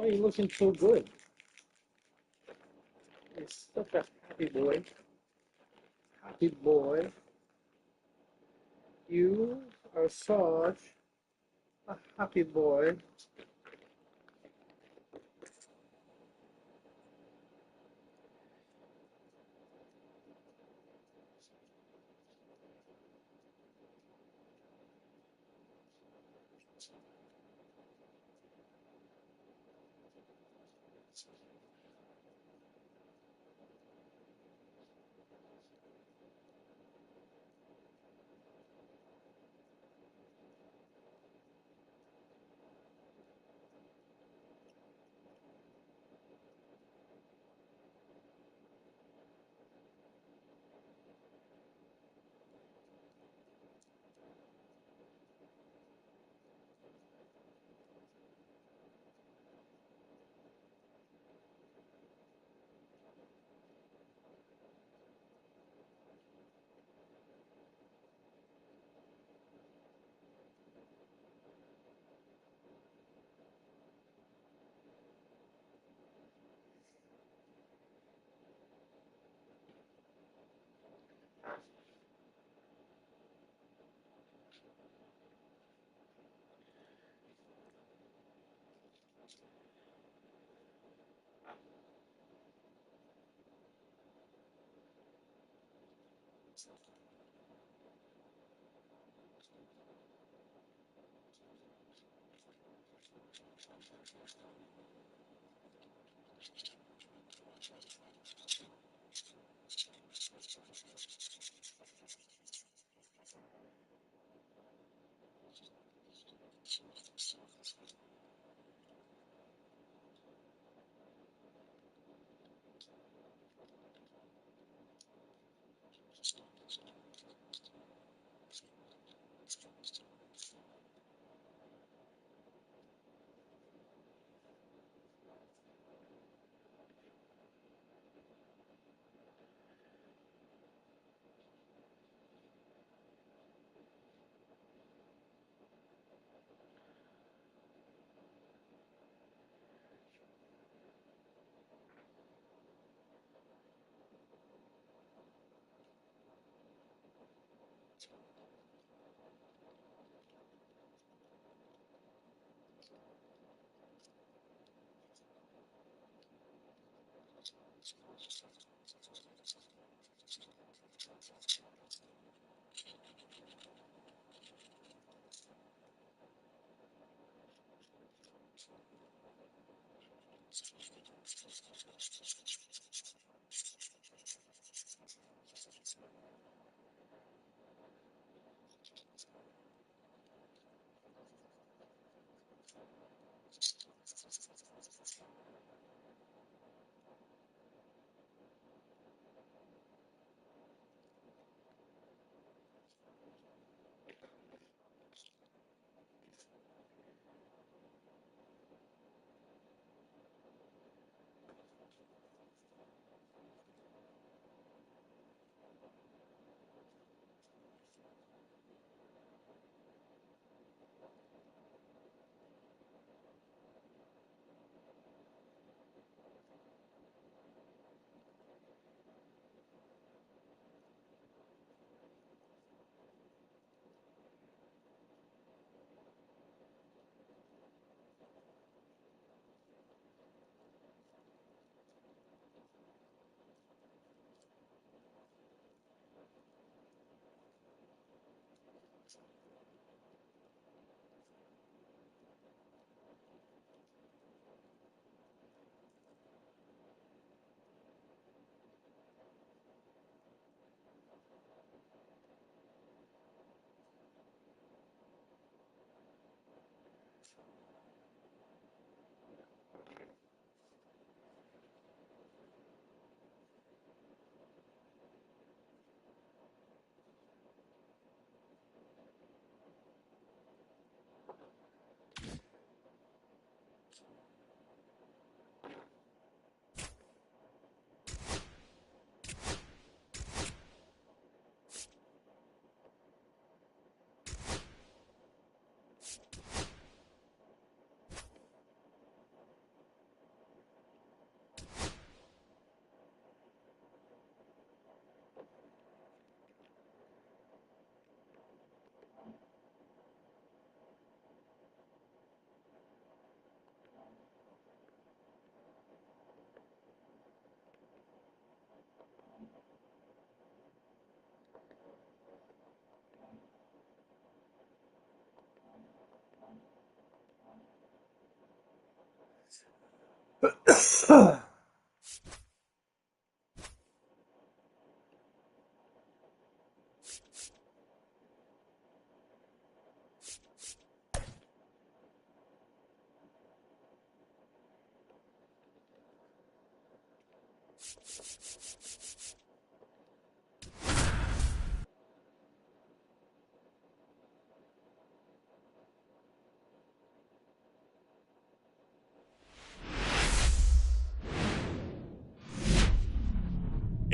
Why are you looking so good? You're such a happy boy. Happy boy. You are such a happy boy.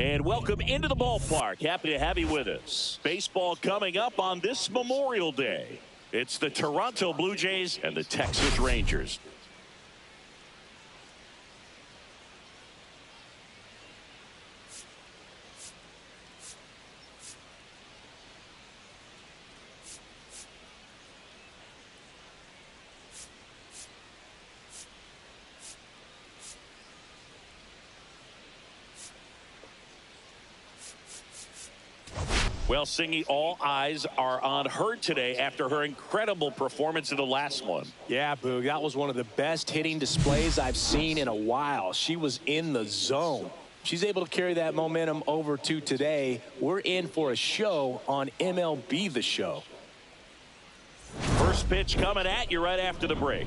And welcome into the ballpark. Happy to have you with us. Baseball coming up on this Memorial Day. It's the Toronto Blue Jays and the Texas Rangers. Well, Singy, all eyes are on her today after her incredible performance in the last one. Yeah, Boog, that was one of the best hitting displays I've seen in a while. She was in the zone. She's able to carry that momentum over to today. We're in for a show on MLB The Show. First pitch coming at you right after the break.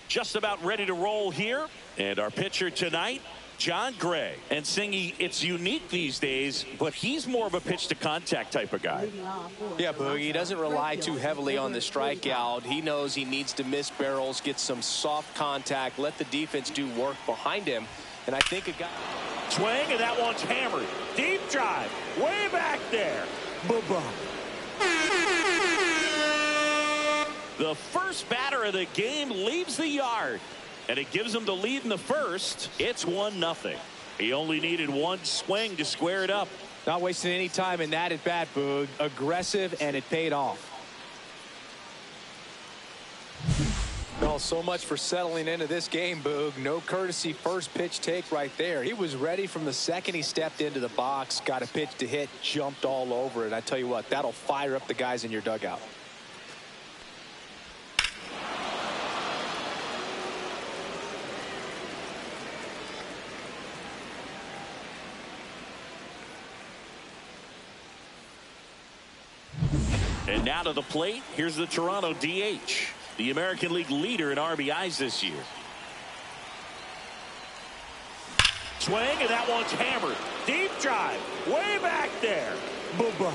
Just about ready to roll here. And our pitcher tonight, John Gray. And Singy, it's unique these days, but he's more of a pitch to contact type of guy. Yeah, Boog, he doesn't rely too heavily on the strikeout. He knows he needs to miss barrels, get some soft contact, let the defense do work behind him. And I think a guy... Swing, and that one's hammered. Deep drive, way back there. Boom. The first batter of the game leaves the yard, and it gives him the lead in the first. It's 1-0. He only needed one swing to square it up. Not wasting any time in that at bat, Boog. Aggressive, and it paid off. Well, so much for settling into this game, Boog. No courtesy first pitch take right there. He was ready from the second he stepped into the box, got a pitch to hit, jumped all over it. I tell you what, that'll fire up the guys in your dugout. And now to the plate, here's the Toronto DH, the American League leader in RBIs this year. Swing, and that one's hammered. Deep drive, way back there. Boom.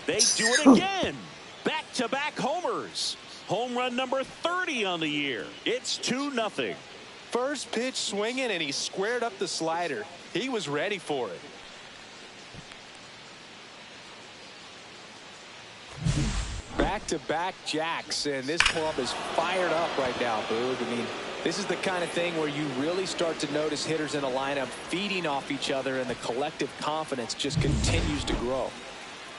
They do it again. Back-to-back homers. Home run number 30 on the year. It's 2-0. First pitch swinging, and he squared up the slider. He was ready for it. Back-to-back jacks, and this club is fired up right now, Boog. I mean, this is the kind of thing where you really start to notice hitters in a lineup feeding off each other, and the collective confidence just continues to grow.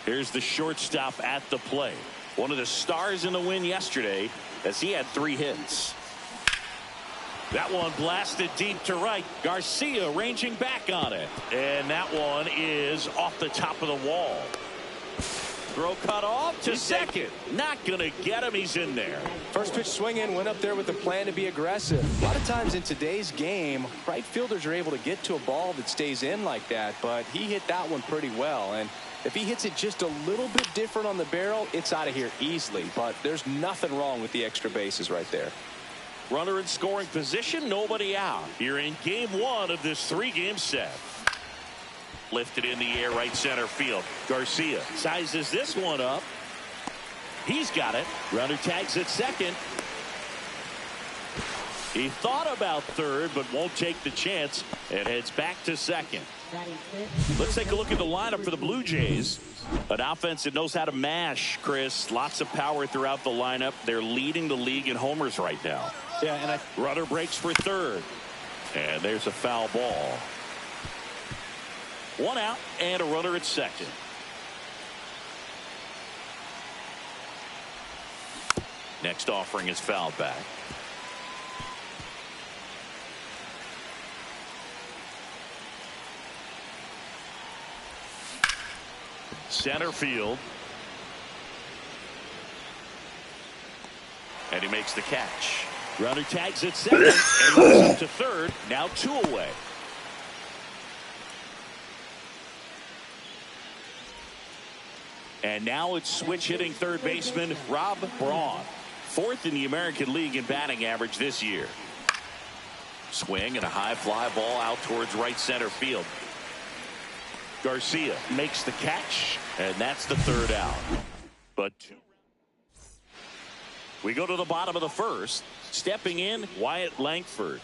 Here's the shortstop at the plate. One of the stars in the win yesterday, as he had 3 hits. That one blasted deep to right. Garcia ranging back on it. And that one is off the top of the wall. Throw cut off to second. Not going to get him. He's in there. First pitch swinging, went up there with a plan to be aggressive. A lot of times in today's game, right fielders are able to get to a ball that stays in like that, but he hit that one pretty well. And if he hits it just a little bit different on the barrel, it's out of here easily. But there's nothing wrong with the extra bases right there. Runner in scoring position, nobody out. Here in game 1 of this 3-game set. Lifted in the air, right center field. Garcia sizes this one up. He's got it. Runner tags at second. He thought about third, but won't take the chance and heads back to second. Let's take a look at the lineup for the Blue Jays. An offense that knows how to mash, Chris. Lots of power throughout the lineup. They're leading the league in homers right now. Yeah, and runner breaks for third. And there's a foul ball. 1 out and a runner at second. Next offering is fouled back. Center field. And he makes the catch. Runner tags at second. And he moves up to third. Now 2 away. And now it's switch hitting third baseman Rob Braun. 4th in the American League in batting average this year. Swing and a high fly ball out towards right center field. Garcia makes the catch, and that's the 3rd out. But we go to the bottom of the 1st. Stepping in, Wyatt Langford.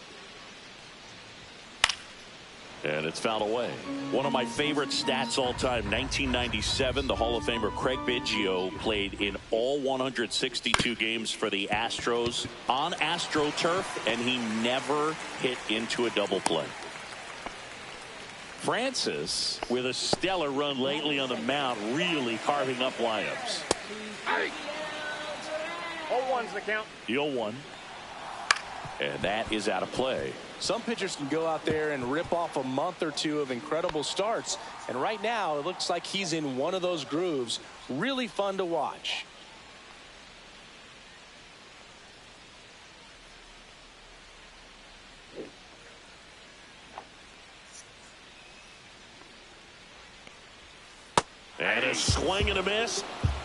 And it's fouled away. One of my favorite stats all time, 1997, the Hall of Famer Craig Biggio played in all 162 games for the Astros on AstroTurf, and he never hit into a double play. Francis, with a stellar run lately on the mound, really carving up lineups. 0-1's the count. The 0-1. And that is out of play. Some pitchers can go out there and rip off a month or 2 of incredible starts. And right now, it looks like he's in one of those grooves. Really fun to watch. And a swing and a miss.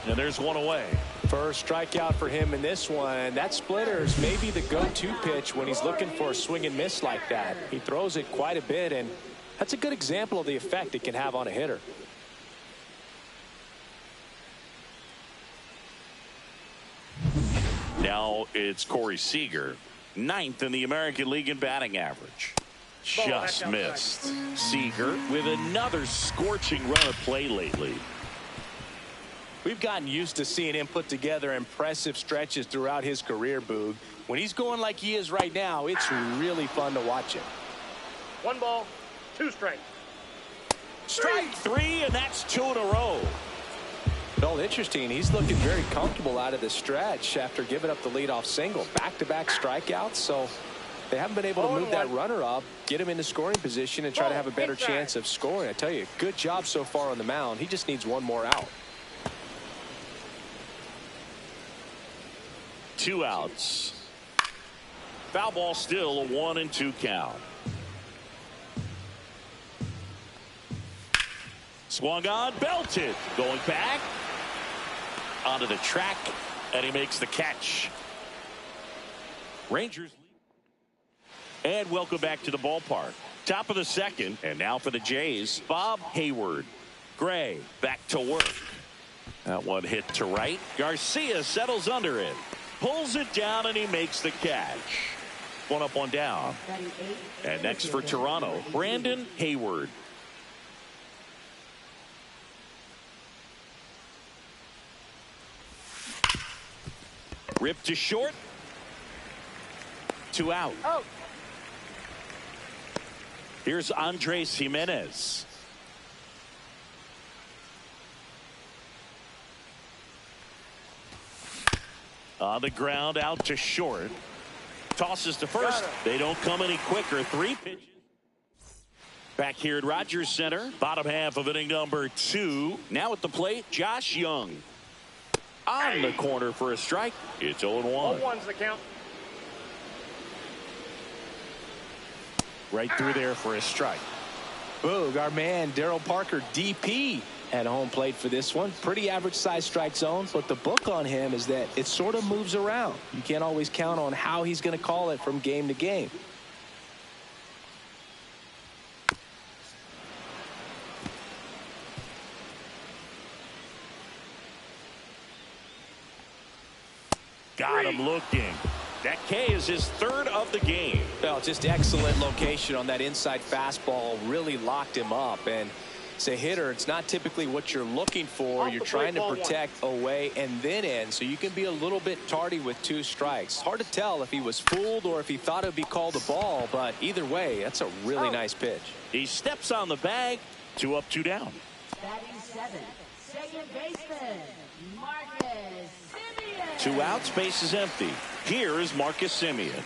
And there's 1 away. First strikeout for him in this one. That splitter is maybe the go-to pitch when he's looking for a swing and miss like that. He throws it quite a bit, and that's a good example of the effect it can have on a hitter. Now it's Corey Seager, 9th in the American League in batting average. Just missed. Seager with another scorching run of play lately. We've gotten used to seeing him put together impressive stretches throughout his career, Boog. When he's going like he is right now, it's really fun to watch him. 1 ball, 2 strikes. Strike 3, and that's 2 in a row. Well, interesting. He's looking very comfortable out of the stretch after giving up the leadoff single. Back-to-back strikeouts, so they haven't been able to move that runner up, get him into scoring position, and try to have a better chance of scoring. I tell you, good job so far on the mound. He just needs 1 more out. 2 outs. Foul ball still, a 1-2 count. Swung on, belted. Going back onto the track, and he makes the catch. Rangers lead. And welcome back to the ballpark. Top of the 2nd, and now for the Jays, Bob Hayward. Gray back to work. That one hit to right. Garcia settles under it. Pulls it down, and he makes the catch. 1 up, 1 down. And next for Toronto, Brandon Hayward. Ripped to short. 2 out. Oh. Here's Andres Jimenez. On the ground, out to short. Tosses to first. They don't come any quicker. 3 pitches. Back here at Rogers Center. Bottom half of inning number 2. Now at the plate, Josh Young. On the corner for a strike. It's 0-1. 0-1's the count. Right through there for a strike. Boog, our man Darryl Parker, DP, at home plate for this one. Pretty average size strike zone, but the book on him is that it sort of moves around. You can't always count on how he's going to call it from game to game. Got him looking. That K is his 3rd of the game. Well, just excellent location on that inside fastball. Really locked him up. And as a hitter, it's not typically what you're looking for. You're trying to protect away and then in, so you can be a little bit tardy with 2 strikes. Hard to tell if he was fooled or if he thought it would be called a ball, but either way, that's a really nice pitch. He steps on the bag. 2 up, 2 down. Batting 7th, second baseman, Marcus Semien. 2 outs, base is empty. Here is Marcus Semien.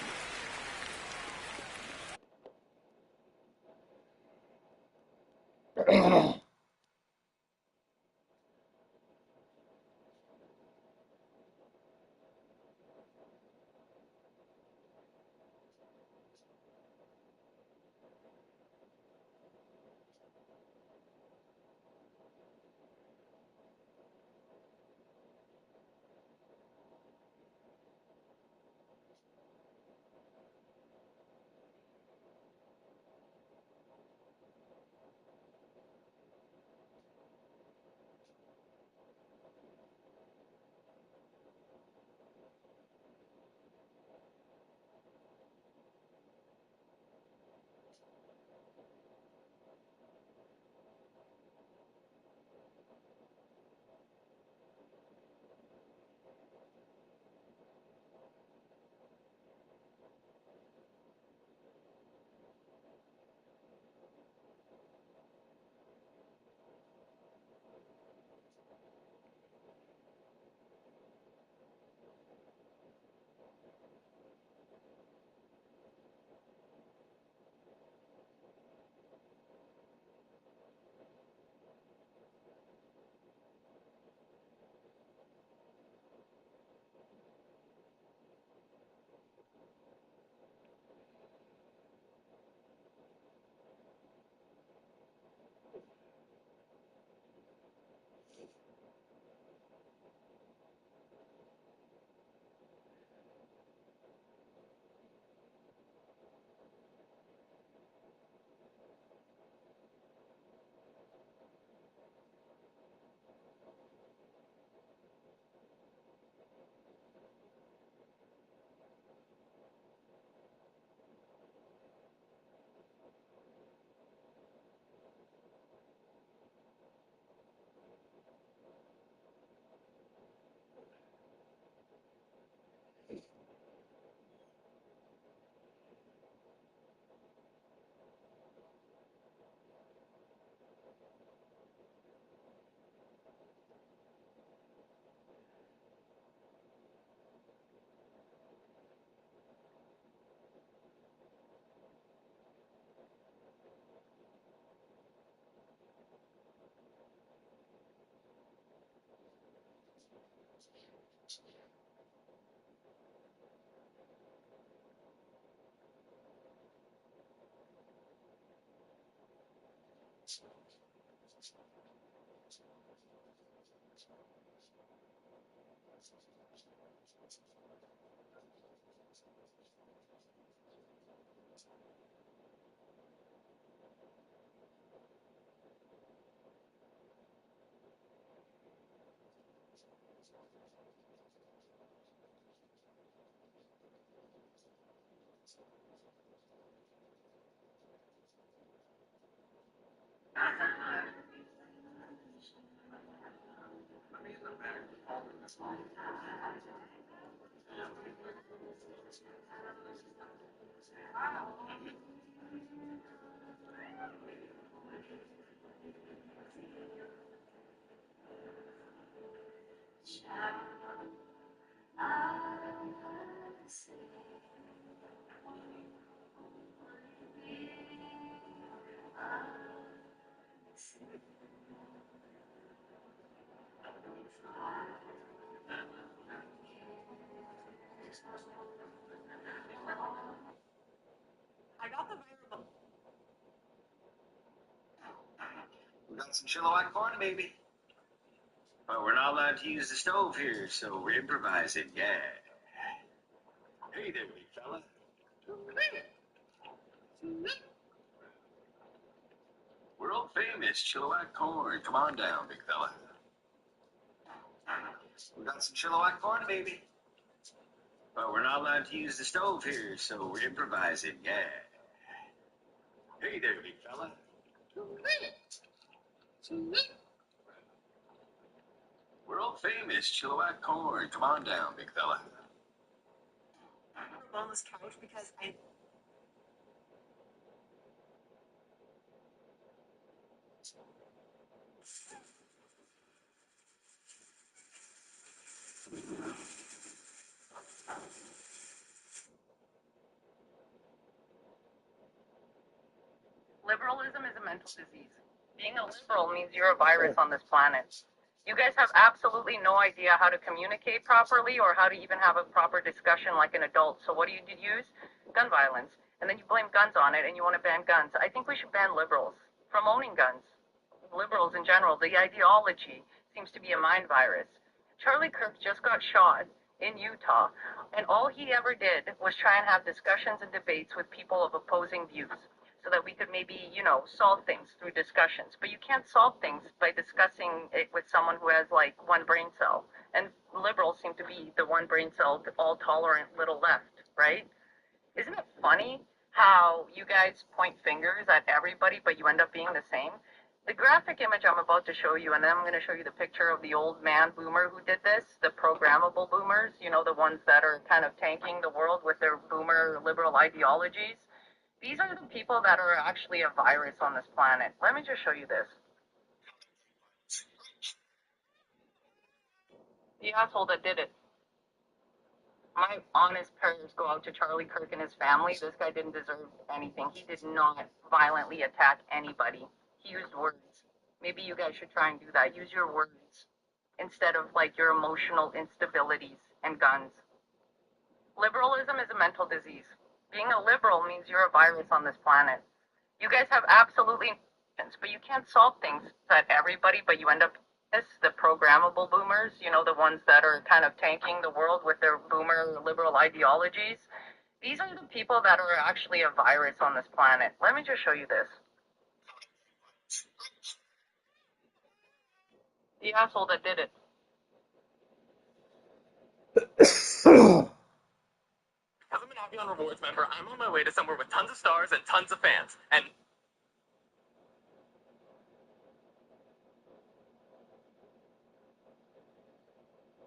We got some Chilliwack corn, baby. But we're not allowed to use the stove here, so we're improvising, yeah. Hey there, big fella. World famous Chilliwack corn. Come on down, big fella. We got some Chilliwack corn, baby. But we're not allowed to use the stove here, so we're improvising, yeah. Hey there, big fella. World famous Chilliwack corn. Come on down, big fella. On this couch because I. Liberalism is a mental disease. Being a liberal means you're a virus on this planet. You guys have absolutely no idea how to communicate properly or how to even have a proper discussion like an adult. So what do you use? Gun violence. And then you blame guns on it and you want to ban guns. I think we should ban liberals from owning guns. Liberals in general, the ideology seems to be a mind virus. Charlie Kirk just got shot in Utah, and all he ever did was try and have discussions and debates with people of opposing views so that we could maybe, solve things through discussions. But you can't solve things by discussing it with someone who has, like, one brain cell. And liberals seem to be the one brain cell, all-tolerant little left, right? Isn't it funny how you guys point fingers at everybody, but you end up being the same? The graphic image I'm about to show you, and then I'm going to show you the picture of the old man boomer who did this, the programmable boomers, the ones that are kind of tanking the world with their boomer liberal ideologies. These are the people that are actually a virus on this planet. Let me just show you this. The asshole that did it. My honest prayers go out to Charlie Kirk and his family. This guy didn't deserve anything. He did not violently attack anybody. He used words. Maybe you guys should try and do that. Use your words instead of, your emotional instabilities and guns. Liberalism is a mental disease. Being a liberal means you're a virus on this planet. You guys have absolutely no but you can't solve things at everybody, but you end up the programmable boomers, the ones that are kind of tanking the world with their boomer liberal ideologies. These are the people that are actually a virus on this planet. Let me just show you this. The asshole that did it. As I'm an Avion Rewards member, I'm on my way to somewhere with tons of stars and tons of fans. And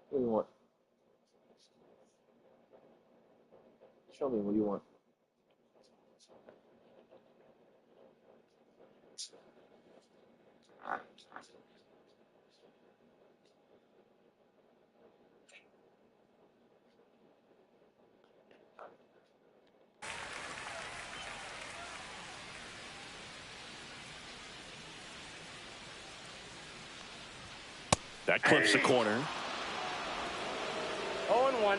What do you want? Show me what do you want. That clips the corner. 0-1.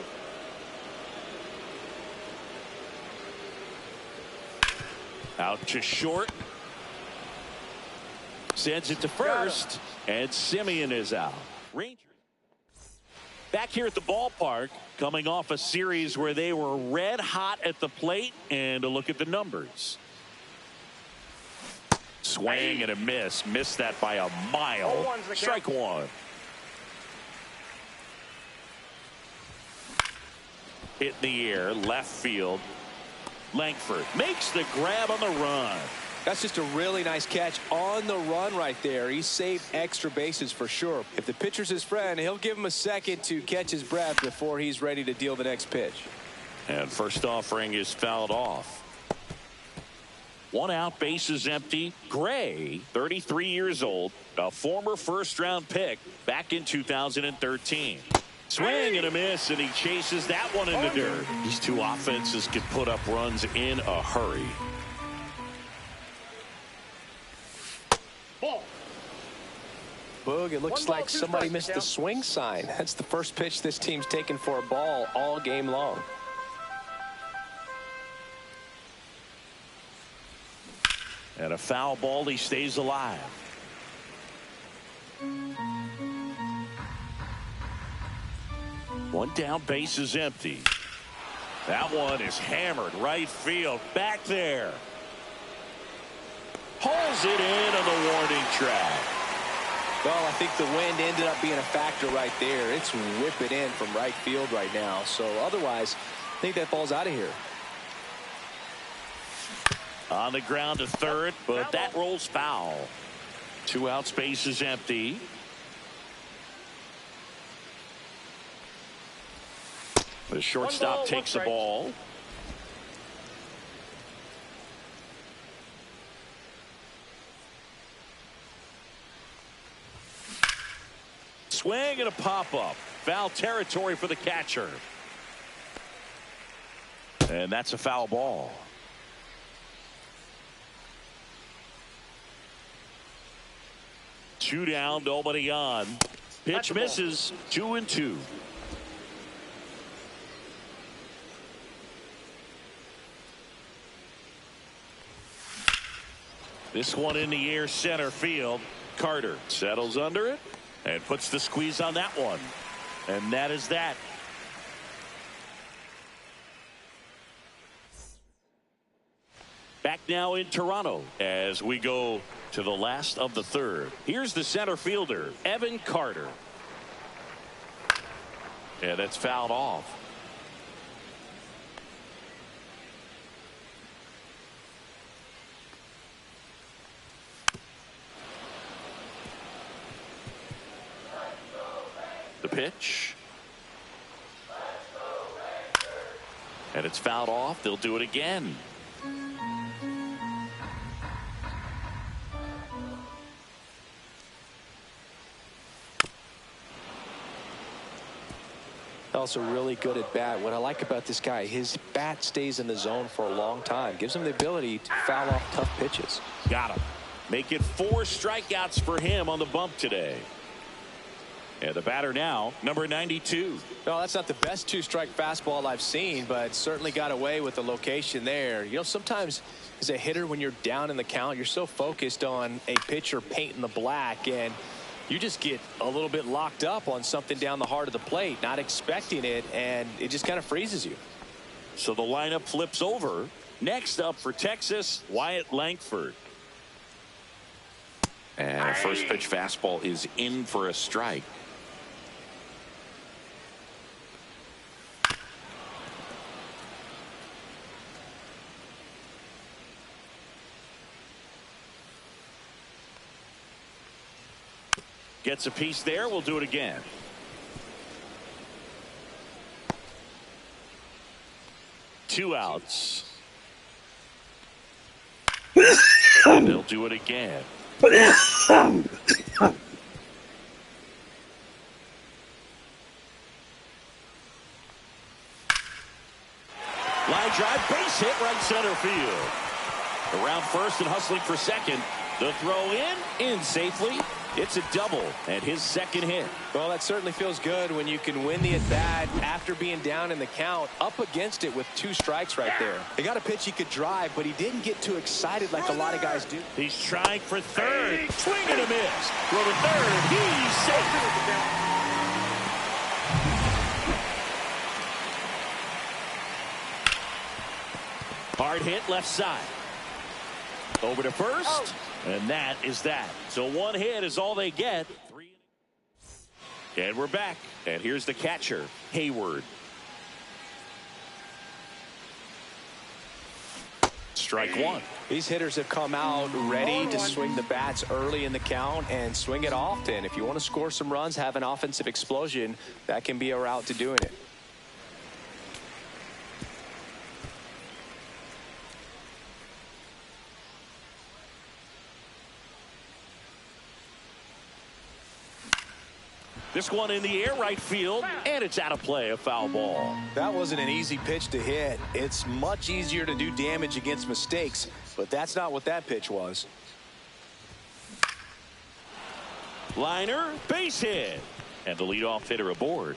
Out to short. Sends it to first. And Simeon is out. Rangers. Back here at the ballpark, coming off a series where they were red hot at the plate, and a look at the numbers. Swing and a miss. Missed that by a mile. Strike one. Hit in the air, left field. Langford makes the grab on the run. That's just a really nice catch on the run right there. He saved extra bases for sure. If the pitcher's his friend, he'll give him a second to catch his breath before he's ready to deal the next pitch. And first offering is fouled off. 1 out, bases empty. Gray, 33 years old, a former first-round pick back in 2013. Swing and a miss, and he chases that one in the dirt. These two offenses can put up runs in a hurry. Boog, it looks like somebody missed the swing sign. That's the first pitch this team's taken for a ball all game long. And a foul ball, he stays alive. One down, base is empty. That one is hammered right field. Back there. Pulls it in on the warning track. Well, I think the wind ended up being a factor right there. It's whipping in from right field right now. So otherwise, I think that ball's out of here. On the ground to third, but that rolls foul. 2 outs, base is empty. The shortstop takes the ball. Swing and a pop-up. Foul territory for the catcher. And that's a foul ball. Two down, nobody on. Pitch misses. 2-2. This one in the air, center field. Carter settles under it and puts the squeeze on that one. And that is that. Back now in Toronto as we go to the last of the third. Here's the center fielder, Evan Carter. And that's fouled off. The pitch. And it's fouled off. They'll do it again. Also really good at bat. What I like about this guy, his bat stays in the zone for a long time. Gives him the ability to foul off tough pitches. Got him. Make it 4 strikeouts for him on the bump today. And the batter now, number 92. No, that's not the best 2-strike fastball I've seen, but certainly got away with the location there. You know, sometimes as a hitter, when you're down in the count, you're so focused on a pitcher painting the black, and you just get a little bit locked up on something down the heart of the plate, not expecting it, and it just kind of freezes you. So the lineup flips over. Next up for Texas, Wyatt Langford. And a first pitch fastball is in for a strike. Gets a piece there. We'll do it again. Two outs. And they'll do it again. Line drive, base hit, right center field. Around first and hustling for second. The throw in safely. It's a double and his second hit. Well, that certainly feels good when you can win the at-bat after being down in the count, up against it with 2 strikes right there. They got a pitch he could drive, but he didn't get too excited like a lot of guys do. He's trying for third. Swing and a miss. Throw to third. He's safe. Hard hit left side. Over to first. And that is that. So one hit is all they get. And we're back. And here's the catcher, Hayward. Strike one. These hitters have come out ready to swing the bats early in the count and swing it often. If you want to score some runs, have an offensive explosion, that can be a route to doing it. This one in the air right field, and it's out of play, a foul ball. That wasn't an easy pitch to hit. It's much easier to do damage against mistakes, but that's not what that pitch was. Liner, base hit, and the leadoff hitter aboard.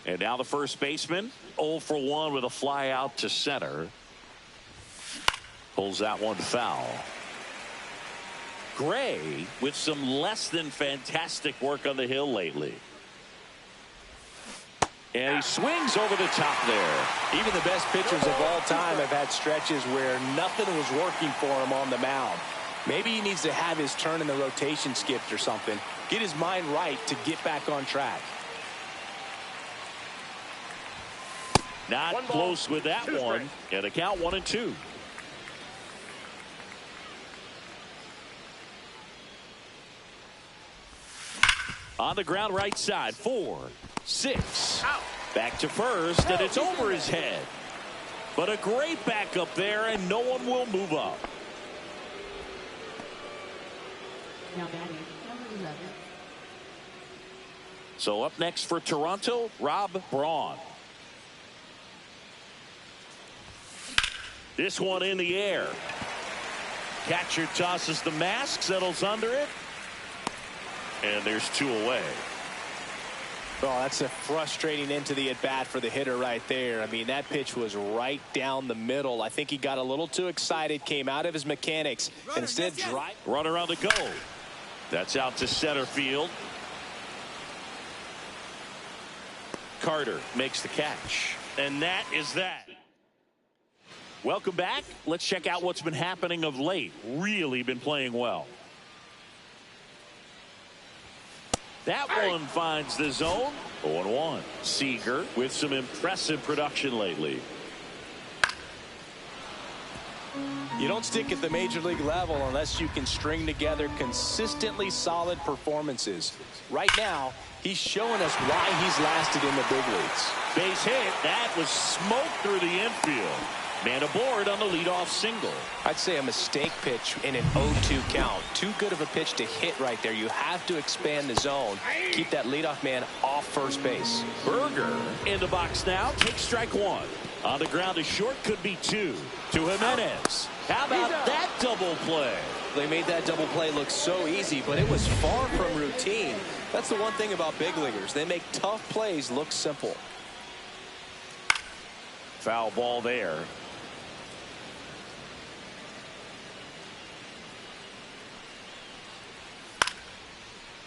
And now the first baseman, 0 for 1 with a fly out to center. Pulls that one foul. Gray with some less than fantastic work on the hill lately. And he swings over the top there. Even the best pitchers of all time have had stretches where nothing was working for him on the mound. Maybe he needs to have his turn in the rotation skipped or something. Get his mind right to get back on track. Not close with that one. And a count 1-2. On the ground right side, 4, 6. Back to first, and it's over his head. But a great backup there, and no one will move up. Now batting, number 11. So up next for Toronto, Rob Braun. This one in the air. Catcher tosses the mask, settles under it. And there's 2 away. Oh, that's a frustrating end to the at-bat for the hitter right there. I mean, that pitch was right down the middle. I think he got a little too excited, came out of his mechanics, and instead drive. Runner on the go. That's out to center field. Carter makes the catch. And that is that. Welcome back. Let's check out what's been happening of late. Really been playing well. That one finds the zone. 0-1. Seager with some impressive production lately. You don't stick at the major league level unless you can string together consistently solid performances. Right now, he's showing us why he's lasted in the big leagues. Base hit. That was smoke through the infield. Man aboard on the leadoff single. I'd say a mistake pitch in an 0-2 count. Too good of a pitch to hit right there. You have to expand the zone. Keep that leadoff man off first base. Berger in the box now. Takes strike 1. On the ground to short, could be 2. To Jimenez. How about that double play? They made that double play look so easy, but it was far from routine. That's the one thing about big leaguers. They make tough plays look simple. Foul ball there.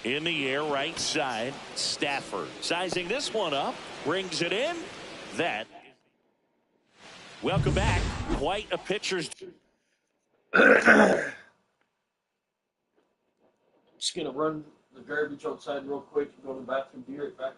In the air right side, Stafford sizing this one up, brings it in. That. Welcome back. Quite a pitcher's. Just gonna run the garbage outside real quick and go to the bathroom. Be right back.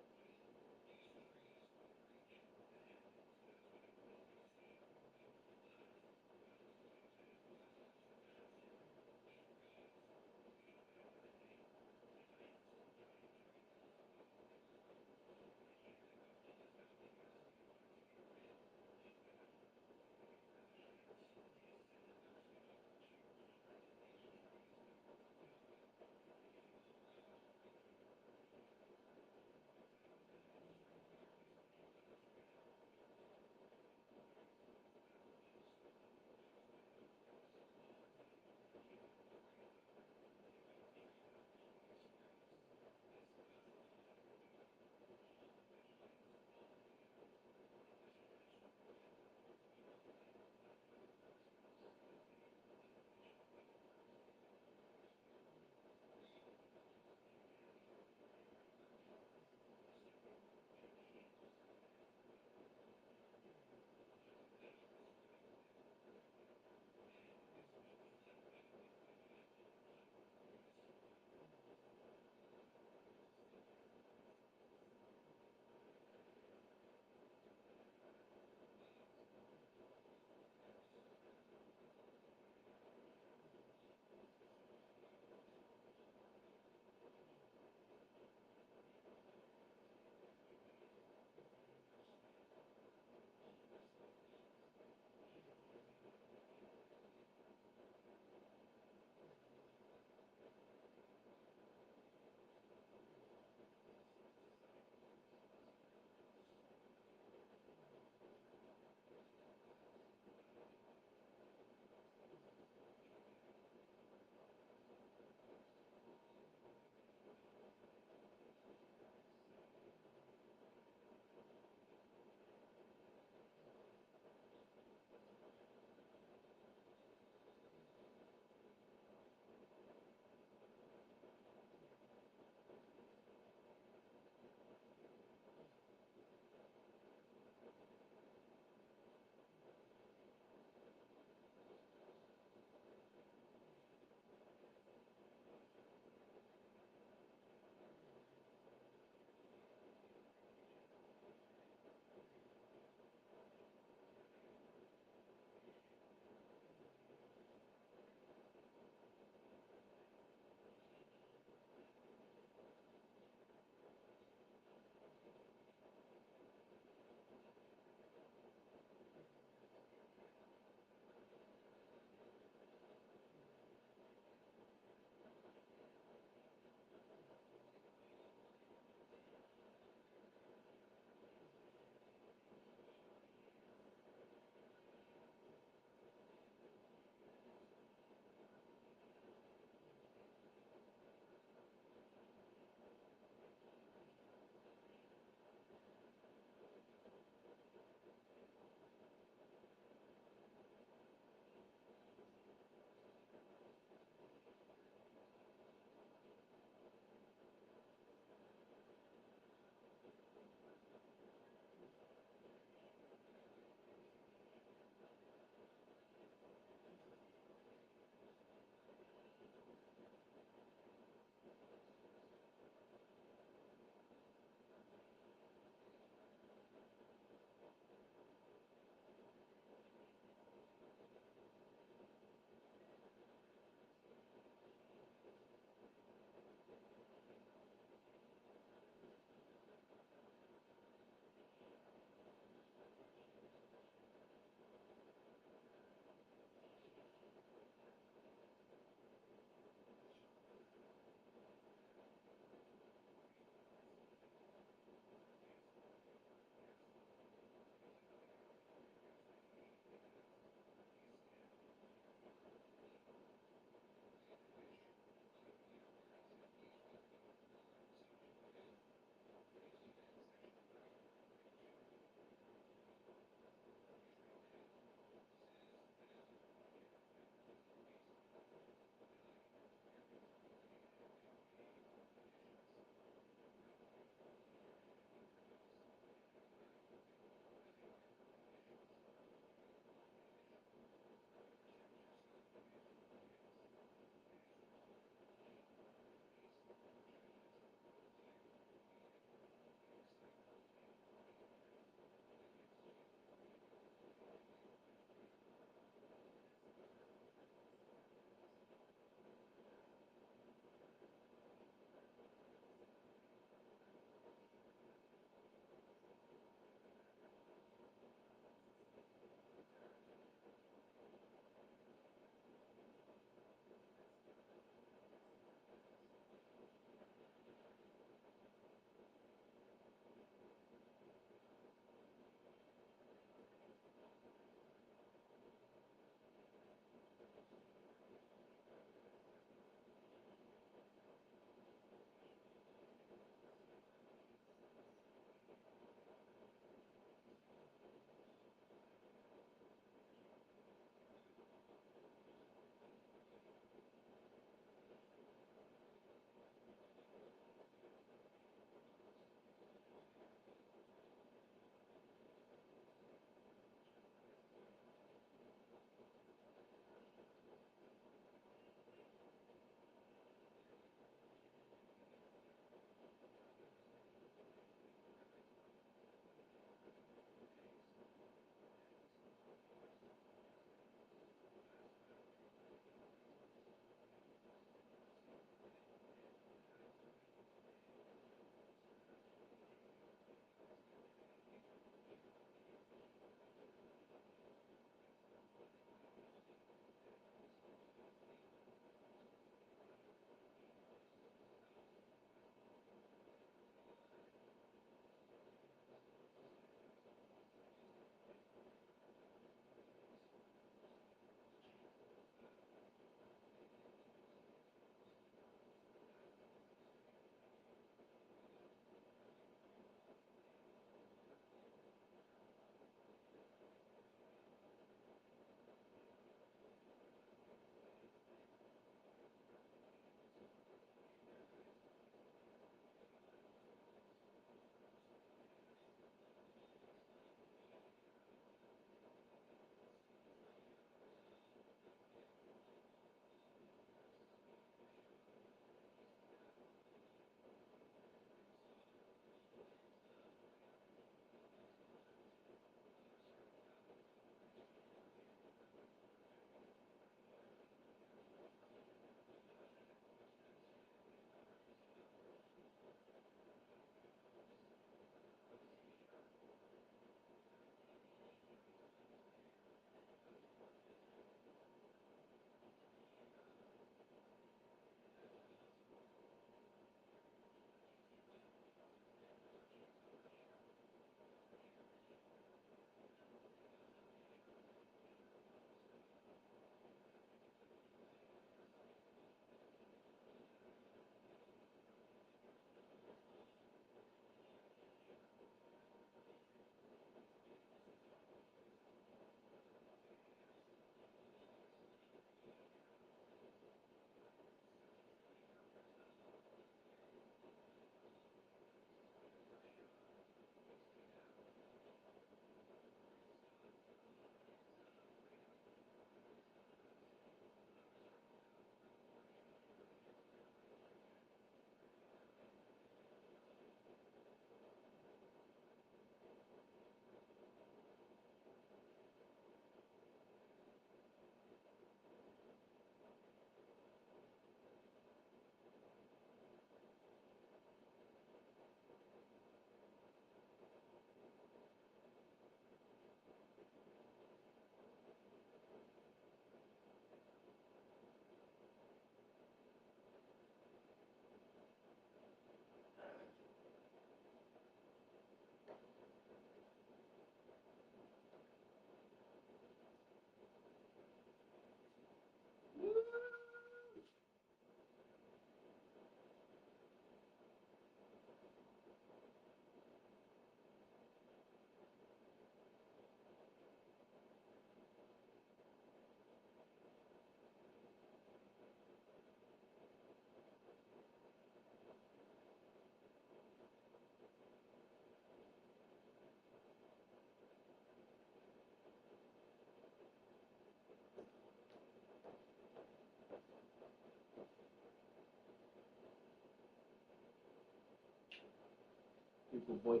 Good boy.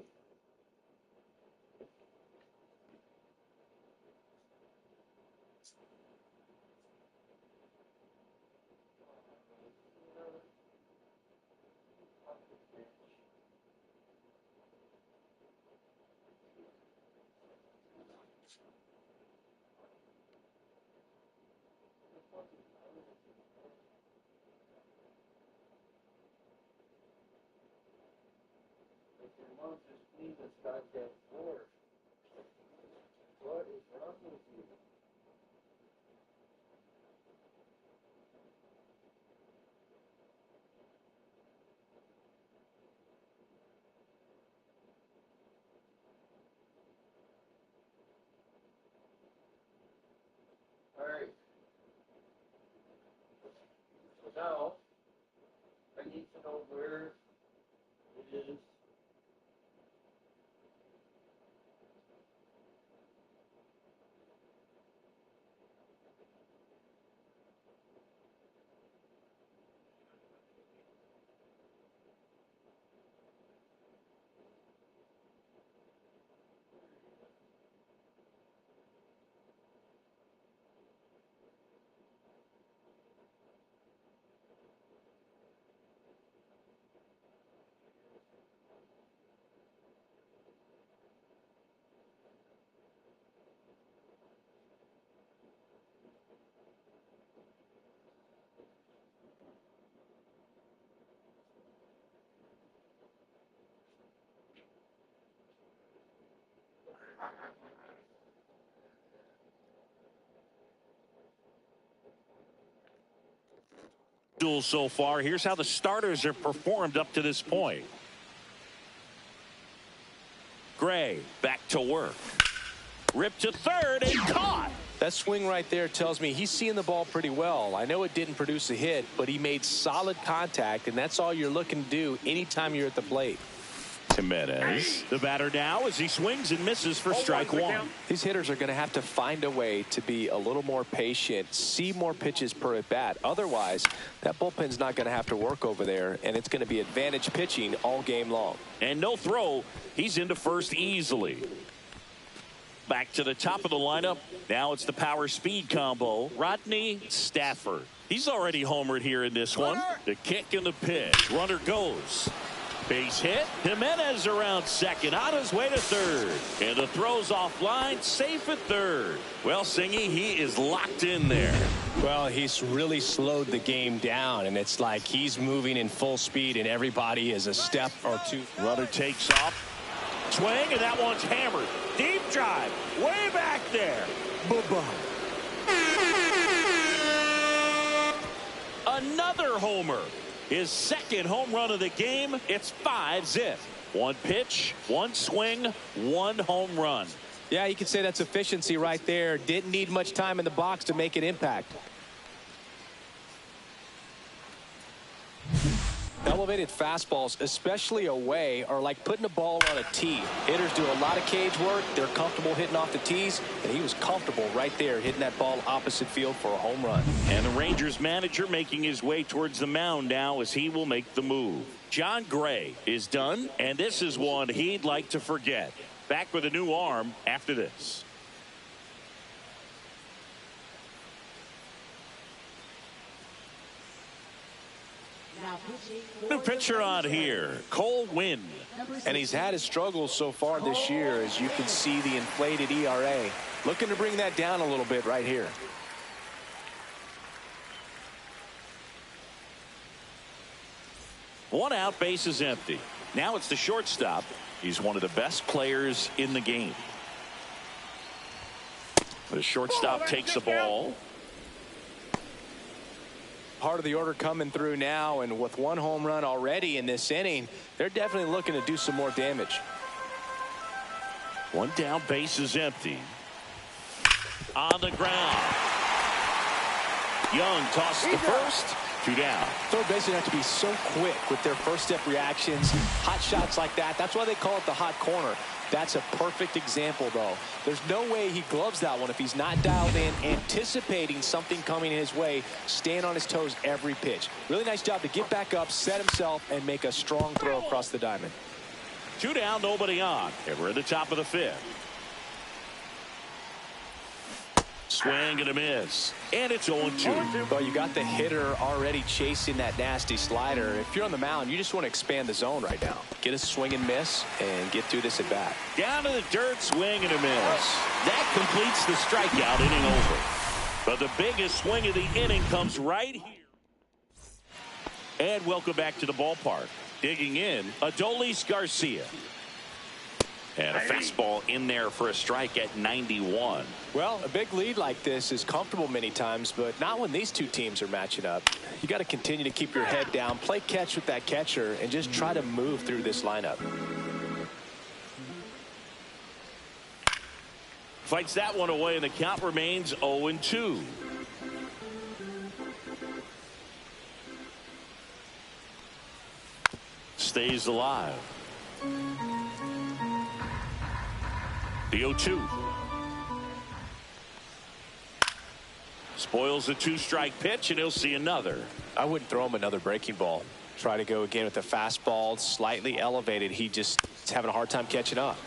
Your mom just cleaned this goddamn floor. What is wrong with you? Alright. So now, I need to know where it is. So far, here's how the starters have performed up to this point. Gray back to work. Ripped to third and caught. That swing right there tells me he's seeing the ball pretty well. I know it didn't produce a hit, but he made solid contact, and that's all you're looking to do anytime you're at the plate. Jimenez, the batter now as he swings and misses for strike one. These hitters are going to have to find a way to be a little more patient, see more pitches per at bat. Otherwise, that bullpen's not going to have to work over there, and it's going to be advantage pitching all game long. And no throw. He's into first easily. Back to the top of the lineup. Now it's the power speed combo. Rodney Stafford. He's already homered here in this one. The kick and the pitch. Runner goes. Base hit. Jimenez around second, on his way to third. And the throw's offline, safe at third. Well, Singy, he is locked in there. Well, he's really slowed the game down, and it's like he's moving in full speed, and everybody is a step or two. Runner takes off. Swing, and that one's hammered. Deep drive, way back there. Bye-bye. Another homer. His second home run of the game. It's 5-zip. One pitch, one swing, one home run. Yeah, you could say that's efficiency right there. Didn't need much time in the box to make an impact. Elevated fastballs, especially away, are like putting a ball on a tee. Hitters do a lot of cage work. They're comfortable hitting off the tees, and he was comfortable right there hitting that ball opposite field for a home run. And the Rangers manager making his way towards the mound now as he will make the move. John Gray is done, and this is one he'd like to forget. Back with a new arm after this. New pitcher on here, Cole Winn. And he's had his struggles so far this year, as you can see the inflated ERA. Looking to bring that down a little bit right here. One out, base is empty. Now it's the shortstop. He's one of the best players in the game. The shortstop takes the ball. Part of the order coming through now, and with one home run already in this inning, they're definitely looking to do some more damage. One down, base is empty. On the ground. Young tosses to first. Two down. Third basemen have to be so quick with their first step reactions. Hot shots like that. That's why they call it the hot corner. That's a perfect example, though. There's no way he gloves that one if he's not dialed in, anticipating something coming his way, staying on his toes every pitch. Really nice job to get back up, set himself, and make a strong throw across the diamond. Two down, nobody on. And we're at the top of the fifth. Swing and a miss. And it's 0-2. Well, you got the hitter already chasing that nasty slider. If you're on the mound, you just want to expand the zone right now. Get a swing and miss and get through this at bat. Down to the dirt, swing and a miss. That completes the strikeout, inning over. But the biggest swing of the inning comes right here. And welcome back to the ballpark. Digging in, Adolis Garcia. And a fastball in there for a strike at 91. Well, a big lead like this is comfortable many times, but not when these two teams are matching up. You got to continue to keep your head down, play catch with that catcher, and just try to move through this lineup. Fights that one away, and the count remains 0-2. Stays alive. The 0-2. Spoils a two-strike pitch, and he'll see another. I wouldn't throw him another breaking ball. Try to go again with the fastball, slightly elevated. He just is having a hard time catching up.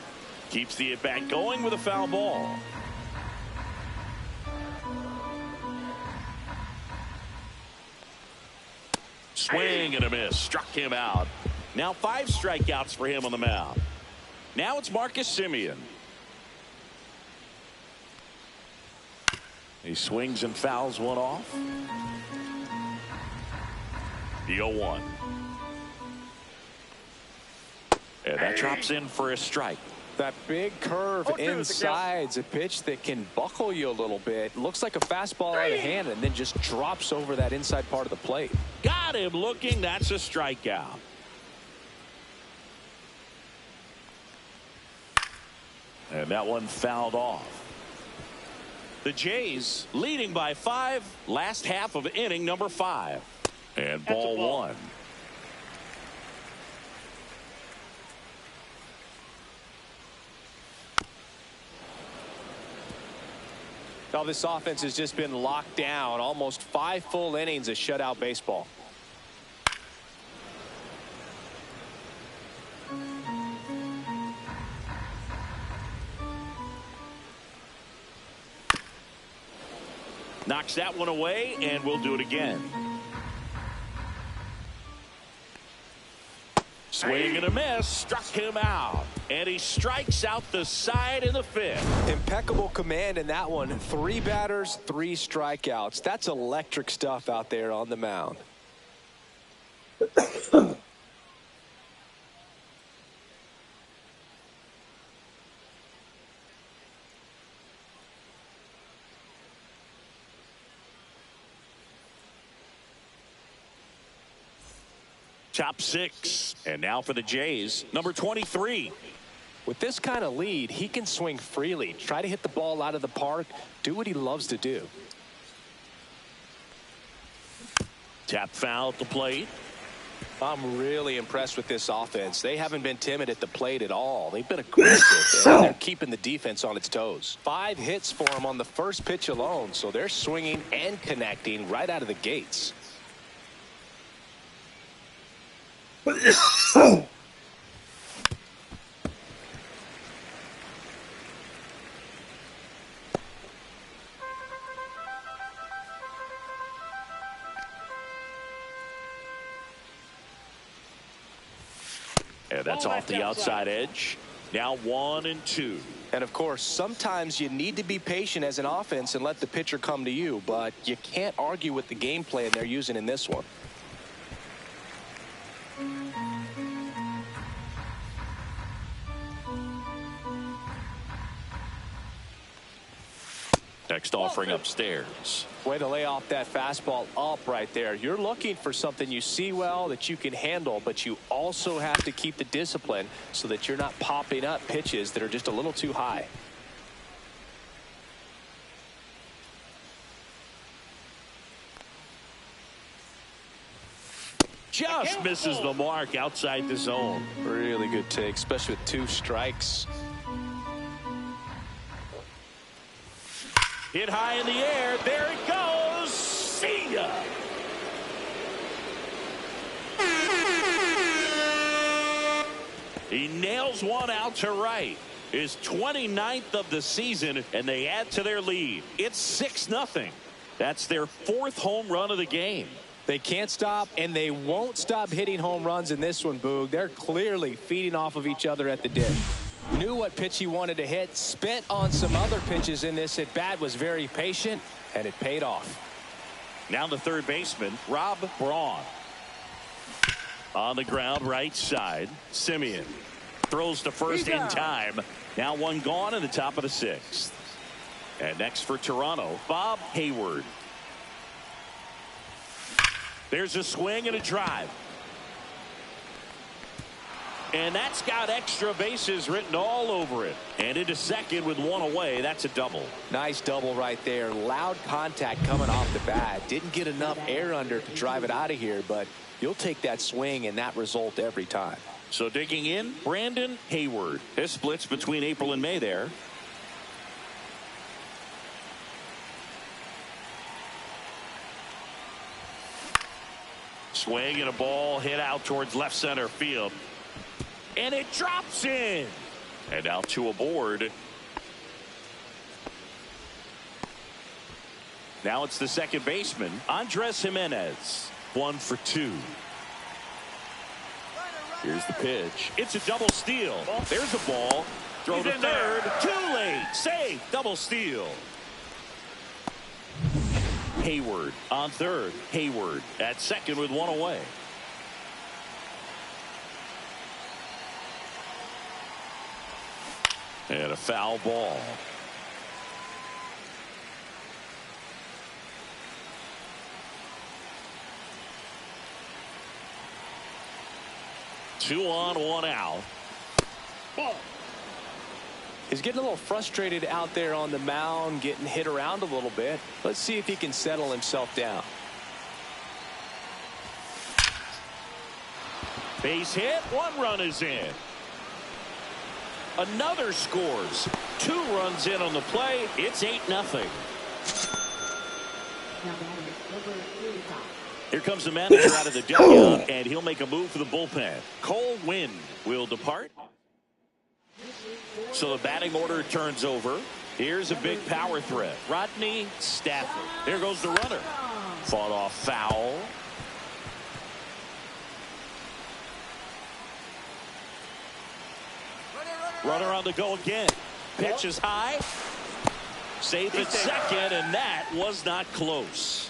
Keeps the at-bat going with a foul ball. Swing and a miss. Struck him out. Now 5 strikeouts for him on the mound. Now it's Marcus Semien. He swings and fouls one off. The 0-1. And that drops in for a strike. That big curve inside's a pitch that can buckle you a little bit. Looks like a fastball out of hand and then just drops over that inside part of the plate. Got him looking. That's a strikeout. And that one fouled off. The Jays leading by 5. Last half of inning number 5. And ball 1. Now this offense has just been locked down. Almost 5 full innings of shutout baseball. Knocks that one away, and we'll do it again. Swing and a miss. Struck him out. And he strikes out the side in the 5th. Impeccable command in that one. 3 batters, 3 strikeouts. That's electric stuff out there on the mound. Top 6. And now for the Jays, number 23. With this kind of lead, he can swing freely, try to hit the ball out of the park, do what he loves to do. Tap foul at the plate. I'm really impressed with this offense. They haven't been timid at the plate at all. They've been aggressive, and they're keeping the defense on its toes. 5 hits for him on the first pitch alone, so they're swinging and connecting right out of the gates. And that's off the outside edge. Now 1-2. And of course, sometimes you need to be patient as an offense and let the pitcher come to you, but you can't argue with the game plan they're using in this one. Next offering upstairs. Way to lay off that fastball up right there. You're looking for something you see well that you can handle, but you also have to keep the discipline so that you're not popping up pitches that are just a little too high. Just misses the mark outside the zone. Really good take, especially with 2 strikes. Hit high in the air. There it goes. See ya. He He nails one out to right. His 29th of the season, and they add to their lead. It's 6-0. That's their 4th home run of the game. They can't stop, and they won't stop hitting home runs in this one, Boog. They're clearly feeding off of each other at the dish. Knew what pitch he wanted to hit, spent on some other pitches in this at bat, was very patient, and it paid off. Now the third baseman, Rob Braun. On the ground, right side, Simeon throws to first in time. Now one gone in the top of the 6th. And next for Toronto, Bob Hayward. There's a swing and a drive. And that's got extra bases written all over it. And into second with one away. That's a double. Nice double right there. Loud contact coming off the bat. Didn't get enough air under to drive it out of here, but you'll take that swing and that result every time. So digging in, Brandon Hayward. This splits between April and May there. Swing and a ball hit out towards left center field. And it drops in. And now 2 aboard. Now it's the second baseman, Andres Jimenez. 1 for 2. Here's the pitch. It's a double steal. There's a ball. Throw to third. Too late. Safe. Double steal. Hayward on third. Hayward at second with one away. And a foul ball. Two on, one out. Ball. He's getting a little frustrated out there on the mound, getting hit around a little bit. Let's see if he can settle himself down. Base hit. 1 run is in. Another scores. 2 runs in on the play. It's 8-0. Now batting, number 35. Here comes the manager out of the dugout, and he'll make a move for the bullpen. Cole Winn will depart. So the batting order turns over. Here's a big power threat. Rodney Stafford. Here goes the runner. Fought off foul. Runner on the go again. Pitch is high. Safe at second, and that was not close.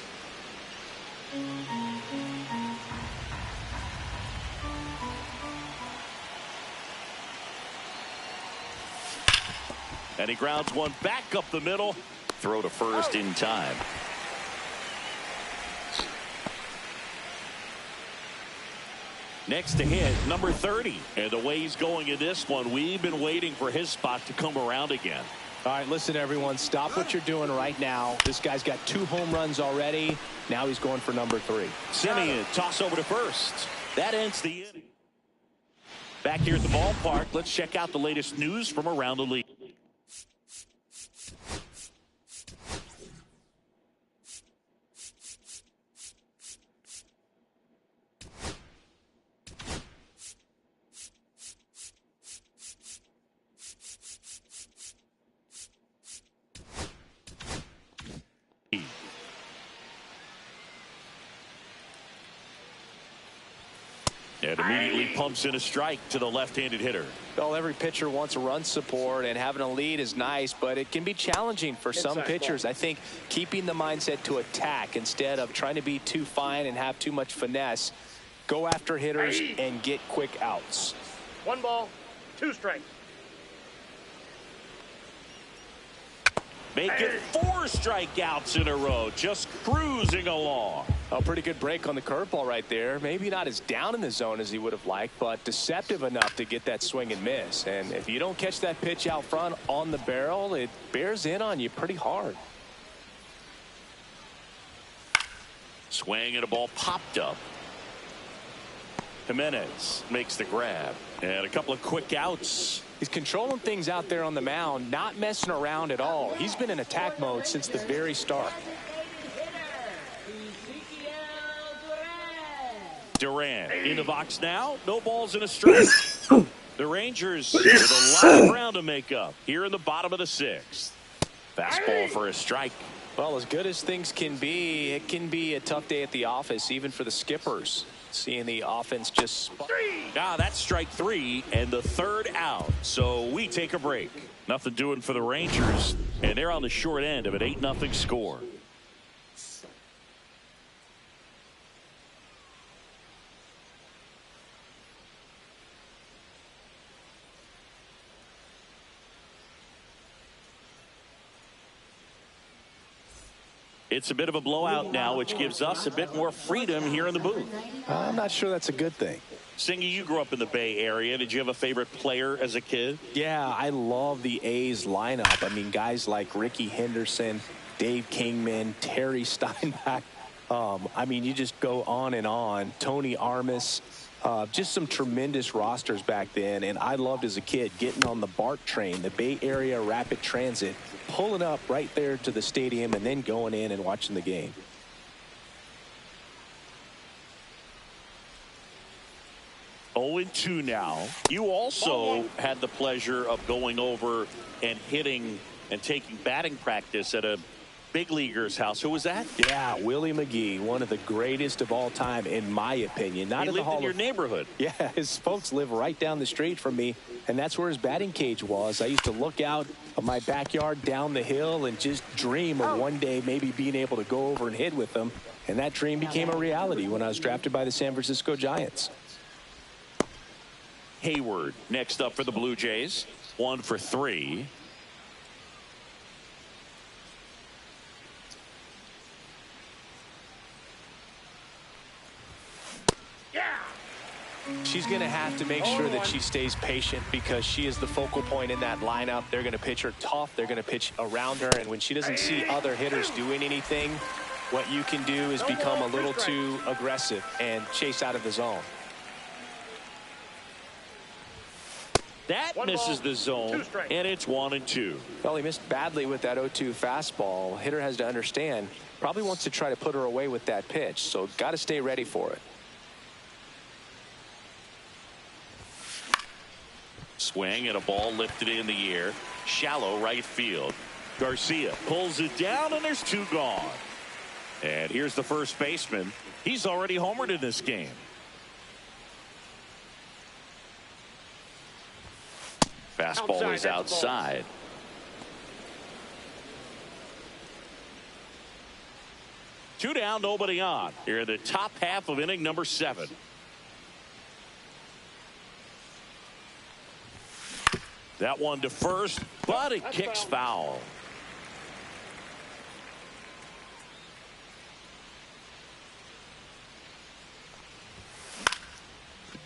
And he grounds one back up the middle. Throw to first in time. Next to hit, number 30. And the way he's going in this one, we've been waiting for his spot to come around again. All right, listen, everyone. Stop what you're doing right now. This guy's got 2 home runs already. Now he's going for number 3. Simeon, toss over to first. That ends the inning. Back here at the ballpark, let's check out the latest news from around the league. And immediately pumps in a strike to the left-handed hitter. Well, every pitcher wants a run support, and having a lead is nice, but it can be challenging for some pitchers. I think keeping the mindset to attack instead of trying to be too fine and have too much finesse. Go after hitters and get quick outs. 1 ball, 2 strikes. Make it 4 strikeouts in a row, just cruising along. A pretty good break on the curveball right there. Maybe not as down in the zone as he would have liked, but deceptive enough to get that swing and miss. And if you don't catch that pitch out front on the barrel, it bears in on you pretty hard. Swing and a ball popped up. Jimenez makes the grab. And a couple of quick outs. He's controlling things out there on the mound, not messing around at all. He's been in attack mode since the very start. Duran in the box now. No balls and a strike. The Rangers with a lot of ground to make up here in the bottom of the 6th. Fastball for a strike. Well, as good as things can be, it can be a tough day at the office, even for the skippers. Seeing the offense just... That's strike 3 and the 3rd out. So we take a break. Nothing doing for the Rangers, and they're on the short end of an 8-0 score. It's a bit of a blowout now, which gives us a bit more freedom here in the booth. I'm not sure that's a good thing. Singy, you grew up in the Bay Area. Did you have a favorite player as a kid? Yeah, I love the A's lineup. I mean, guys like Ricky Henderson, Dave Kingman, Terry Steinbach. I mean, you just go on and on. Tony Armas. Just some tremendous rosters back then. And I loved as a kid getting on the BART train, the Bay Area Rapid Transit, pulling up right there to the stadium and then going in and watching the game. Oh, 2 now. You also had the pleasure of going over and hitting and taking batting practice at a big leaguer's house. Who was that? Yeah, Willie McGee, one of the greatest of all time, in my opinion. He lived in your neighborhood. Yeah, his folks live right down the street from me, and that's where his batting cage was. I used to look out of my backyard down the hill and just dream of one day maybe being able to go over and hit with him, and that dream became a reality when I was drafted by the San Francisco Giants. Hayward next up for the Blue Jays. 1 for 3. She's going to have to make sure that she stays patient because she is the focal point in that lineup. They're going to pitch her tough. They're going to pitch around her. And when she doesn't see other hitters doing anything, what you can do is become a little too aggressive and chase out of the zone. That misses the zone, and it's 1-2. Well, he missed badly with that 0-2 fastball. Hitter has to understand, probably wants to try to put her away with that pitch, so got to stay ready for it. Swing and a ball lifted in the air. Shallow right field. Garcia pulls it down, and there's 2 gone. And here's the first baseman. He's already homered in this game. Fastball is outside. Two down, nobody on. Here in the top half of inning number 7. That one to first, but it kicks foul.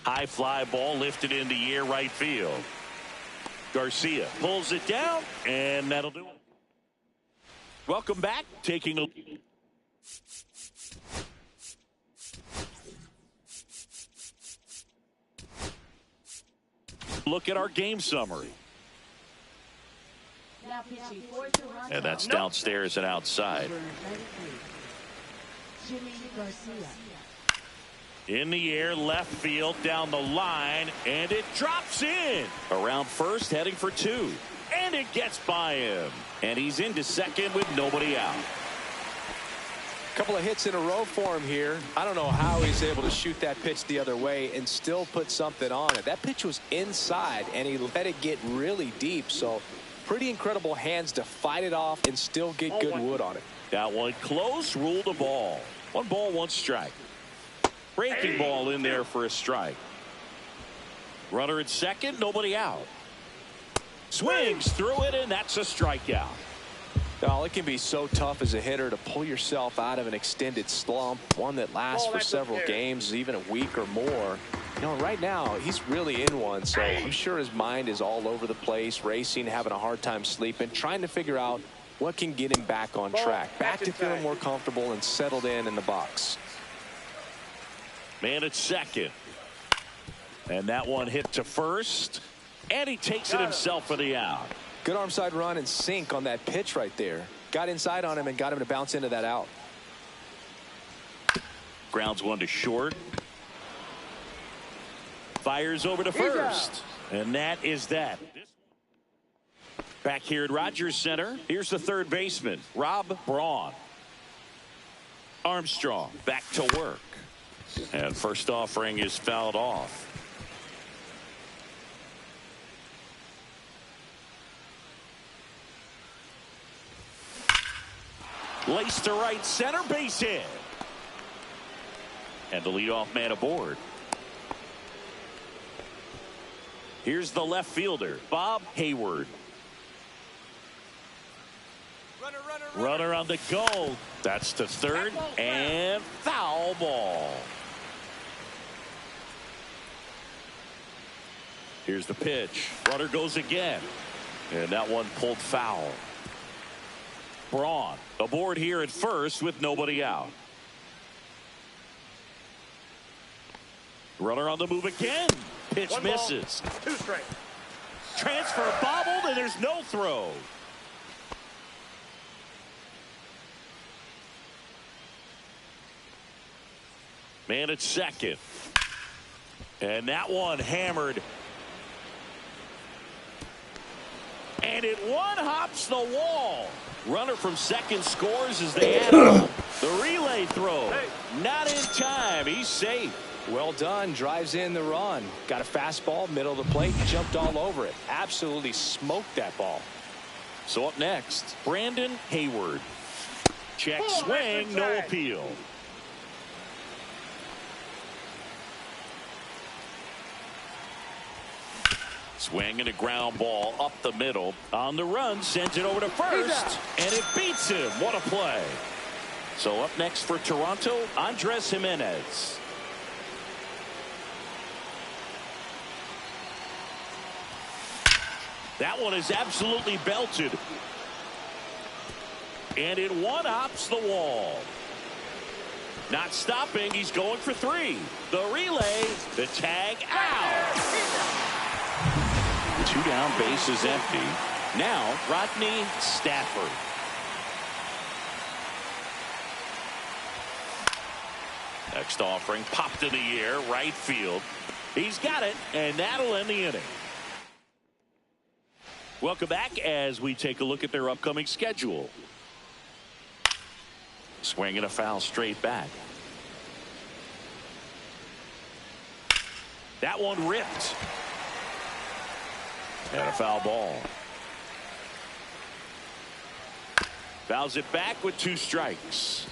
High fly ball lifted in the air right field. Garcia pulls it down, and that'll do it. Welcome back. Taking a look at our game summary. And that's downstairs and outside. In the air, left field, down the line, and it drops in. Around first, heading for 2. And it gets by him. And he's into second with nobody out. Couple of hits in a row for him here. I don't know how he's able to shoot that pitch the other way and still put something on it. That pitch was inside, and he let it get really deep. So pretty incredible hands to fight it off and still get good wood on it. That one close, ruled a ball. 1 ball, 1 strike. Breaking ball in there for a strike. Runner at second, nobody out. Swings through it, and that's a strikeout. Well, it can be so tough as a hitter to pull yourself out of an extended slump, one that lasts for several games, even a week or more. You know, right now, he's really in one, so I'm sure his mind is all over the place, racing, having a hard time sleeping, trying to figure out what can get him back on track, back to feeling more comfortable and settled in the box. Man at second. And that one hit to first. And he takes it himself for the out. Good arm side run and sink on that pitch right there. Got inside on him and got him to bounce into that out. Grounds one to short. Fires over to first. And that is that. Back here at Rogers Center, here's the third baseman, Rob Braun. Armstrong back to work. And first offering is fouled off. Lace to right center, base hit. And the leadoff man aboard. Here's the left fielder, Bob Hayward. Runner on the go. That's to third and foul ball. Here's the pitch. Runner goes again. And that one pulled foul. Braun aboard here at first with nobody out. Runner on the move again. Pitch misses. 2 strikes. Transfer bobbled and there's no throw. Man at second. And that one hammered. And it one hops the wall. Runner from second scores as they add on. The relay throw. Not in time. He's safe. Well done. Drives in the run. Got a fastball, middle of the plate, jumped all over it. Absolutely smoked that ball. So up next, Brandon Hayward. Check swing, no appeal. Swing and a ground ball up the middle. On the run, sends it over to first. And it beats him. What a play. So up next for Toronto, Andres Jimenez. That one is absolutely belted. And it one-hops the wall. Not stopping. He's going for 3. The relay. The tag out. 2 down, base is empty. Now Rodney Stafford. Next offering popped in the air, right field. He's got it, and that'll end the inning. Welcome back as we take a look at their upcoming schedule. Swinging a foul straight back. That one ripped. And a foul ball. Fouls it back with 2 strikes.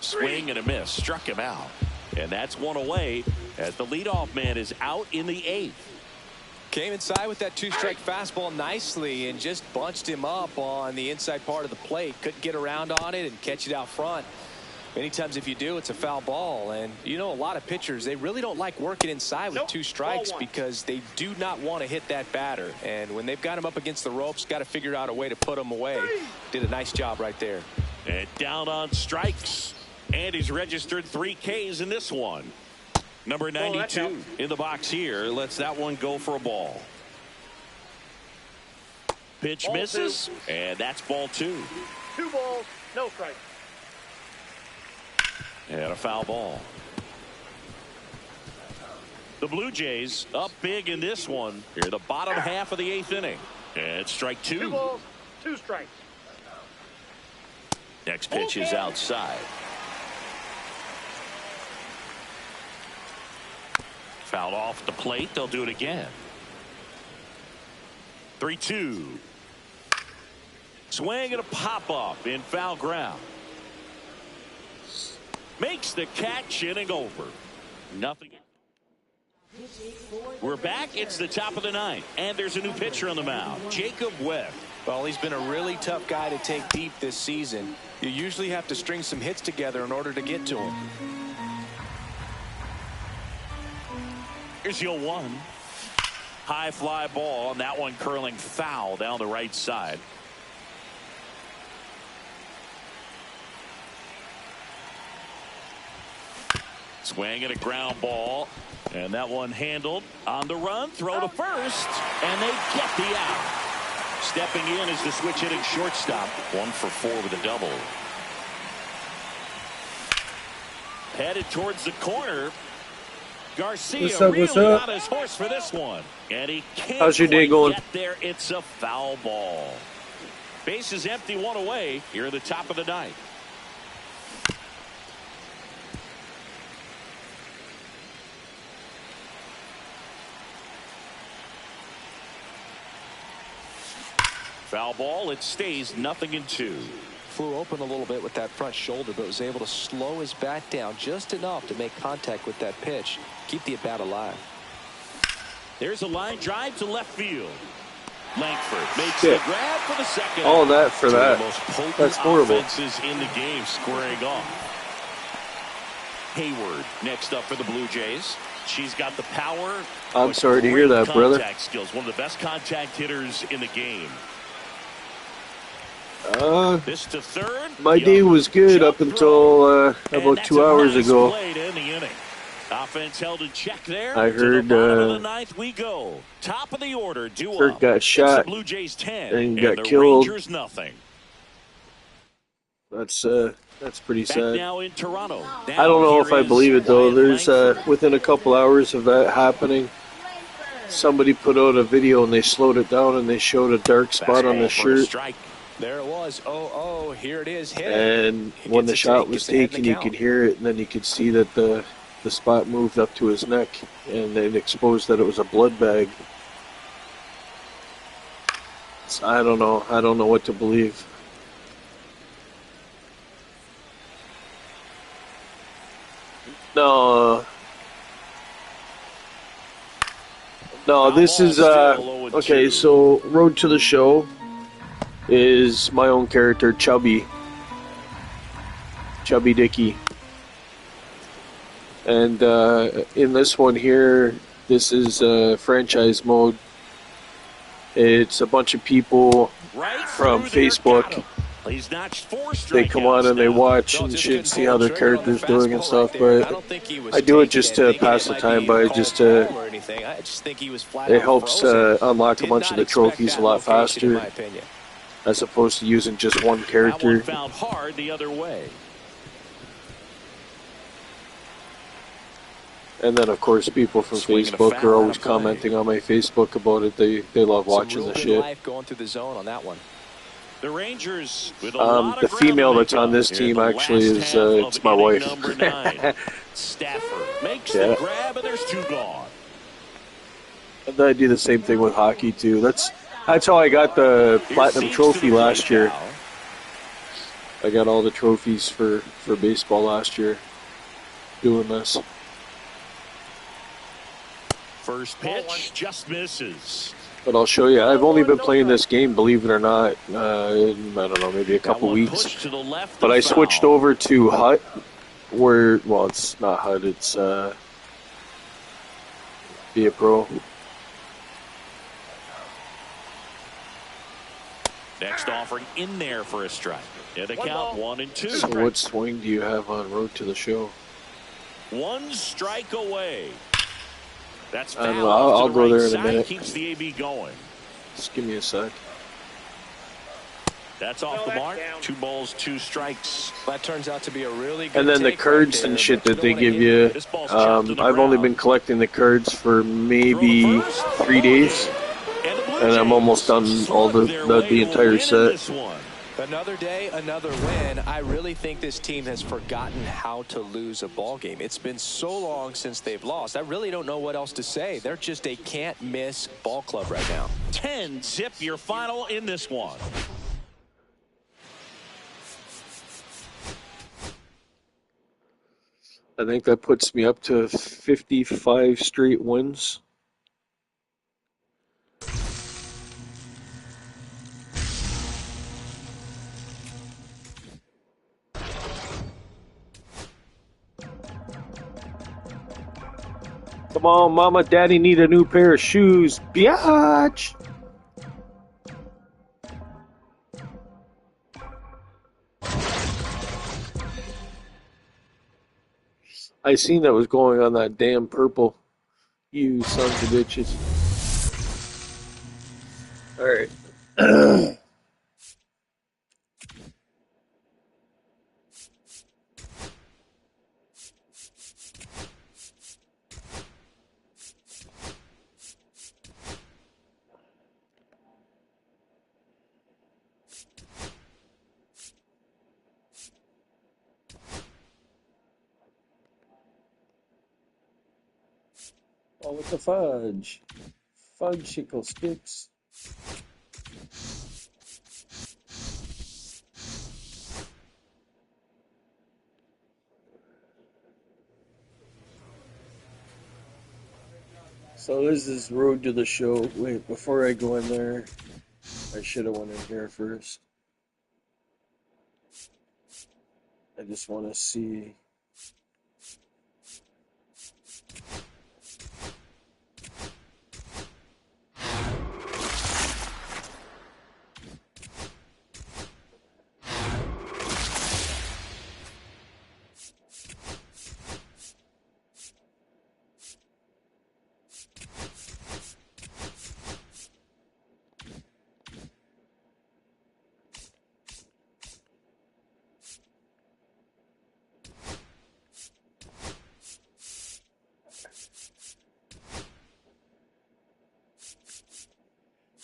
Swing and a miss. Struck him out. And that's one away as the leadoff man is out in the 8th. Came inside with that 2-strike fastball nicely and just bunched him up on the inside part of the plate. Couldn't get around on it and catch it out front. Many times if you do, it's a foul ball. And you know, a lot of pitchers, they really don't like working inside with 2 strikes because they do not want to hit that batter. And when they've got him up against the ropes, got to figure out a way to put him away. Did a nice job right there. And down on strikes. And he's registered 3 Ks in this one. Number 92 in the box here lets that one go for a ball. Pitch misses, and that's ball 2. 2 balls, no strikes. And a foul ball. The Blue Jays up big in this one. Here, the bottom half of the 8th inning. And strike 2. 2 balls, 2 strikes. Next pitch is outside. Fouled off the plate. They'll do it again. 3-2. Swing and a pop-up in foul ground. Makes the catch, inning over. Nothing. We're back. It's the top of the 9th. And there's a new pitcher on the mound. Jacob Webb. Well, he's been a really tough guy to take deep this season. You usually have to string some hits together in order to get to him. Here's your 1. High fly ball, and that one curling foul down the right side. Swing and a ground ball, and that one handled on the run. Throw to first, and they get the out. Stepping in is the switch hitting shortstop. 1 for 4 with a double. Headed towards the corner. Garcia What's up, really what's up? on his horse for this one. And he can't How's your day quite going? get there. It's a foul ball. Base is empty, one away here at the top of the ninth. Foul ball. It stays 0-2. Flew open a little bit with that front shoulder, but was able to slow his bat down just enough to make contact with that pitch. Keep the at-bat alive. There's a line drive to left field. Langford makes the grab for the second. All that for Two that. of the most potent That's horrible. offenses in the game squaring off. Hayward next up for the Blue Jays. She's got the power. I'm sorry to hear that, brother. Contact skills. One of the best contact hitters in the game. This to third. My day was good up until about 2 hours ago. Offense held in check there. I heard the ninth we go. Top of the order. Kurt got shot Blue Jays 10 and got the killed. Rangers nothing. That's pretty Back sad. now in Toronto. I don't know if I believe it though. There's within a couple hours of that happening, somebody put out a video and they slowed it down and they showed a dark spot on the shirt. There it was. Oh, here it is. Hit it. And when the shot was taken, you could hear it, and then you could see that the spot moved up to his neck, and it exposed that it was a blood bag. So I don't know. I don't know what to believe. No, this is okay. So Road to the Show is my own character, Chubby Dicky. And in this one here, this is franchise mode. It's a bunch of people from Facebook. They come on and they watch and shit, see how their character's doing and stuff. But I do it just to pass the time by, just to. It helps unlock a bunch of the trophies a lot faster, as opposed to using just one character. Found hard the other way. And then, of course, people from Facebook are always commenting on my Facebook about it. They love watching the shit. Life going through the zone on that one. The Rangers with a lot the of female ground that's on this in team the actually last is half of it's my inning wife. number 9. Stafford makes the grab, and there's 2 gone. And then I do the same thing with hockey too. That's how I got the platinum trophy last year. I got all the trophies for baseball last year doing this. First pitch just misses. But I'll show you. I've only been playing this game, believe it or not, I don't know, maybe a couple weeks. But I switched over to Hut, where, well, it's not Hut, it's Be a Pro. Next offering in there for a strike. And the count 1-2. So what swing do you have on Road to the Show? 1 strike away. That's I don't foul know. off I'll to the go right there in a side. minute. Keeps the AB going. Just give me a sec. That's off the mark. 2 balls, 2 strikes. That turns out to be a really good And then the take cards right and there, shit but that they you don't give wanna you, hit This ball's chopped to the I've only ground. been collecting the cards for maybe 3 days, and I'm almost done all the entire set. Another day, another win. I really think this team has forgotten how to lose a ball game. It's been so long since they've lost. I really don't know what else to say. They're just a can't-miss ball club right now. 10-zip your final in this one. I think that puts me up to 55 straight wins. Come on, Mama, Daddy need a new pair of shoes. Biatch! I seen that was going on that damn purple. You sons of bitches. Alright. Oh, with the fudge. Fudge-sicle sticks. So this is road to the show. Wait, before I go in there, I should have went in here first. I just want to see.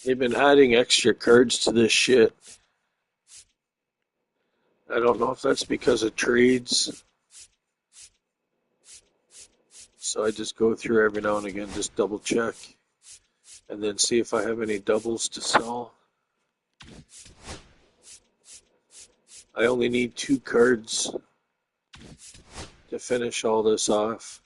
They've been adding extra cards to this shit. I don't know if that's because of trades. So I just go through every now and again, just double check. And then see if I have any doubles to sell. I only need 2 cards to finish all this off.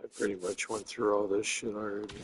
I pretty much went through all this shit already.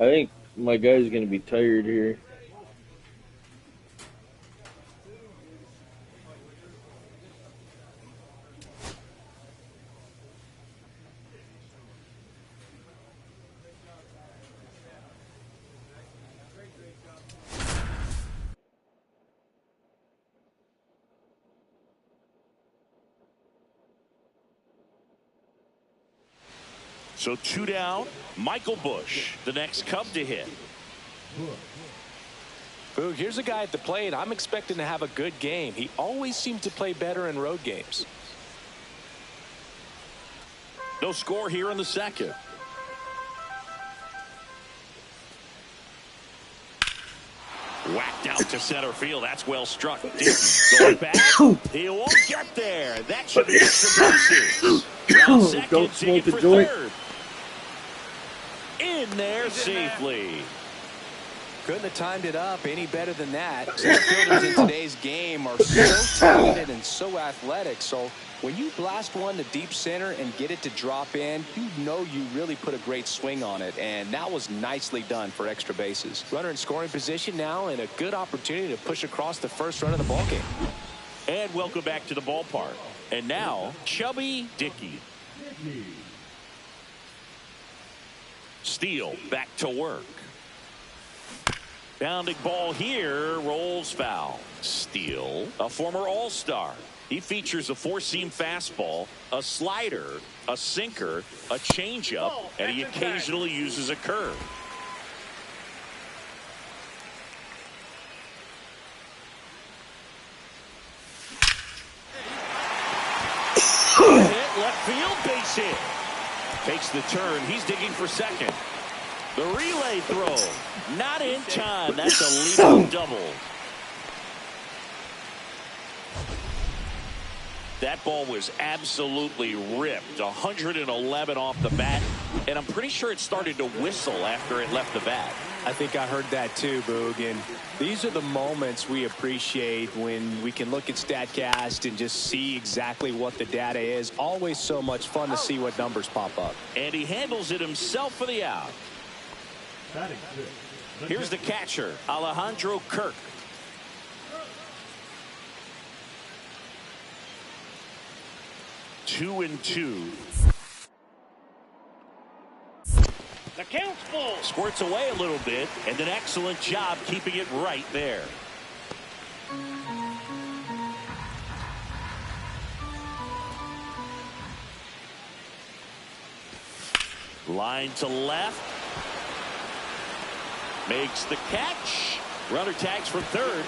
I think my guy's going to be tired here. So 2 down. Michael Bush, the next Cub to hit. Boog, here's a guy at the plate I'm expecting to have a good game. He always seems to play better in road games. No score here in the second. Whacked out to center field. That's well struck. Going back. He won't get there. That should be extra bases. Round second, Don't smoke digging a for joint. third. In there safely. Couldn't have timed it up any better than that. Center fielders in today's game are so talented and so athletic. So when you blast one to deep center and get it to drop in, you know you really put a great swing on it. And that was nicely done for extra bases. Runner in scoring position now and a good opportunity to push across the first run of the ballgame. And welcome back to the ballpark. And now, Chubby Dickey. Steele back to work. Bounding ball here, rolls foul. Steele, a former All-Star. He features a four-seam fastball, a slider, a sinker, a changeup, and he occasionally uses a curve. left field, base hit. Takes the turn. He's digging for second. The relay throw. Not in time. That's a leadoff double. That ball was absolutely ripped. 111 off the bat. And I'm pretty sure it started to whistle after it left the bat. I think I heard that too, Boog. And these are the moments we appreciate when we can look at StatCast and just see exactly what the data is. Always so much fun to see what numbers pop up. And he handles it himself for the out. Here's the catcher, Alejandro Kirk. Two and two. The count's full. Squirts away a little bit, and an excellent job keeping it right there. Line to left. Makes the catch. Runner tags from third.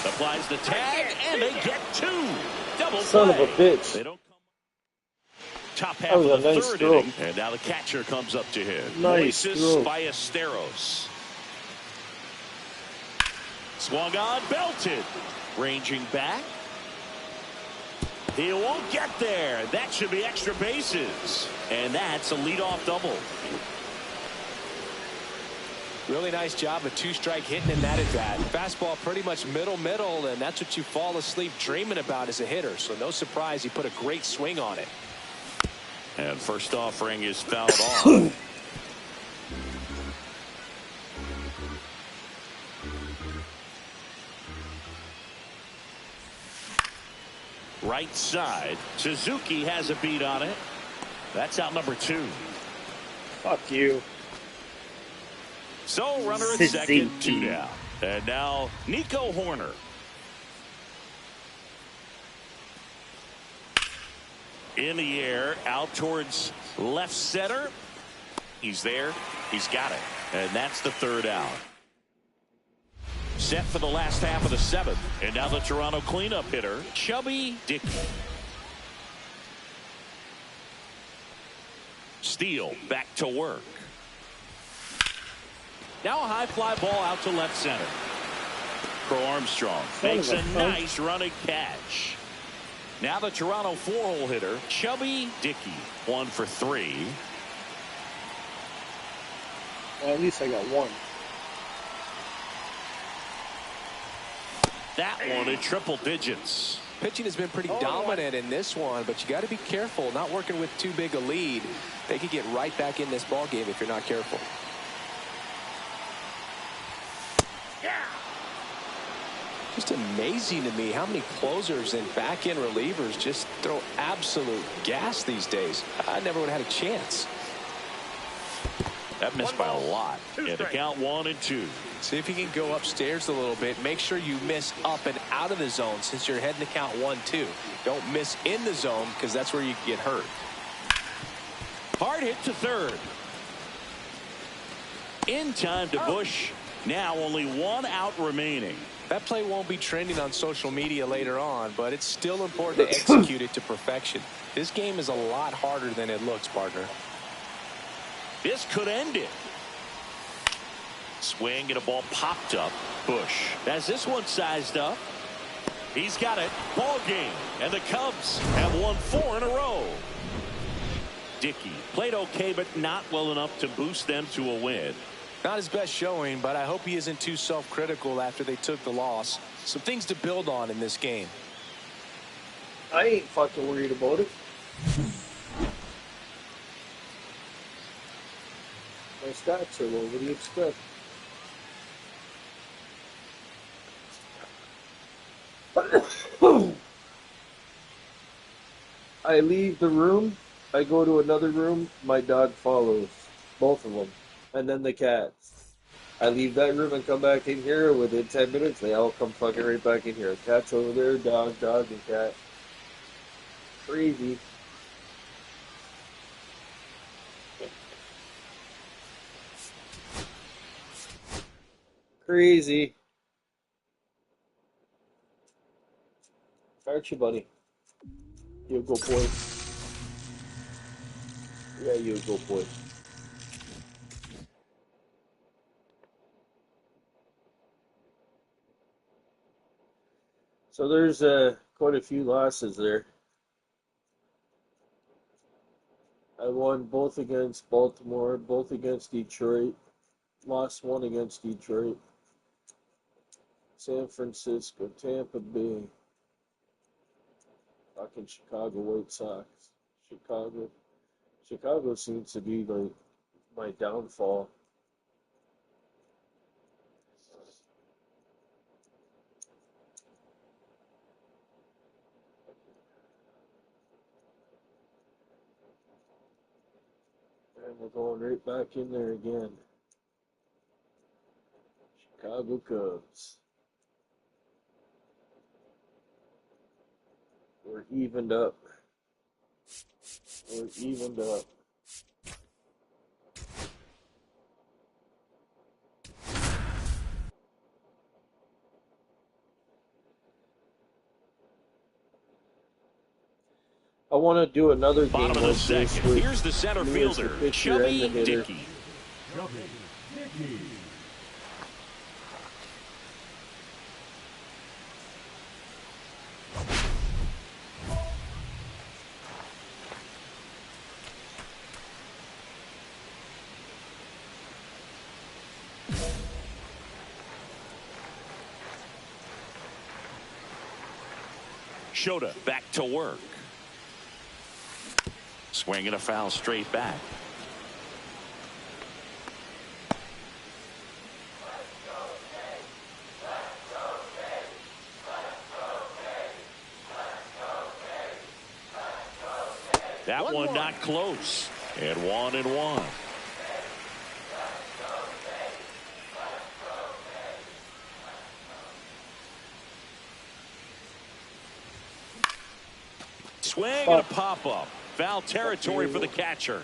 Applies the tag, and they get two. Double Son play. of a bitch. They don't come top half That was of the a nice third throw. inning, and now the catcher comes up to him. Nice Moises throw. Ballesteros. Swung on, belted. Ranging back. He won't get there. That should be extra bases. And that's a leadoff double. Really nice job of two-strike hitting in that at bat. Fastball pretty much middle, and that's what you fall asleep dreaming about as a hitter. So no surprise he put a great swing on it. And first offering is fouled off. Right side. Suzuki has a beat on it. That's out number two. Fuck you. So runner at second, two down. And now Nico Horner. In the air, out towards left center. He's there. He's got it. And that's the third out. Set for the last half of the seventh. And now the Toronto cleanup hitter, Chubby Dickey. Steele back to work. Now a high fly ball out to left center. Pro Armstrong makes a nice running catch. Now the Toronto four-hole hitter, Chubby Dickey. 1 for 3. Well, at least I got one. That one in triple digits. Pitching has been pretty dominant in this one, but you got to be careful. Not working with too big a lead. They could get right back in this ball game if you're not careful. Just amazing to me how many closers and back-end relievers just throw absolute gas these days. I never would have had a chance. That missed by a lot. And the count 1 and 2. See if you can go upstairs a little bit. Make sure you miss up and out of the zone since you're heading to count 1-2. Don't miss in the zone because that's where you get hurt. Hard hit to third. In time to Bush. Now only 1 out remaining. That play won't be trending on social media later on, but it's still important to execute it to perfection. This game is a lot harder than it looks, partner. This could end it. Swing and a ball popped up. Bush has this one sized up. He's got it. Ball game. And the Cubs have won 4 in a row. Dickey played okay, but not well enough to boost them to a win. Not his best showing, but I hope he isn't too self-critical after they took the loss. Some things to build on in this game. I ain't fucking worried about it. My stats are low. What do you expect? I leave the room. I go to another room. My dog follows. Both of them. And then the cats. I leave that room and come back in here. Within 10 minutes, they all come fucking right back in here. Cat's over there, dog, and cat. Crazy. Crazy. Aren't you, buddy? You go, boy. Yeah, you go, boy. So there's quite a few losses there. I won both against Baltimore, both against Detroit, lost one against Detroit, San Francisco, Tampa Bay, fucking Chicago White Sox, Chicago. Chicago seems to be like my downfall. And we're going right back in there again. Chicago Cubs. We're evened up. We're evened up. I want to do another game Bottom of the second. Here's the center fielder, Chubby Dickey. Shota back to work. Swinging a foul straight back. That one not close. And 1-1. Swing and a pop-up. Foul territory for the catcher.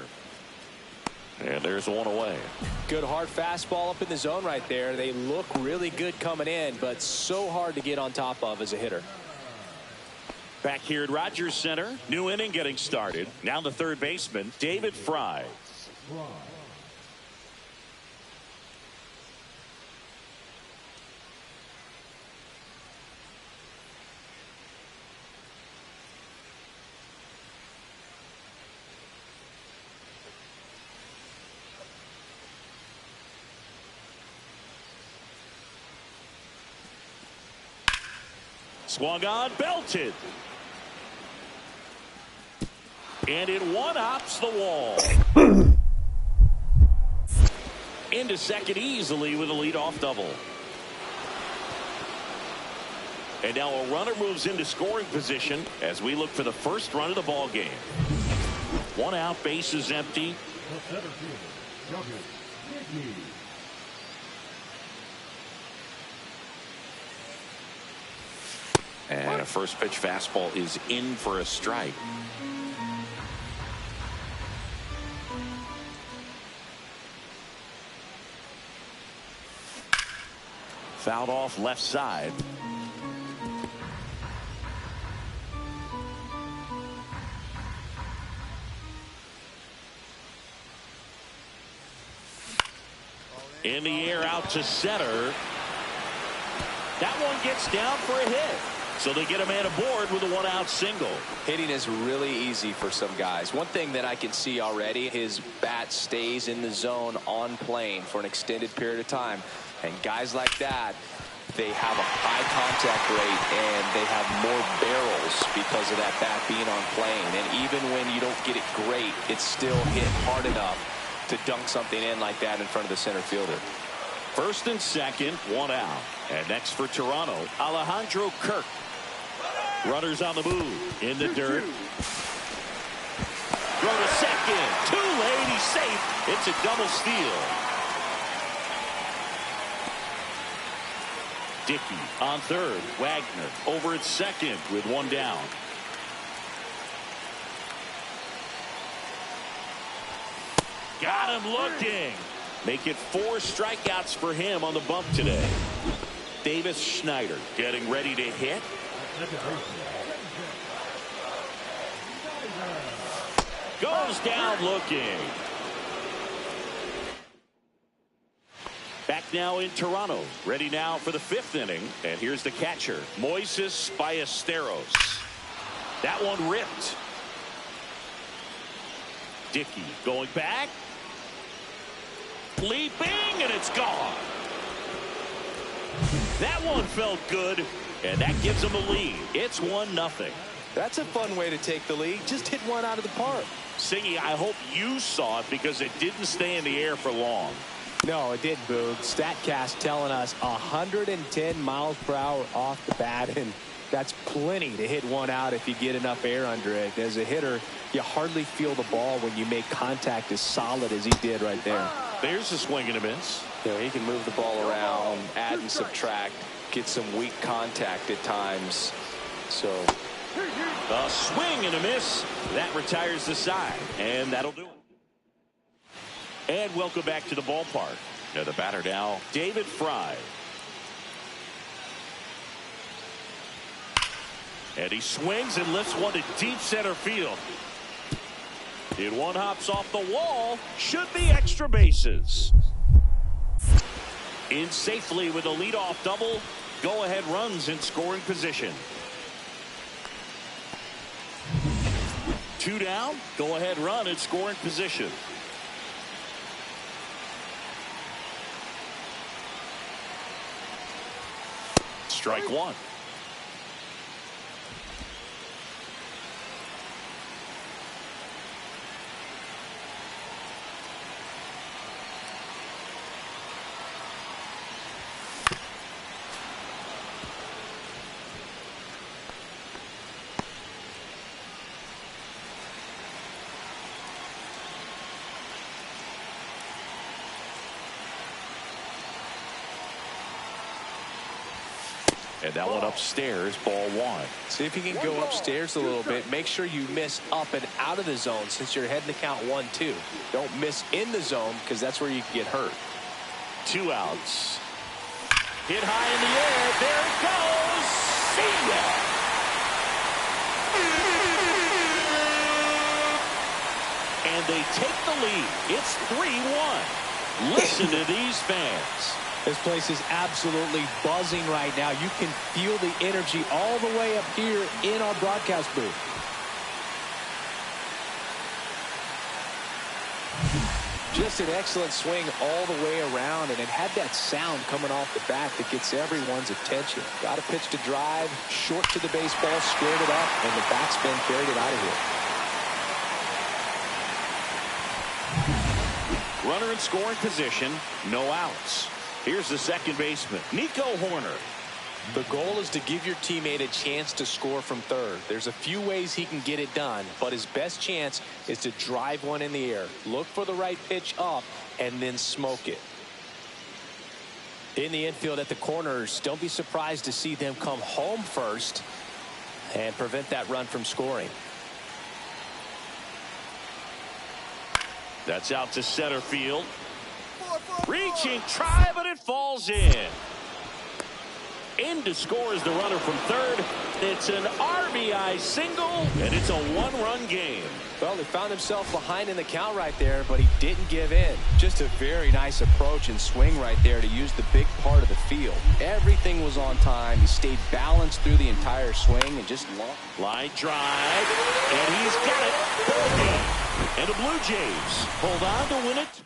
And there's one away. Good hard fastball up in the zone right there. They look really good coming in, but so hard to get on top of as a hitter. Back here at Rogers Center, new inning getting started. Now the third baseman, David Fry. Swung on, belted. And it one-hops the wall. Into second easily with a leadoff double. And now a runner moves into scoring position as we look for the first run of the ball game. One out, base is empty. And a first pitch fastball is in for a strike. Fouled off left side. In the air out to center. That one gets down for a hit. So they get a man aboard with a one-out single. Hitting is really easy for some guys. One thing that I can see already, his bat stays in the zone on plane for an extended period of time. And guys like that, they have a high contact rate and they have more barrels because of that bat being on plane. And even when you don't get it great, it's still hit hard enough to dunk something in like that in front of the center fielder. First and second, one out. And next for Toronto, Alejandro Kirk. Runners on the move, in the dirt. Throw to second, too late, he's safe. It's a double steal. Dickey on third, Wagner over at second with one down. Got him looking. Make it 4 strikeouts for him on the bump today. Davis Schneider getting ready to hit. goes down looking. Back now in Toronto. Ready now for the 5th inning. And here's the catcher, Moises Ballesteros. That one ripped. Dickey going back. Leaping, and it's gone. That one felt good, and that gives them a lead. It's 1-0. That's a fun way to take the lead. Just hit one out of the park. Singy, I hope you saw it because it didn't stay in the air for long. No, it didn't, Boog. StatCast telling us 110 miles per hour off the bat, and that's plenty to hit one out if you get enough air under it. As a hitter, you hardly feel the ball when you make contact as solid as he did right there. There's a swing and a miss. You know, he can move the ball around, add and subtract, get some weak contact at times. So a swing and a miss. That retires the side, and that'll do it. And welcome back to the ballpark. Now the batter now, David Fry. And he swings and lifts one to deep center field. It one hops off the wall. Should be extra bases. In safely with a leadoff double. Go-ahead runs in scoring position. 2 down. Go-ahead run in scoring position. Strike one. And that one upstairs, ball 1. See if you can go upstairs a little bit. Make sure you miss up and out of the zone since you're heading to count 1-2. Don't miss in the zone because that's where you can get hurt. 2 outs. Hit high in the air. There it goes. See ya. And they take the lead. It's 3-1. Listen to these fans. This place is absolutely buzzing right now. You can feel the energy all the way up here in our broadcast booth. Just an excellent swing all the way around, and it had that sound coming off the bat that gets everyone's attention. Got a pitch to drive, short to the baseball, squared it up, and the backspin carried it out of here. Runner in scoring position, no outs. Here's the second baseman, Nico Horner. The goal is to give your teammate a chance to score from third. There's a few ways he can get it done, but his best chance is to drive one in the air. Look for the right pitch up and then smoke it. In the infield at the corners, don't be surprised to see them come home first and prevent that run from scoring. That's out to center field. Reaching, try, but it falls in. In to score is the runner from third. It's an RBI single, and it's a 1-run game. Well, he found himself behind in the count right there, but he didn't give in. Just a very nice approach and swing right there to use the big part of the field. Everything was on time. He stayed balanced through the entire swing and just line drive, and he's got it. And the Blue Jays hold on to win it.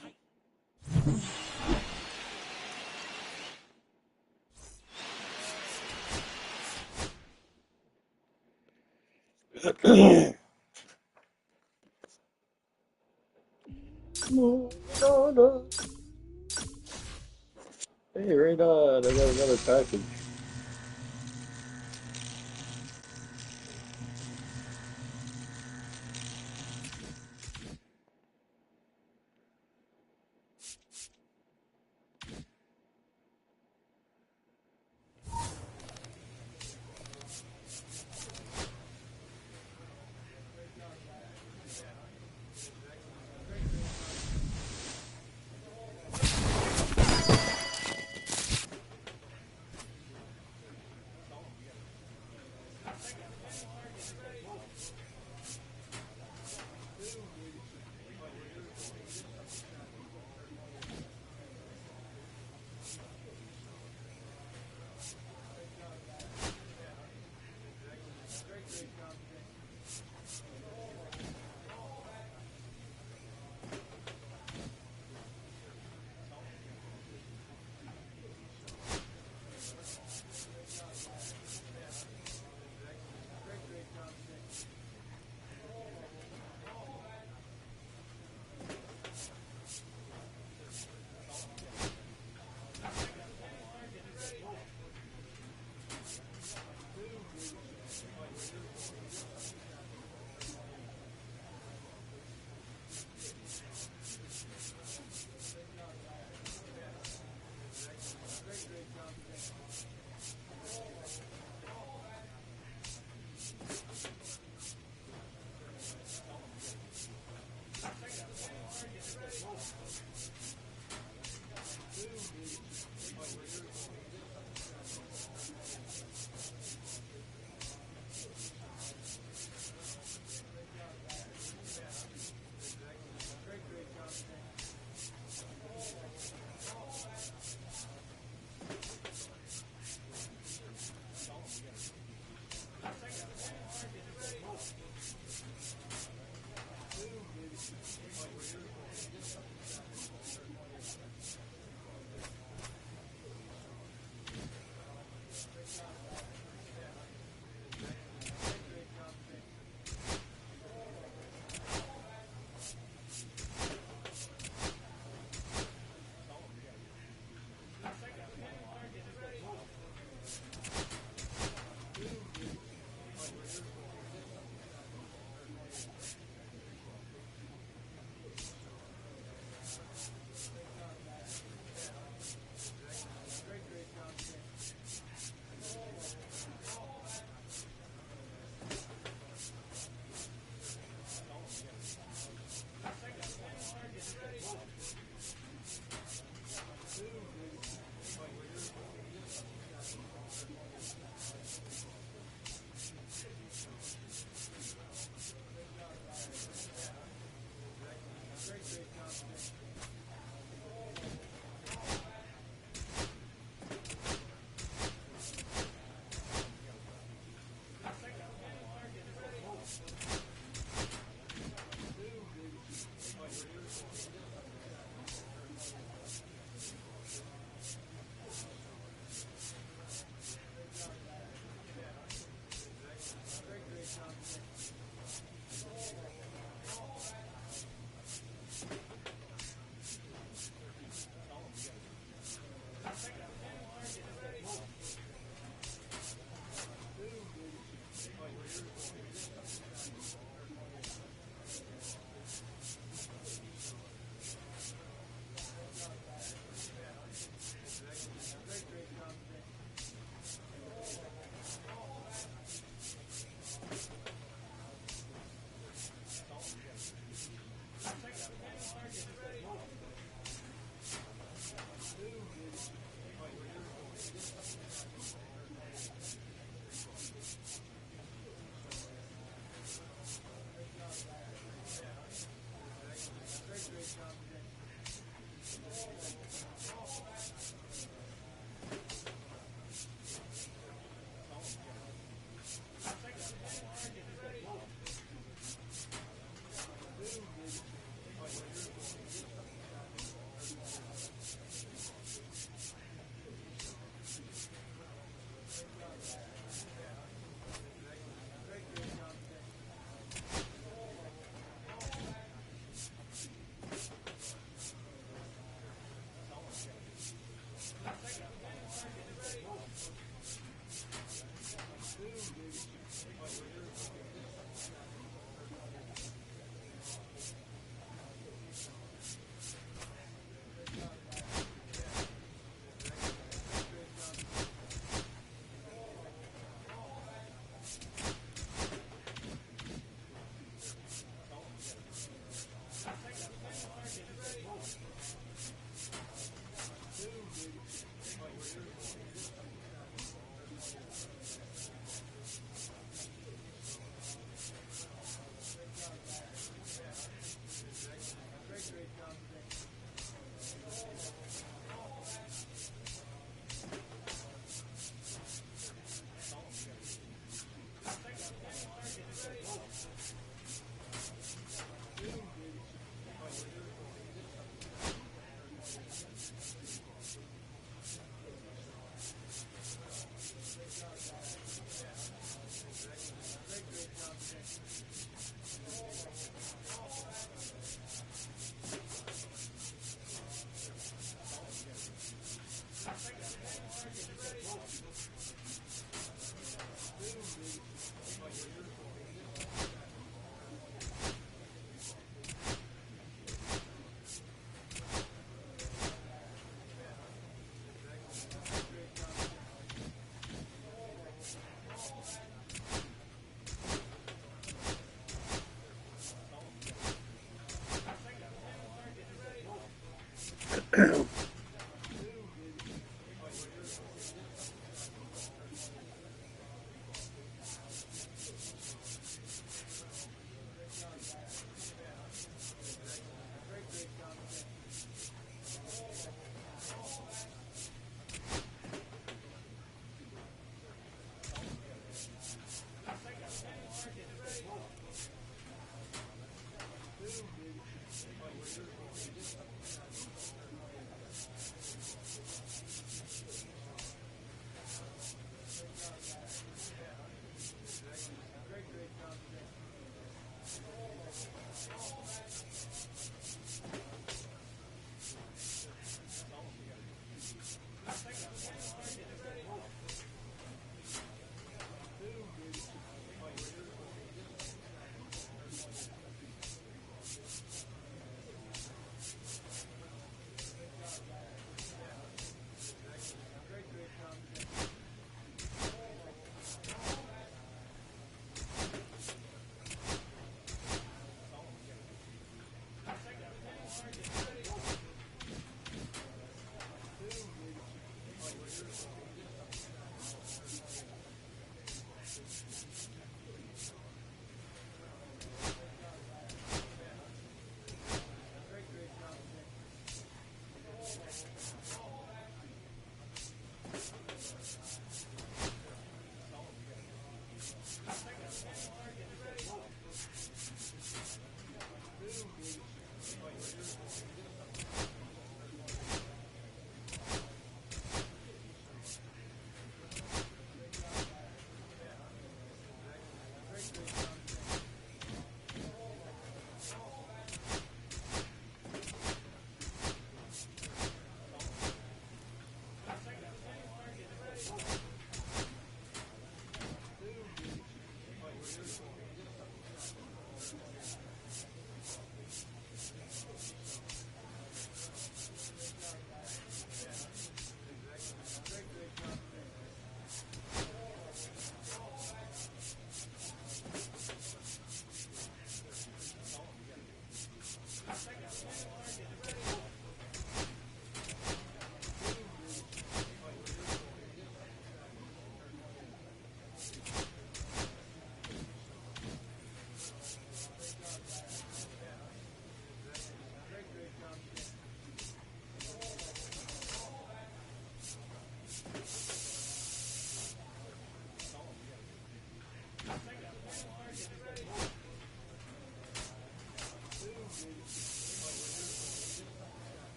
Hey, right on. I got another package.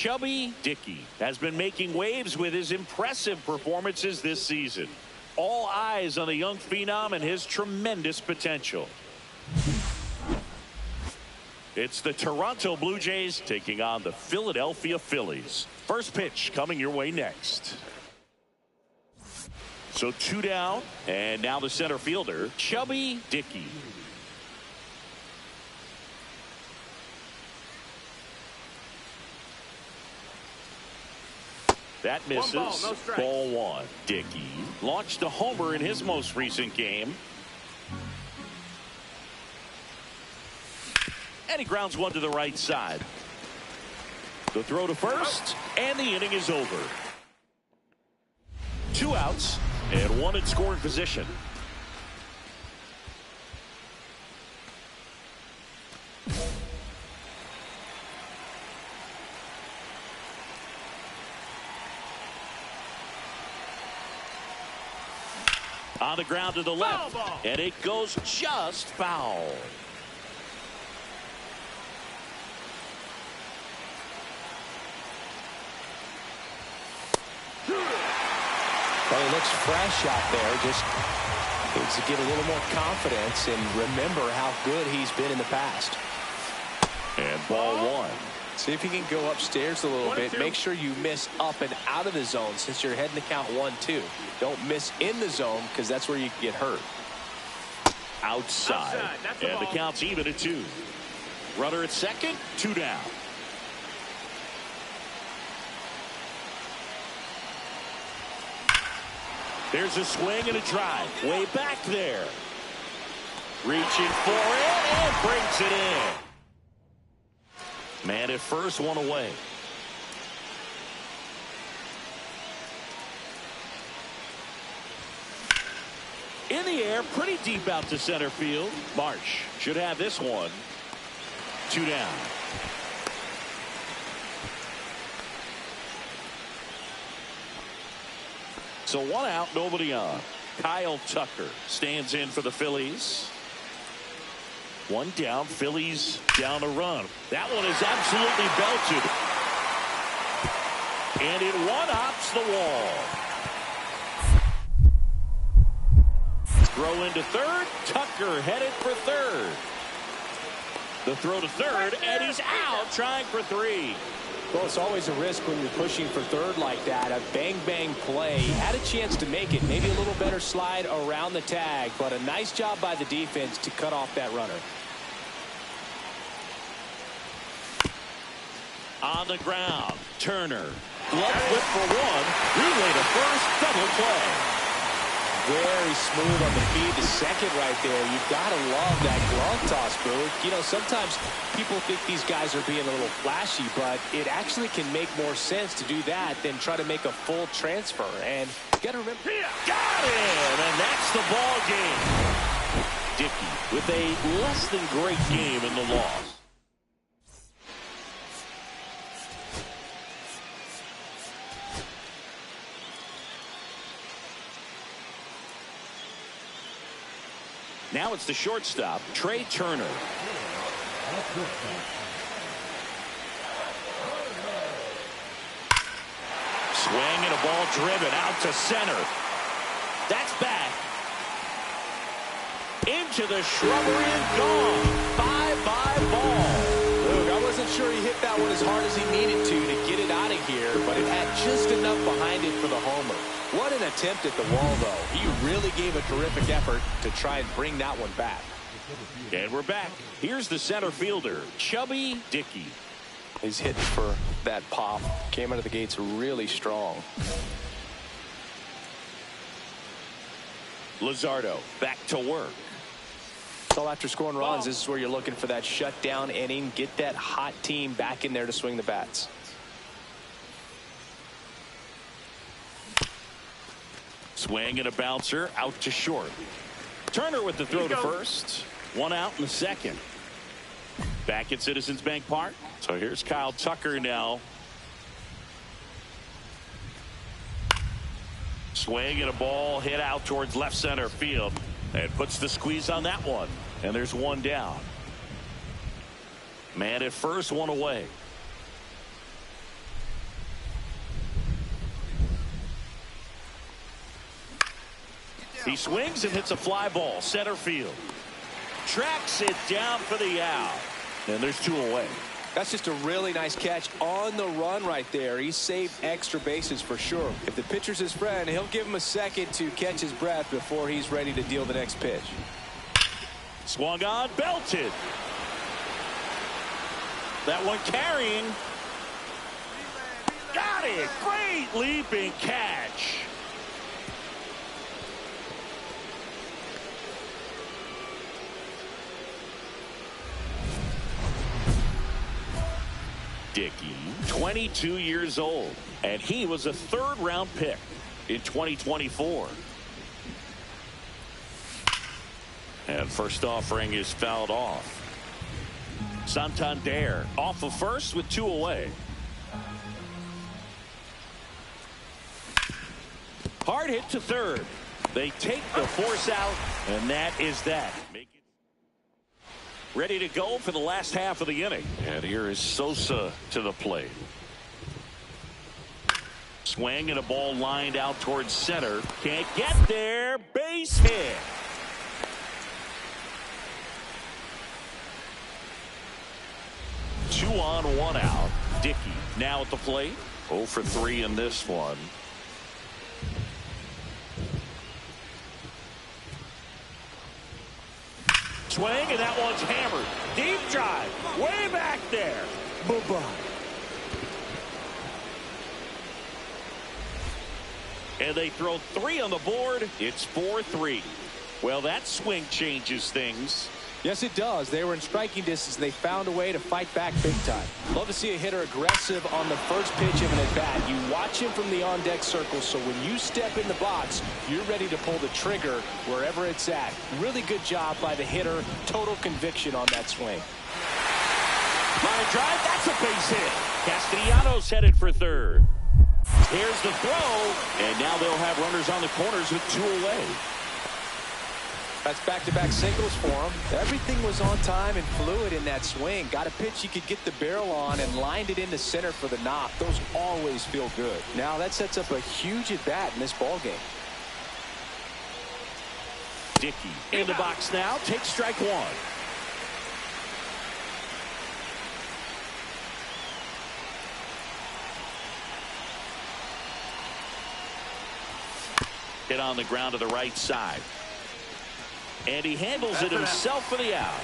Chubby Dickey has been making waves with his impressive performances this season. All eyes on the young phenom and his tremendous potential. It's the Toronto Blue Jays taking on the Philadelphia Phillies. First pitch coming your way next. So 2 down, and now the center fielder, Chubby Dickey. That misses. 1 ball, no strikes. Ball 1. Dickey launched a homer in his most recent game. And he grounds one to the right side. The throw to first, and the inning is over. 2 outs, and 1 in scoring position. On the ground to the left, and it goes just foul. Well, he looks fresh out there. Just needs to get a little more confidence and remember how good he's been in the past. And ball one. See if you can go upstairs a little bit. Make sure you miss up and out of the zone since you're heading to count 1-2. Don't miss in the zone because that's where you can get hurt. Outside. And the count's even at 2. Runner at second, 2 down. There's a swing and a drive. Way back there. Reaching for it and brings it in. Man at first, 1 away. In the air, pretty deep out to center field. Marsh should have this one. 2 down. So 1 out, nobody on. Kyle Tucker stands in for the Phillies. 1 down, Phillies down a run. That one is absolutely belted. And it one-ups the wall. Throw into third. Tucker headed for third. The throw to third, and he's out trying for 3. Well, it's always a risk when you're pushing for third like that. A bang-bang play. Had a chance to make it. Maybe a little better slide around the tag, but a nice job by the defense to cut off that runner. On the ground, Turner. Glove whip for 1. Relay to first, double play. Very smooth on the feed to second right there. You've got to love that glove toss, Boo. You know, sometimes people think these guys are being a little flashy, but it actually can make more sense to do that than try to make a full transfer. And you got to remember. Got it! And that's the ball game. Dickey with a less than great game in the loss. Now it's the shortstop, Trey Turner. Swing and a ball driven out to center. That's back. Into the shrubbery and gone. Bye-bye ball. Look, I wasn't sure he hit that one as hard as he needed to get it out of here, but it had just enough behind it for the homer. What an attempt at the wall, though. He really gave a terrific effort to try and bring that one back. And we're back. Here's the center fielder, Chubby Dickey. He's hitting for that pop. Came out of the gates really strong. Luzardo back to work. So after scoring runs, this is where you're looking for that shutdown inning. Get that hot team back in there to swing the bats. Swing and a bouncer out to short. Turner with the throw to first. 1 out in the second. Back at Citizens Bank Park. So here's Kyle Tucker now. Swing and a ball hit out towards left center field. And puts the squeeze on that one. And there's 1 down. Man at first, 1 away. He swings and hits a fly ball center field. Tracks it down for the out. And there's 2 away. That's just a really nice catch on the run right there. He saved extra bases for sure. If the pitcher's his friend, he'll give him a second to catch his breath before he's ready to deal the next pitch. Swung on, belted. That one carrying. Got it. Great leaping catch. Dickey, 22 years old, and he was a 3rd-round pick in 2024. And first offering is fouled off. Santander off of first with 2 away. Hard hit to third. They take the force out, and that is that. Ready to go for the last half of the inning. And here is Sosa to the plate. Swing and a ball lined out towards center. Can't get there. Base hit. Two on, one out. Dickey now at the plate. 0 for 3 in this one. Swing, and that one's hammered. Deep drive. Way back there. Bye-bye. And they throw 3 on the board. It's 4-3. Well, that swing changes things. Yes, it does. They were in striking distance. They found a way to fight back big time. Love to see a hitter aggressive on the first pitch of an at-bat. You watch him from the on-deck circle, so when you step in the box, you're ready to pull the trigger wherever it's at. Really good job by the hitter. Total conviction on that swing. Line drive, that's a base hit. Castellanos headed for third. Here's the throw, and now they'll have runners on the corners with 2 away. That's back-to-back singles for him. Everything was on time and fluid in that swing. Got a pitch he could get the barrel on and lined it into center for the knock. Those always feel good. Now that sets up a huge at-bat in this ballgame. Dickey in the box now. Takes strike 1. Hit on the ground to the right side. And he handles it himself for the out.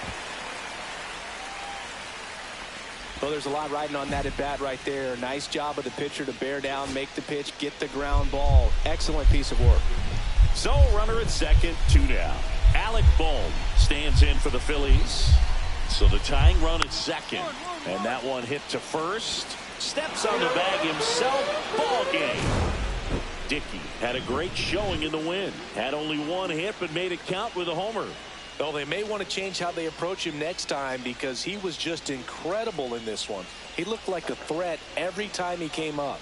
Well, there's a lot riding on that at bat right there. Nice job of the pitcher to bear down, make the pitch, get the ground ball. Excellent piece of work. So runner at second, 2 down. Alec Bohm stands in for the Phillies. So the tying run at second. And that one hit to first. Steps on the bag himself. Ball game. Dickey had a great showing in the win. Had only 1 hit, but made it count with a homer. Well, they may want to change how they approach him next time because he was just incredible in this one. He looked like a threat every time he came up.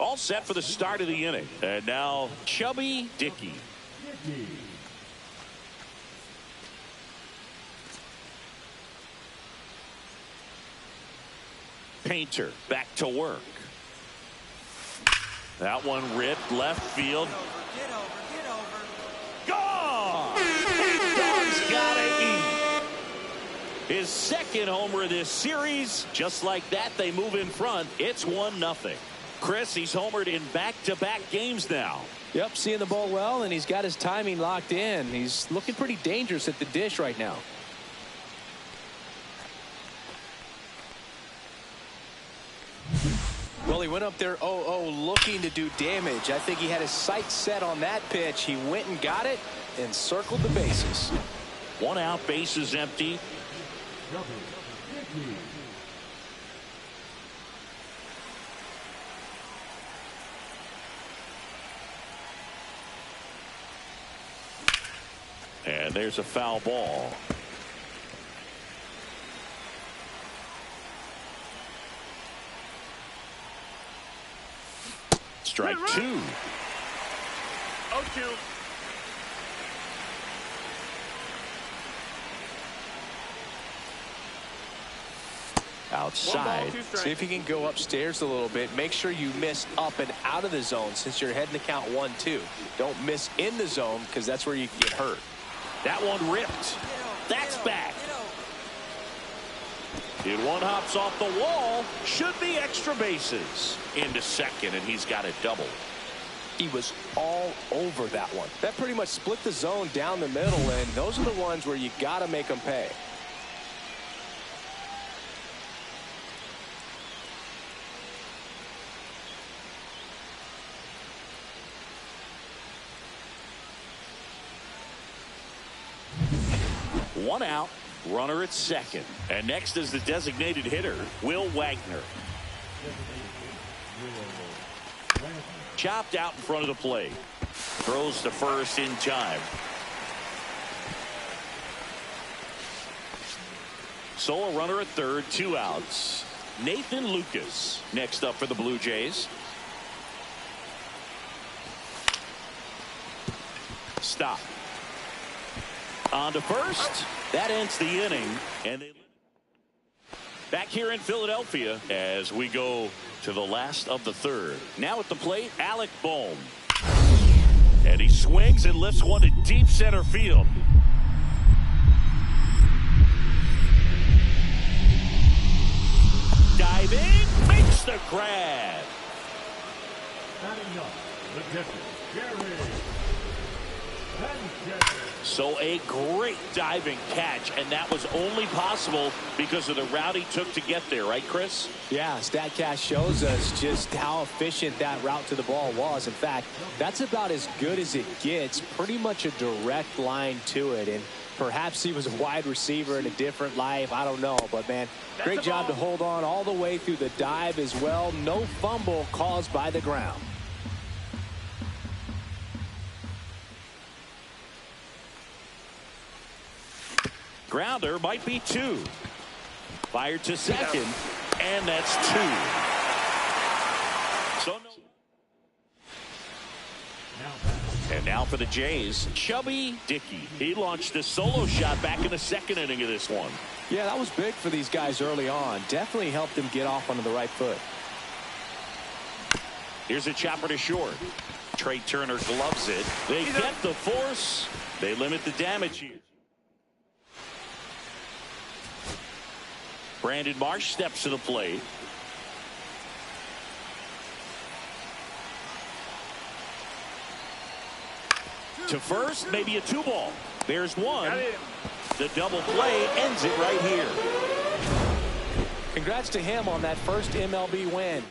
All set for the start of the inning. And now Chubby Dickey. Painter back to work. That one ripped left field. Get over. Gone! Dog's gotta eat. His second homer of this series. Just like that, they move in front. It's 1-0. Chris, he's homered in back-to-back games now. Yep, seeing the ball well, and he's got his timing locked in. He's looking pretty dangerous at the dish right now. Well, he went up there 0-0 looking to do damage. I think he had his sights set on that pitch. He went and got it and circled the bases. 1 out, bases empty. And there's a foul ball. Strike 2. 0-2. Outside. See if you can go upstairs a little bit. Make sure you miss up and out of the zone since you're heading to count 1-2. Don't miss in the zone because that's where you can get hurt. That one ripped. That's back. It one hops off the wall. Should be extra bases. Into second, and he's got a double. He was all over that one. That pretty much split the zone down the middle, and those are the ones where you got to make them pay. One out, runner at second. And next is the designated hitter, Will Wagner. Chopped out in front of the plate. Throws to first in time. So a runner at third, 2 outs. Nathan Lucas next up for the Blue Jays. Stop. On to first. That ends the inning. And they back here in Philadelphia as we go to the last of the third. Now at the plate, Alec Bohm. And he swings and lifts one to deep center field. Diving, makes the grab. So a great diving catch, and that was only possible because of the route he took to get there, right, Chris? Yeah, StatCast shows us just how efficient that route to the ball was. In fact, that's about as good as it gets, pretty much a direct line to it. And perhaps he was a wide receiver in a different life. I don't know, but man, great job to hold on all the way through the dive as well. No fumble caused by the ground. Grounder might be 2. Fired to second, and that's 2. So no. And now for the Jays, Chubby Dickey. He launched a solo shot back in the second inning of this one. Yeah, that was big for these guys early on. Definitely helped them get off onto the right foot. Here's a chopper to short. Trey Turner gloves it. They get the force. They limit the damage here. Brandon Marsh steps to the plate. To first, maybe a 2-ball. There's one. The double play ends it right here. Congrats to him on that first MLB win.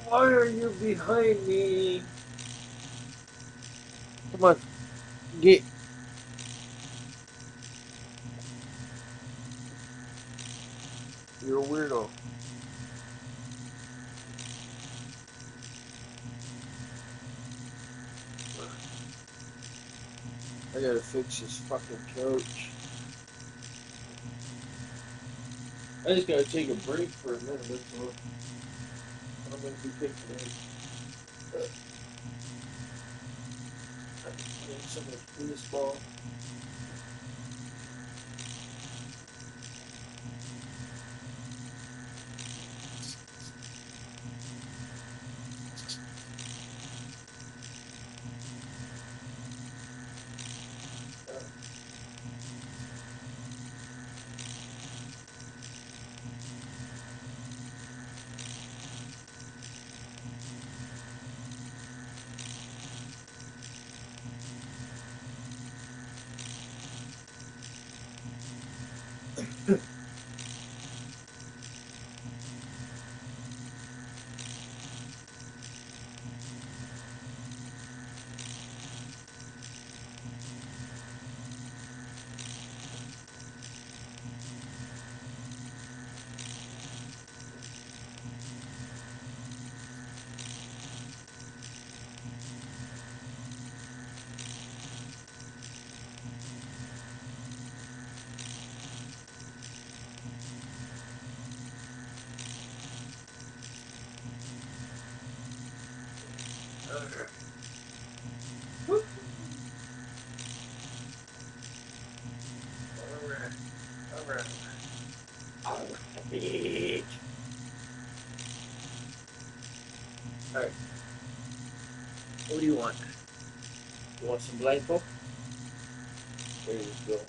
Why are you behind me? Come on, get. You're a weirdo. I gotta fix this fucking couch. I just gotta take a break for a minute, that's all. I'm gonna be kicking in. I've been playing so much baseball. Woo. Alright. Alright. Alright. Alright. What do you want? You want some blanco? There you go.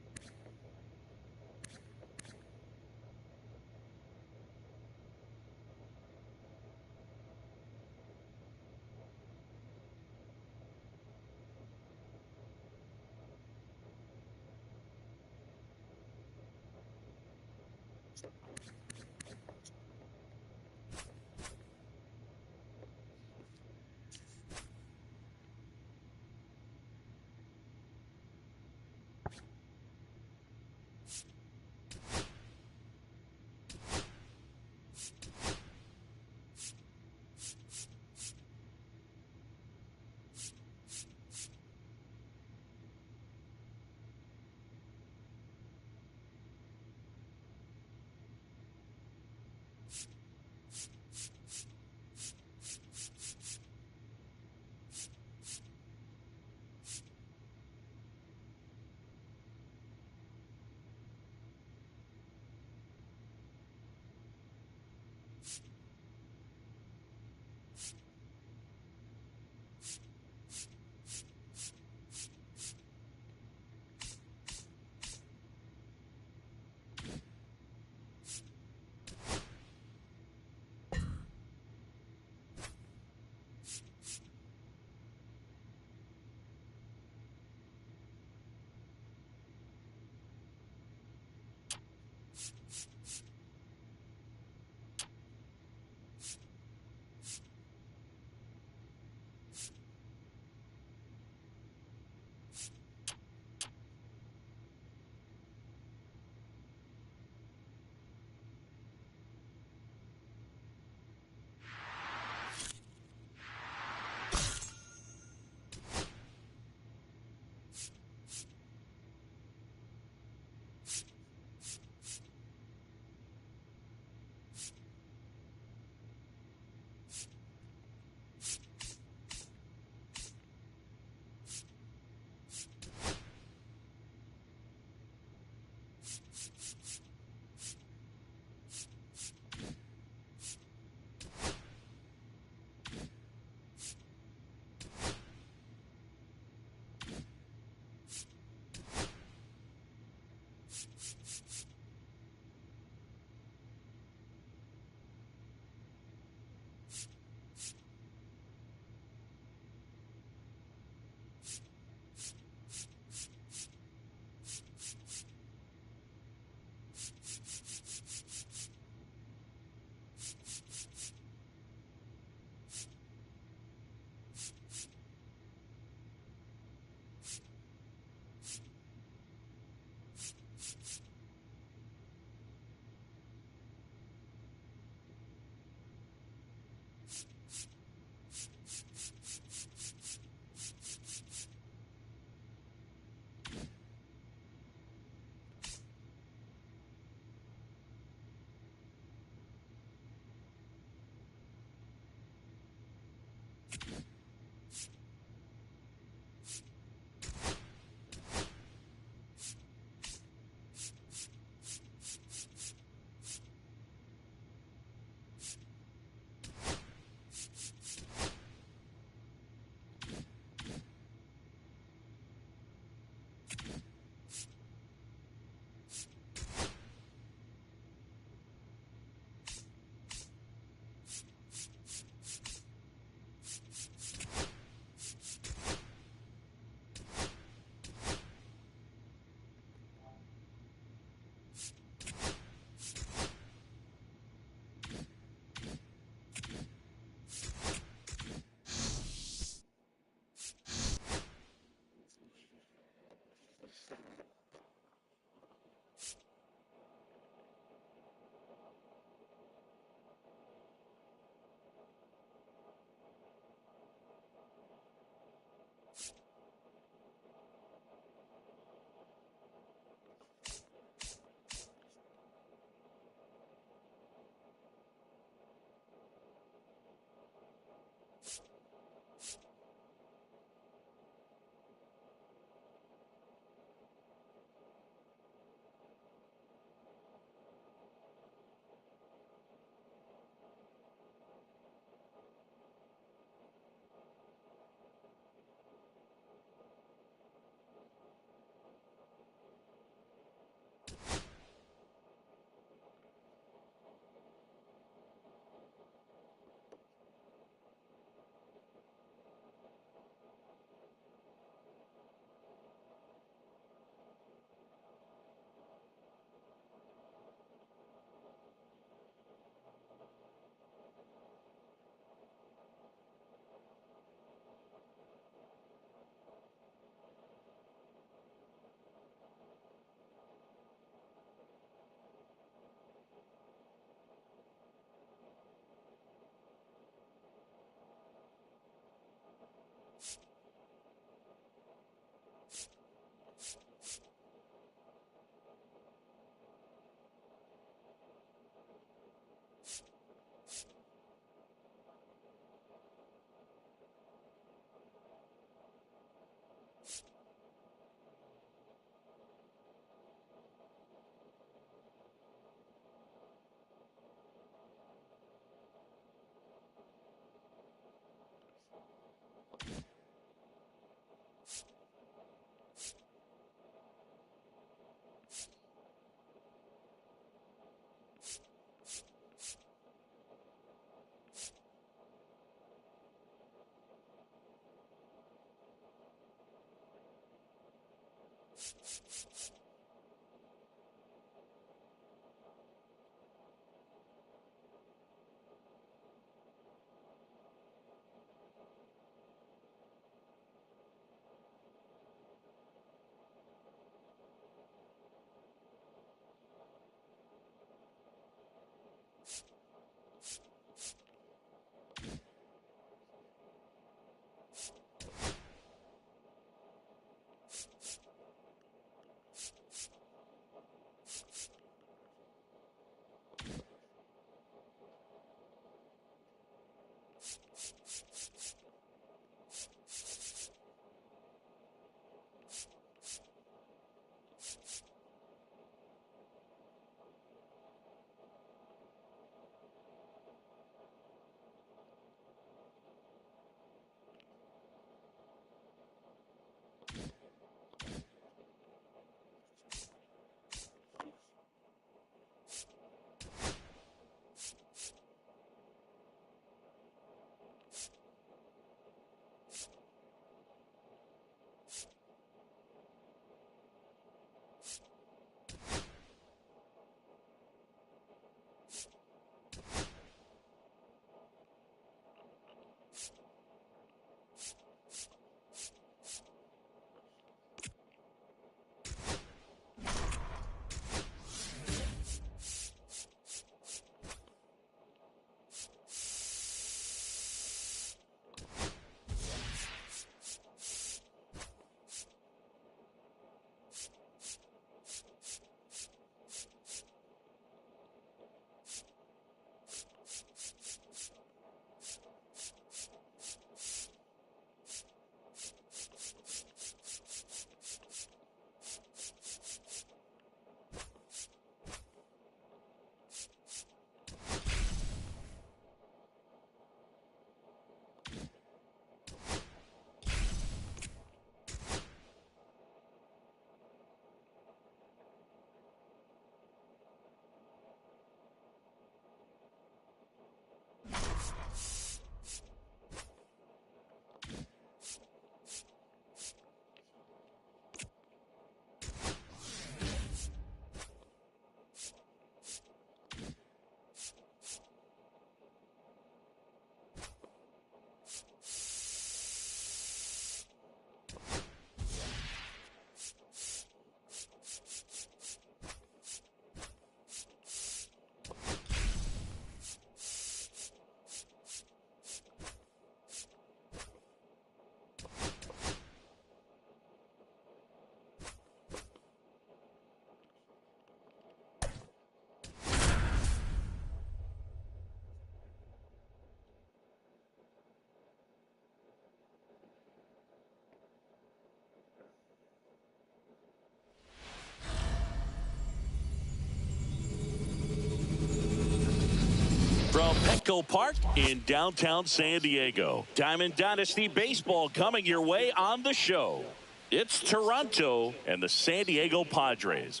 from Petco Park in downtown San Diego. Diamond Dynasty Baseball coming your way on the show. It's Toronto and the San Diego Padres.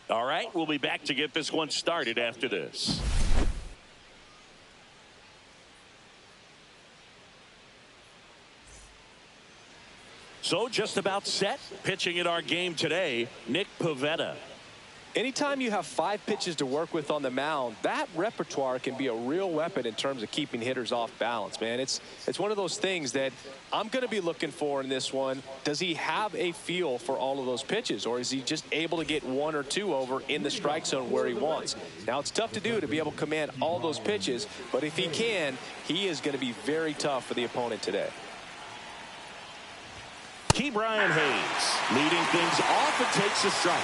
All right, we'll be back to get this one started after this. So just about set. Pitching in our game today, Nick Pivetta. Anytime you have 5 pitches to work with on the mound, that repertoire can be a real weapon in terms of keeping hitters off balance, man. It's one of those things that I'm going to be looking for in this one. Does he have a feel for all of those pitches, or is he just able to get 1 or 2 over in the strike zone where he wants? Now, it's tough to do to be able to command all those pitches, but if he can, he is going to be very tough for the opponent today. Key Brian Hayes leading things off and takes a strike.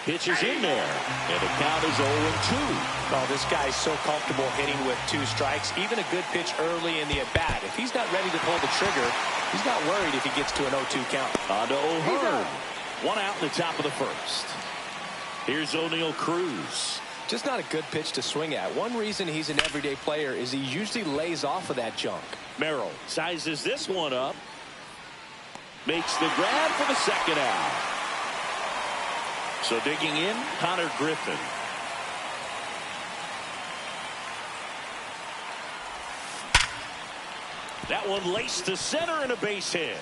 Pitches in there, and the count is 0-2. Oh, this guy's so comfortable hitting with 2 strikes. Even a good pitch early in the at-bat. If he's not ready to pull the trigger, he's not worried if he gets to an 0-2 count. On to O'Hearn. 1 out in the top of the first. Here's O'Neal Cruz. Just not a good pitch to swing at. One reason he's an everyday player is he usually lays off of that junk. Merrill sizes this one up. Makes the grab for the second out. So digging in, Connor Griffin. That one laced to center and a base hit.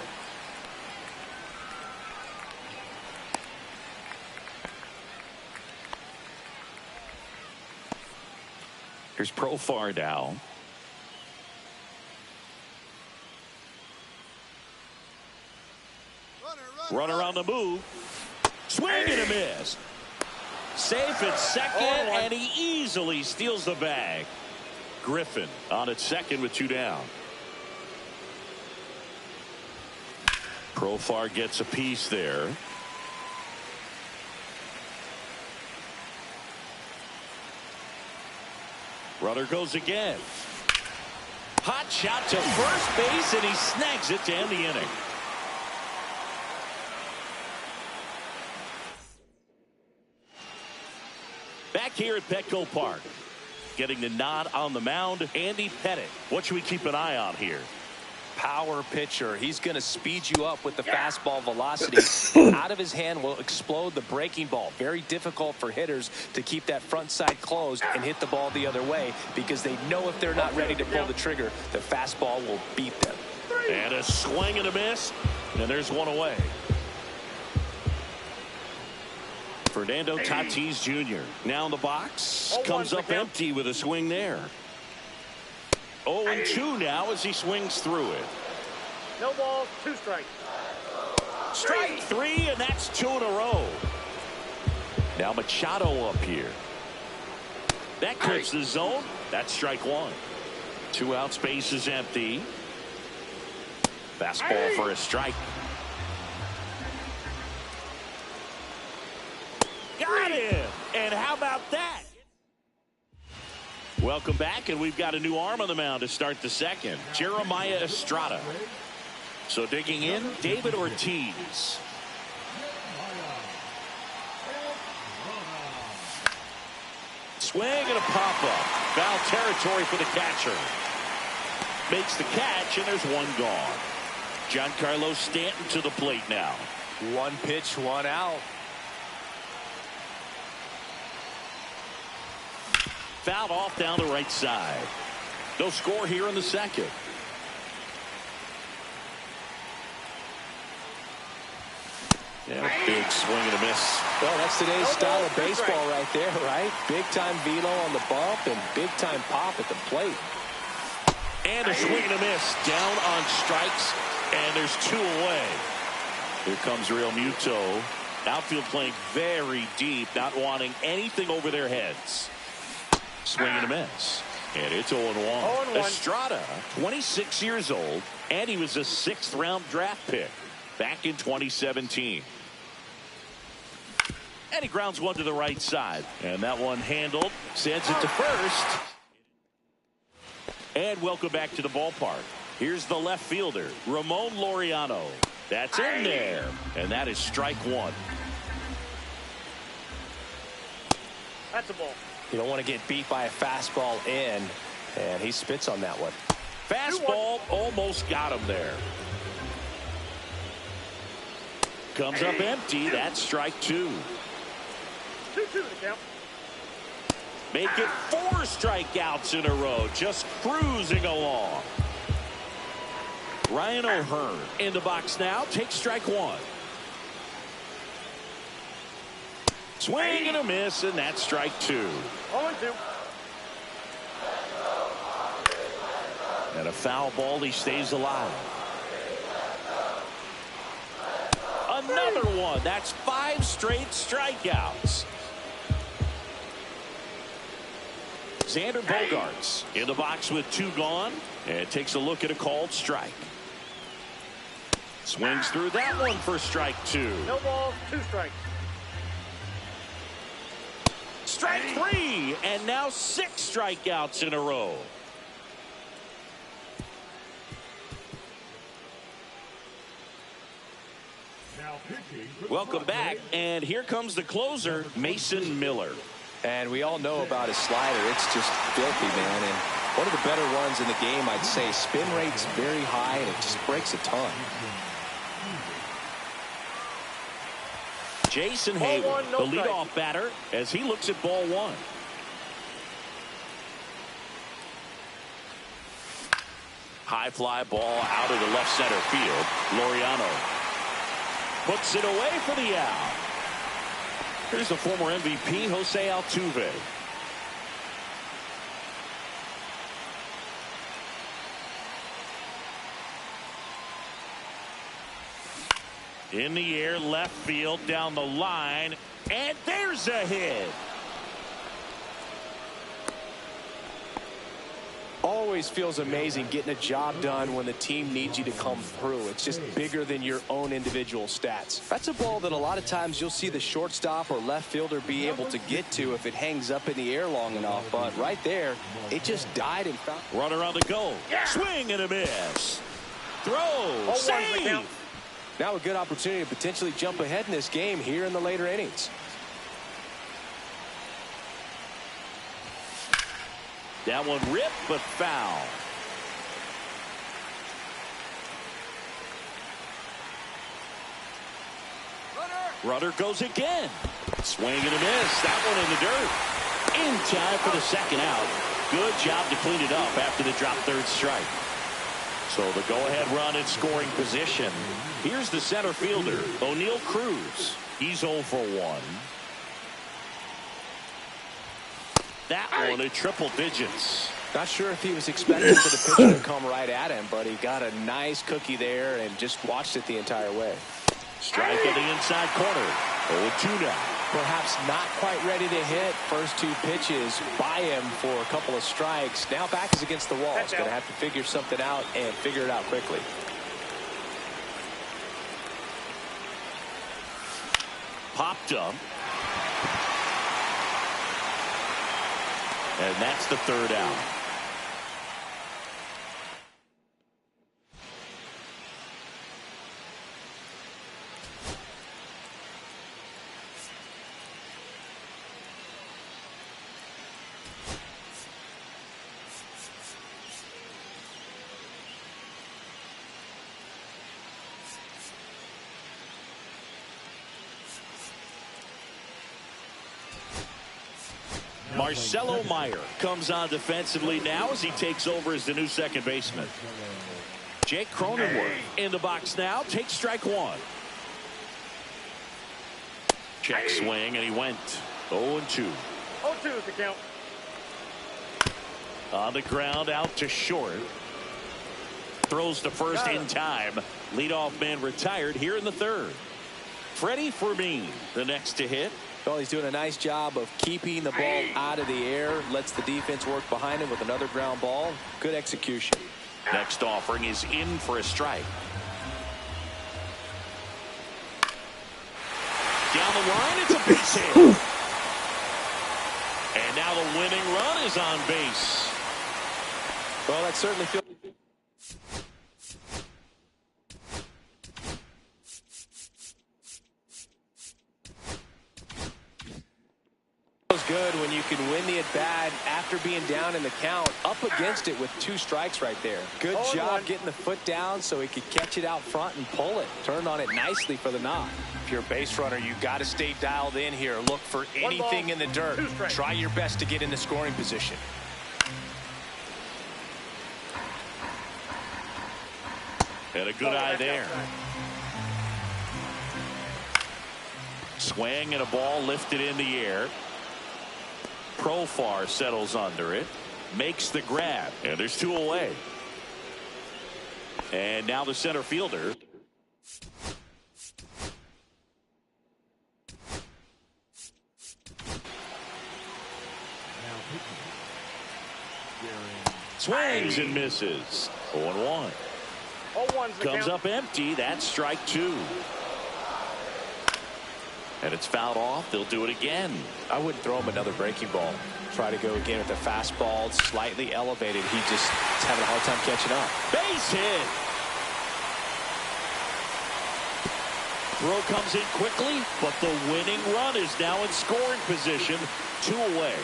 Here's Profar now. Runner on the move. Swing and a miss. Safe at second, and he easily steals the bag. Griffin on at second with 2 down. Profar gets a piece there. Runner goes again. Hot shot to first base, and he snags it to end the inning. Back here at Petco Park, getting the nod on the mound, Andy Pettitte. What should we keep an eye on here? Power pitcher. He's going to speed you up with the fastball velocity. Out of his hand will explode the breaking ball. Very difficult for hitters to keep that front side closed and hit the ball the other way, because they know if they're not ready to pull the trigger, the fastball will beat them. And a swing and a miss, and there's one away. Fernando Tatis Jr. now in the box. Comes up empty with a swing there. 0-2 now as he swings through it. No balls, 2 strikes. Strike 3, and that's 2 in a row. Now Machado up here. That clips the zone. That's strike 1. 2 out, space is empty. Fastball for a strike. Got him! And how about that? Welcome back, and we've got a new arm on the mound to start the second. Jeremiah Estrada. So digging in, David Ortiz. Swing and a pop-up. Foul territory for the catcher. Makes the catch, and there's 1 gone. Giancarlo Stanton to the plate now. 1 pitch, 1 out. Fouled off down the right side. No score here in the second. Yeah, big swing and a miss. Well, that's today's style of baseball right there, right? Big-time velo on the bump and big-time pop at the plate. And a swing and a miss. Down on strikes, and there's 2 away. Here comes Real Muto. Outfield playing very deep, not wanting anything over their heads. Swing and a miss. And it's 0-1. Estrada, 26 years old, and he was a 6th-round draft pick back in 2017. And he grounds one to the right side. And that one handled. Sends it to first. And welcome back to the ballpark. Here's the left fielder, Ramon Laureano. That's in there. And that is strike 1. That's a ball. You don't want to get beat by a fastball in, and he spits on that one. Fastball almost got him there. Comes up empty. That's strike 2. 2-2 to count. Make it 4 strikeouts in a row. Just cruising along. Ryan O'Hearn in the box now. Takes strike 1. Swing and a miss, and that's strike 2. 0-2. And a foul ball. He stays alive. Another one. That's 5 straight strikeouts. Xander Bogaerts in the box with 2 gone, and takes a look at a called strike. Swings through that one for strike 2. No balls, 2 strikes. Strike 3, and now 6 strikeouts in a row. Welcome back, and here comes the closer, Mason Miller. And we all know about his slider. It's just filthy, man. And one of the better ones in the game, I'd say. Spin rate's very high, and it just breaks a ton. Jason Hayward, the leadoff batter, as he looks at ball 1. High fly ball out of the left center field. Laureano puts it away for the out. Here's the former MVP, Jose Altuve. In the air, left field, down the line, and there's a hit. Always feels amazing getting a job done when the team needs you to come through. It's just bigger than your own individual stats. That's a ball that a lot of times you'll see the shortstop or left fielder be able to get to if it hangs up in the air long enough. But right there, it just died and found. Runner on the go. Yeah. Swing and a miss. Throw. Save. Now a good opportunity to potentially jump ahead in this game here in the later innings. That one ripped, but foul. Runner goes again. Swing and a miss. That one in the dirt. In time for the second out. Good job to clean it up after the drop third strike. So the go-ahead run in scoring position. Here's the center fielder, O'Neal Cruz. He's 0 for 1. That one in triple digits. Not sure if he was expecting for the pitcher to come right at him, but he got a nice cookie there and just watched it the entire way. Strike in the inside corner. 0-2 now. Perhaps not quite ready to hit. First 2 pitches by him for a couple of strikes. Now back is against the wall. He's going to have to figure something out and figure it out quickly. Popped up. And that's the third out. Marcelo Meyer comes on defensively now as he takes over as the new second baseman. Jake Cronenworth in the box now, takes strike 1. Check swing, and he went 0-2. 0-2 is the count. On the ground, out to short. Throws to first in time. Leadoff man retired here in the third. Freddie Fermin, the next to hit. Well, he's doing a nice job of keeping the ball out of the air. Lets the defense work behind him with another ground ball. Good execution. Next offering is in for a strike. Down the line, it's a base hit. And now the winning run is on base. Well, that certainly feels good when win the at-bat after being down in the count, up against it with 2 strikes right there. Good job getting the foot down so he could catch it out front and pull it. Turned on it nicely for the knock. If you're a base runner, you got to stay dialed in here. Look for anything in the dirt. Try your best to get in the scoring position. Had a good eye there. Swing and a ball lifted in the air. Profar settles under it. Makes the grab. And there's 2 away. And now the center fielder. Swings and misses. 0-1. Comes up empty. That's strike 2. And it's fouled off. They'll do it again. I wouldn't throw him another breaking ball. Try to go again with the fastball. Slightly elevated. He just is having a hard time catching up. Base hit. Throw comes in quickly, but the winning run is now in scoring position. 2 away.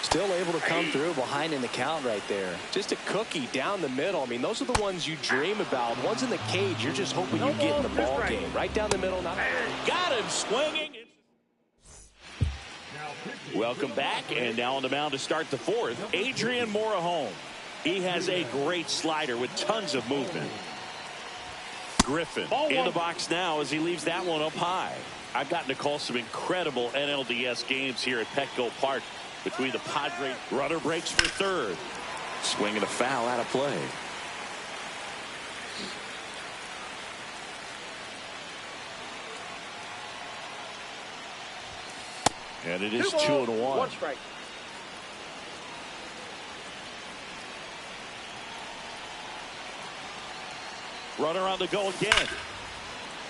Still able to come through behind in the count right there. Just a cookie down the middle. I mean, those are the ones you dream about. Ones in the cage, you're just hoping you get in the ball game. Right down the middle. Not got him swinging. Welcome back, and now on the mound to start the 4th, Adrian Morejon. He has a great slider with tons of movement. Griffin in the box now as he leaves that one up high. I've gotten to call some incredible NLDS games here at Petco Park between the Padres. Runner breaks for 3rd. Swing and a foul out of play. And it is 2-1. 1 strike. Runner on the go again.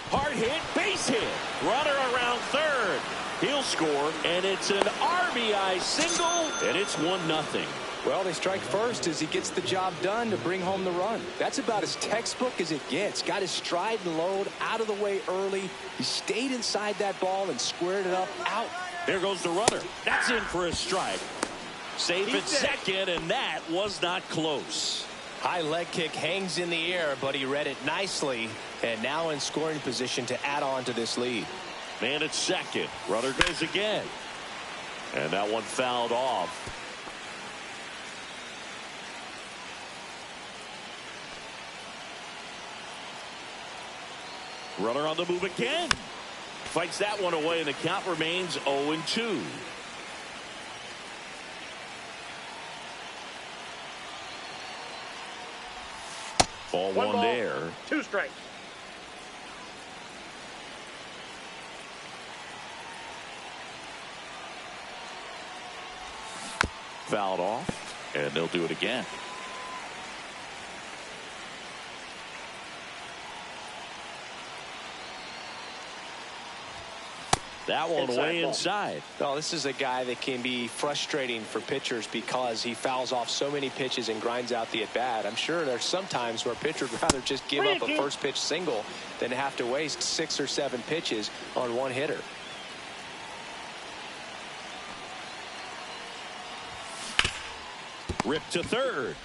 Hard hit, base hit. Runner around 3rd. He'll score, and it's an RBI single, and it's 1-0. Well, they strike first as he gets the job done to bring home the run. That's about as textbook as it gets. Got his stride and load out of the way early. He stayed inside that ball and squared it up out. There goes the runner. That's in for a strike. Safe at second, and that was not close. High leg kick hangs in the air, but he read it nicely, and now in scoring position to add on to this lead. Man at second. Runner goes again. And that one fouled off. Runner on the move again. Fights that one away, and the count remains 0-2. Ball 1 there. 2 strikes. Fouled off, and they'll do it again. That one way inside. Well, this is a guy that can be frustrating for pitchers because he fouls off so many pitches and grinds out the at-bat. I'm sure there's some times where a pitcher would rather just give up a first pitch single than have to waste 6 or 7 pitches on one hitter. Ripped to 3rd.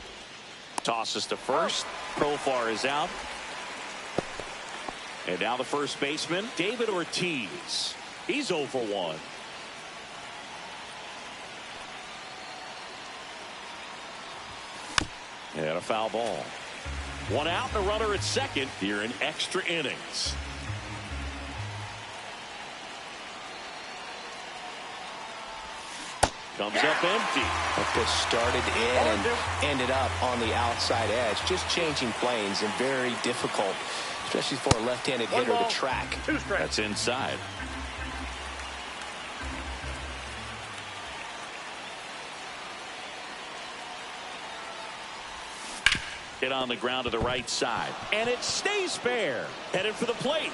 Tosses to 1st. Profar is out. And now the first baseman, David Ortiz. He's 0 for 1. And a foul ball. 1 out and a runner at second here in extra innings. Comes up empty. That pitch started in and ended up on the outside edge. Just changing planes and very difficult, especially for a left-handed hitter to track. That's inside. Hit on the ground to the right side. And it stays fair. Headed for the plate.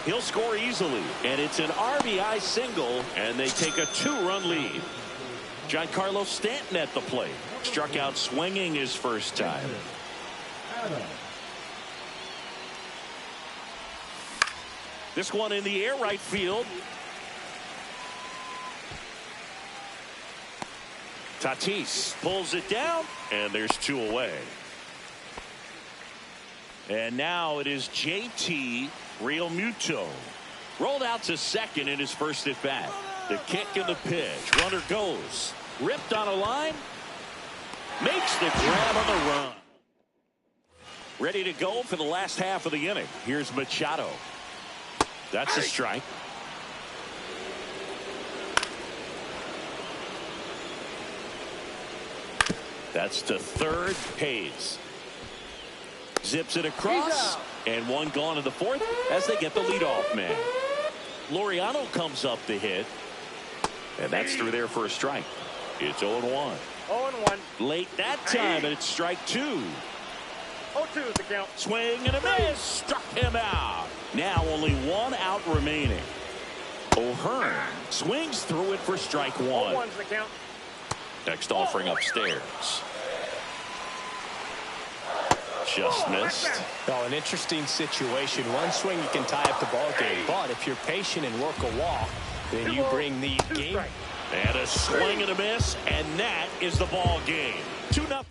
He'll score easily. And it's an RBI single. And they take a 2-run lead. Giancarlo Stanton at the plate. Struck out swinging his first time. This one in the air, right field. Tatis pulls it down, and there's 2 away. And now it is JT Realmuto. Rolled out to second in his first at bat. The kick and the pitch. Runner goes. Ripped on a line. Makes the grab on the run. Ready to go for the last half of the inning. Here's Machado. That's a strike. That's to third. Hayes zips it across, and 1 gone in the 4th as they get the leadoff man. Laureano comes up to hit, and that's through there for a strike. It's 0-1. 0-1. Late that time, and it's strike 2. 0-2 is the count. Swing and a miss. Struck him out. Now only 1 out remaining. O'Hearn swings through it for strike 1. 0-1's the count. Next offering upstairs. Just missed. Oh, an interesting situation. One swing you can tie up the ball game, but if you're patient and work a walk, then you bring the game. And a swing and a miss, and that is the ball game. 2-0.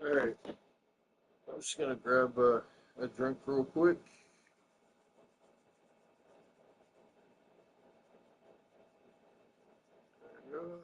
Alright, I'm just gonna grab a drink real quick. There we go.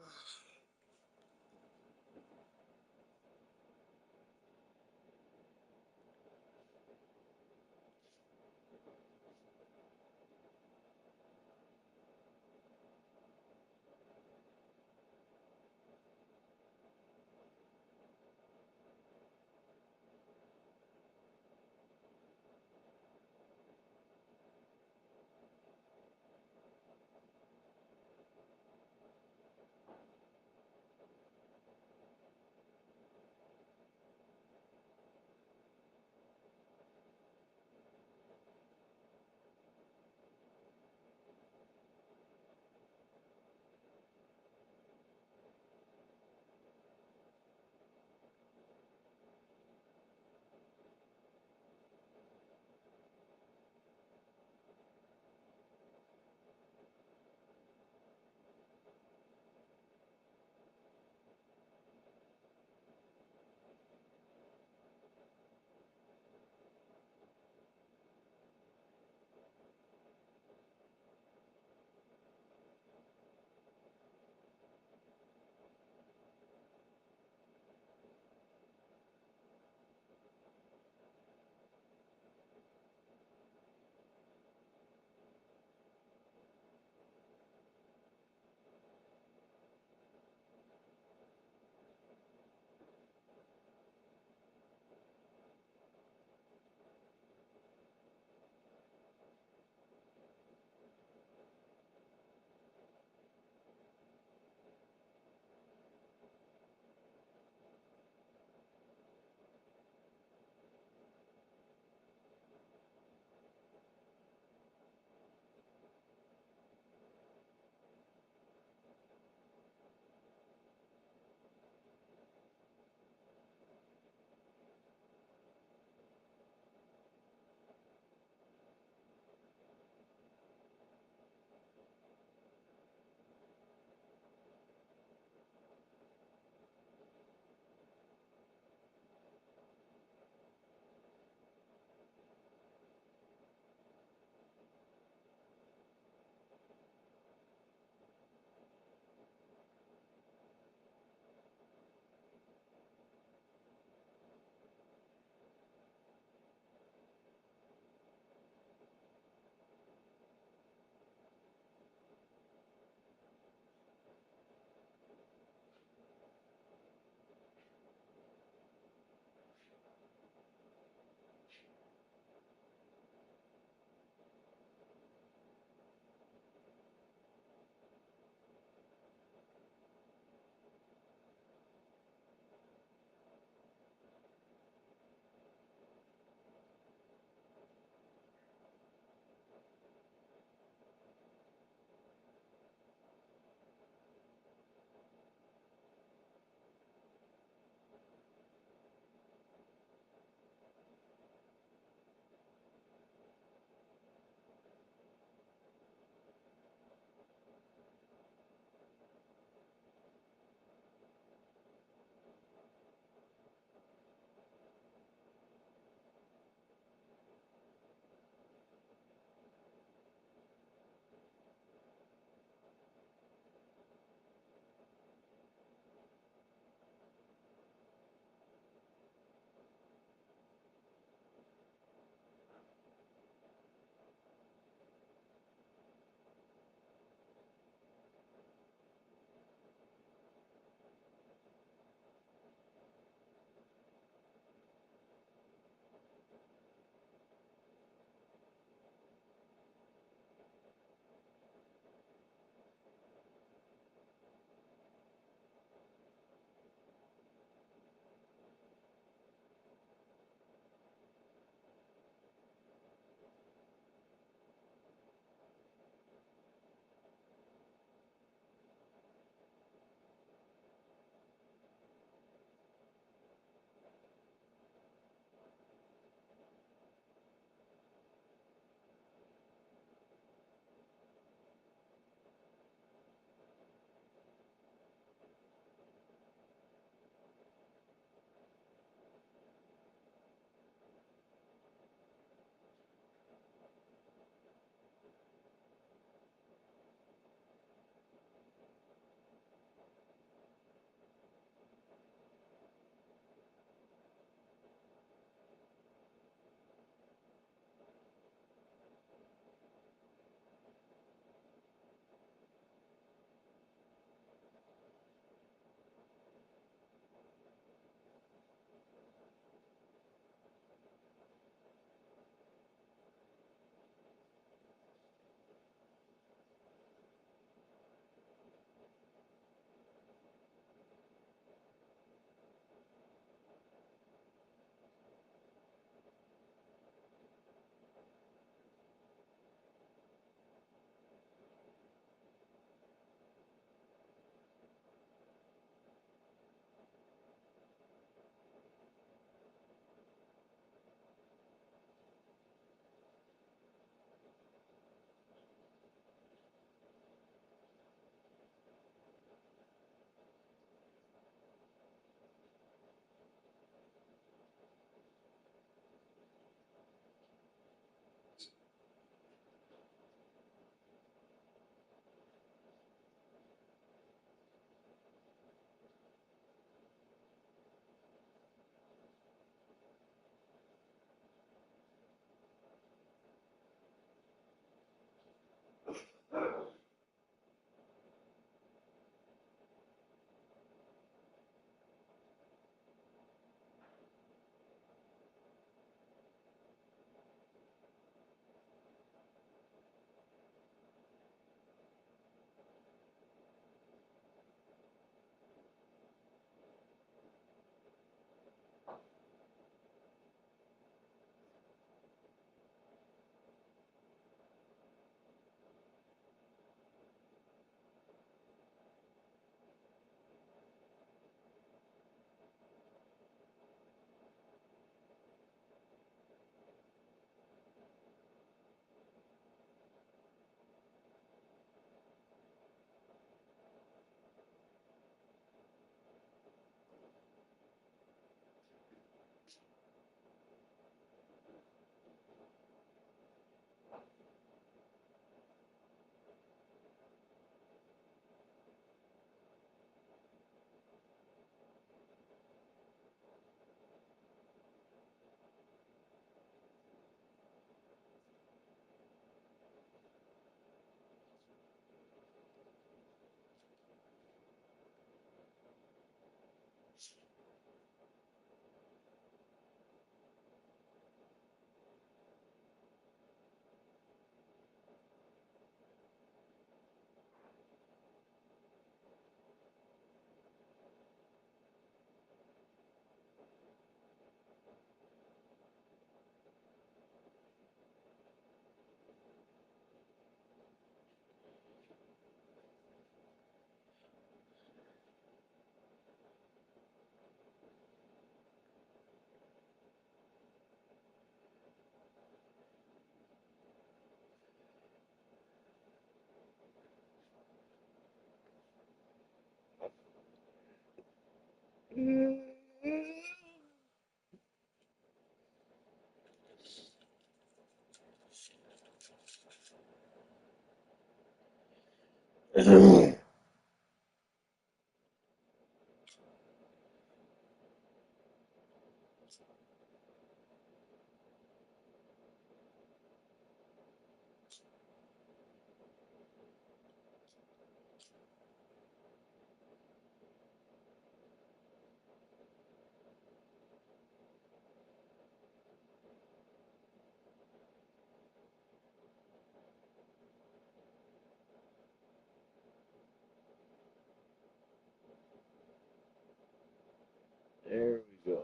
There we go.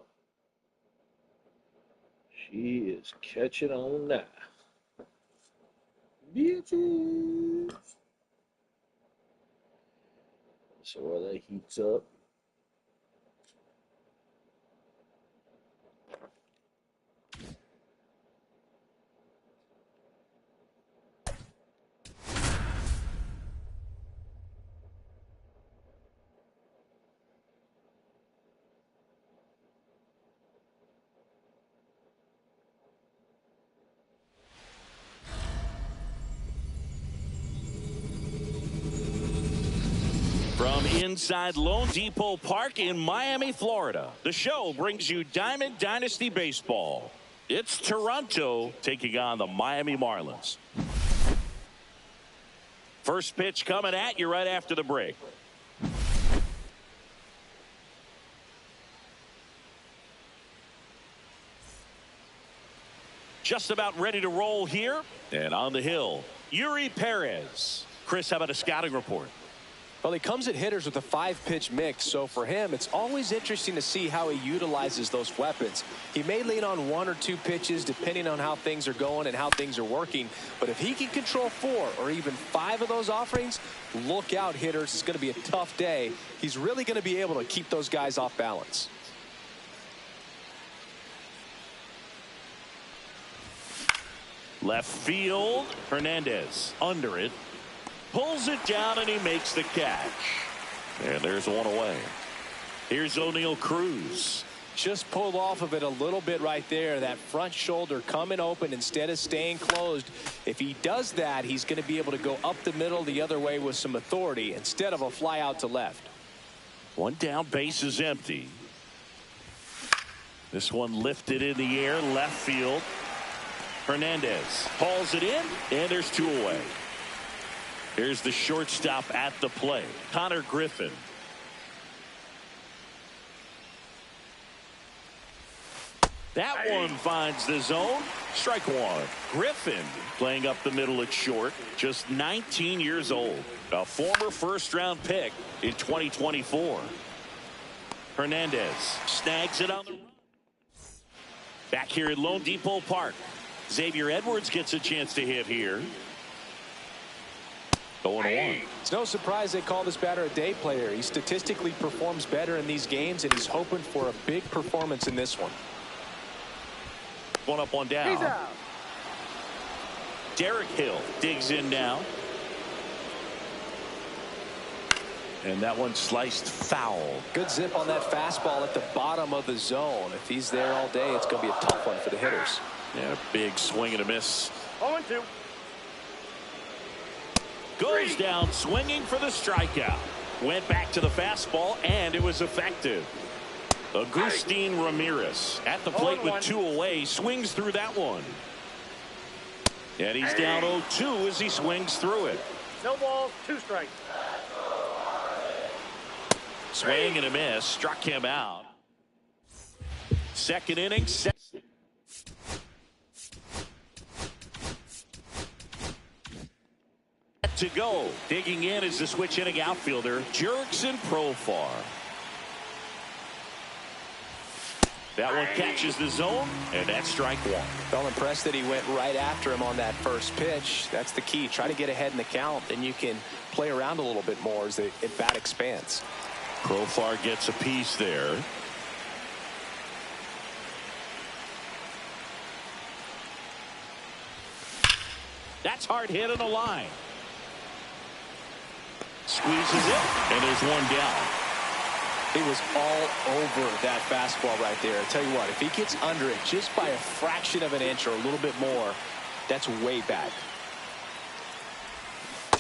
She is catching on now. Bitches. So while that heats up, From inside Lone Depot Park in Miami, Florida, the show brings you Diamond Dynasty Baseball. It's Toronto taking on the Miami Marlins. First pitch coming at you right after the break. Just about ready to roll here. And on the hill, Yuri Perez. Chris, how about a scouting report? Well, he comes at hitters with a 5-pitch mix, so for him, it's always interesting to see how he utilizes those weapons. He may lean on 1 or 2 pitches depending on how things are going and how things are working, but if he can control 4 or even 5 of those offerings, look out, hitters. It's going to be a tough day. He's really going to be able to keep those guys off balance. Left field, Hernandez under it. Pulls it down and he makes the catch. And there's one away. Here's O'Neal Cruz. Just pulled off of it a little bit right there. That front shoulder coming open instead of staying closed. If he does that, he's going to be able to go up the middle the other way with some authority instead of a fly out to left. One down, base is empty. This one lifted in the air, left field. Hernandez hauls it in, and there's 2 away. Here's the shortstop at the plate, Connor Griffin. That one finds the zone. Strike 1. Griffin playing up the middle at short, just 19 years old. A former first-round pick in 2024. Hernandez snags it on the run. Back here at Lone Depot Park, Xavier Edwards gets a chance to hit here. Going 1. It's no surprise they call this batter a day player. He statistically performs better in these games, and he's hoping for a big performance in this one. 1 up, 1 down. He's out. Derek Hill digs in now. And that one sliced foul. Good zip on that fastball at the bottom of the zone. If he's there all day, it's going to be a tough one for the hitters. Yeah, big swing and a miss. 0-2. Goes down swinging for the strikeout. Went back to the fastball, and it was effective. Agustin Ramirez at the plate with 2 away. Swings through that one. And he's down 0-2 as he swings through it. No balls, 2 strikes. Swing and a miss. Struck him out. Second inning. To go. Digging in is the switch inning outfielder, Jurickson Profar. That one catches the zone, and that's strike 1. Felt impressed that he went right after him on that first pitch. That's the key. Try to get ahead in the count, then you can play around a little bit more as the at-bat expands. Profar gets a piece there. That's hard hit on the line. Squeezes it, and there's 1 down. It was all over that fastball right there. I tell you what, if he gets under it just by a fraction of an inch or a little bit more, that's way back.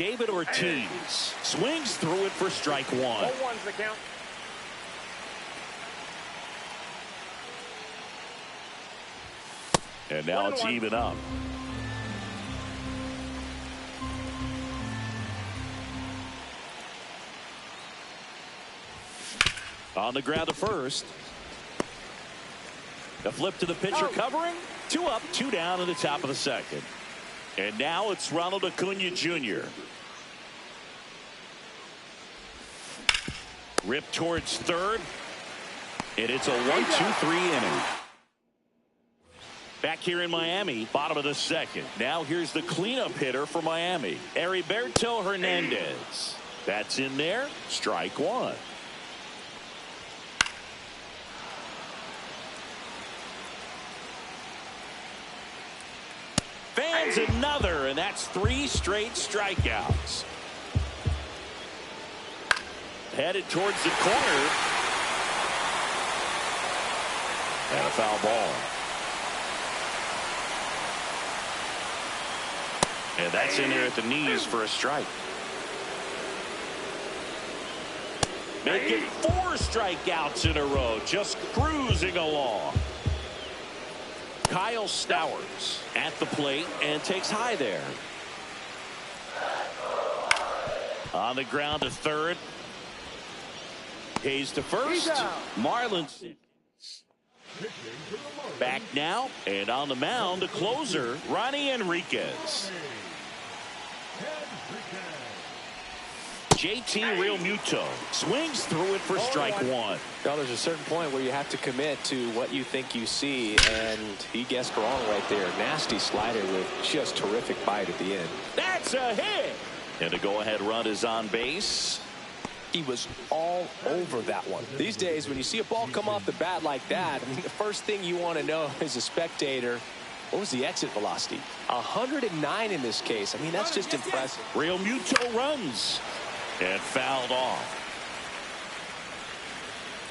David Ortiz swings through it for strike one. 0-1's the count. And now it's even up. On the ground to first. The flip to the pitcher covering. 2 up, 2 down in the top of the second. And now it's Ronald Acuna Jr. Rip towards third. And it's a 1-2-3 inning. Back here in Miami, bottom of the second. Now here's the cleanup hitter for Miami, Heriberto Hernandez. That's in there. Strike one. Fans another, and that's 3 straight strikeouts. Headed towards the corner. And a foul ball. And that's in there at the knees for a strike. Making 4 strikeouts in a row, just cruising along. Kyle Stowers at the plate and takes high there. On the ground to third. Hayes to first. Marlins back now, and on the mound, the closer, Ronnie Enriquez. JT Real Muto swings through it for strike one. Now there's a certain point where you have to commit to what you think you see, and he guessed wrong right there. Nasty slider with just terrific bite at the end. That's a hit. And a go-ahead run is on base. He was all over that one. These days, when you see a ball come off the bat like that, I mean, the first thing you want to know as a spectator, what was the exit velocity? 109 in this case. I mean, that's just impressive. Real Muto runs and fouled off.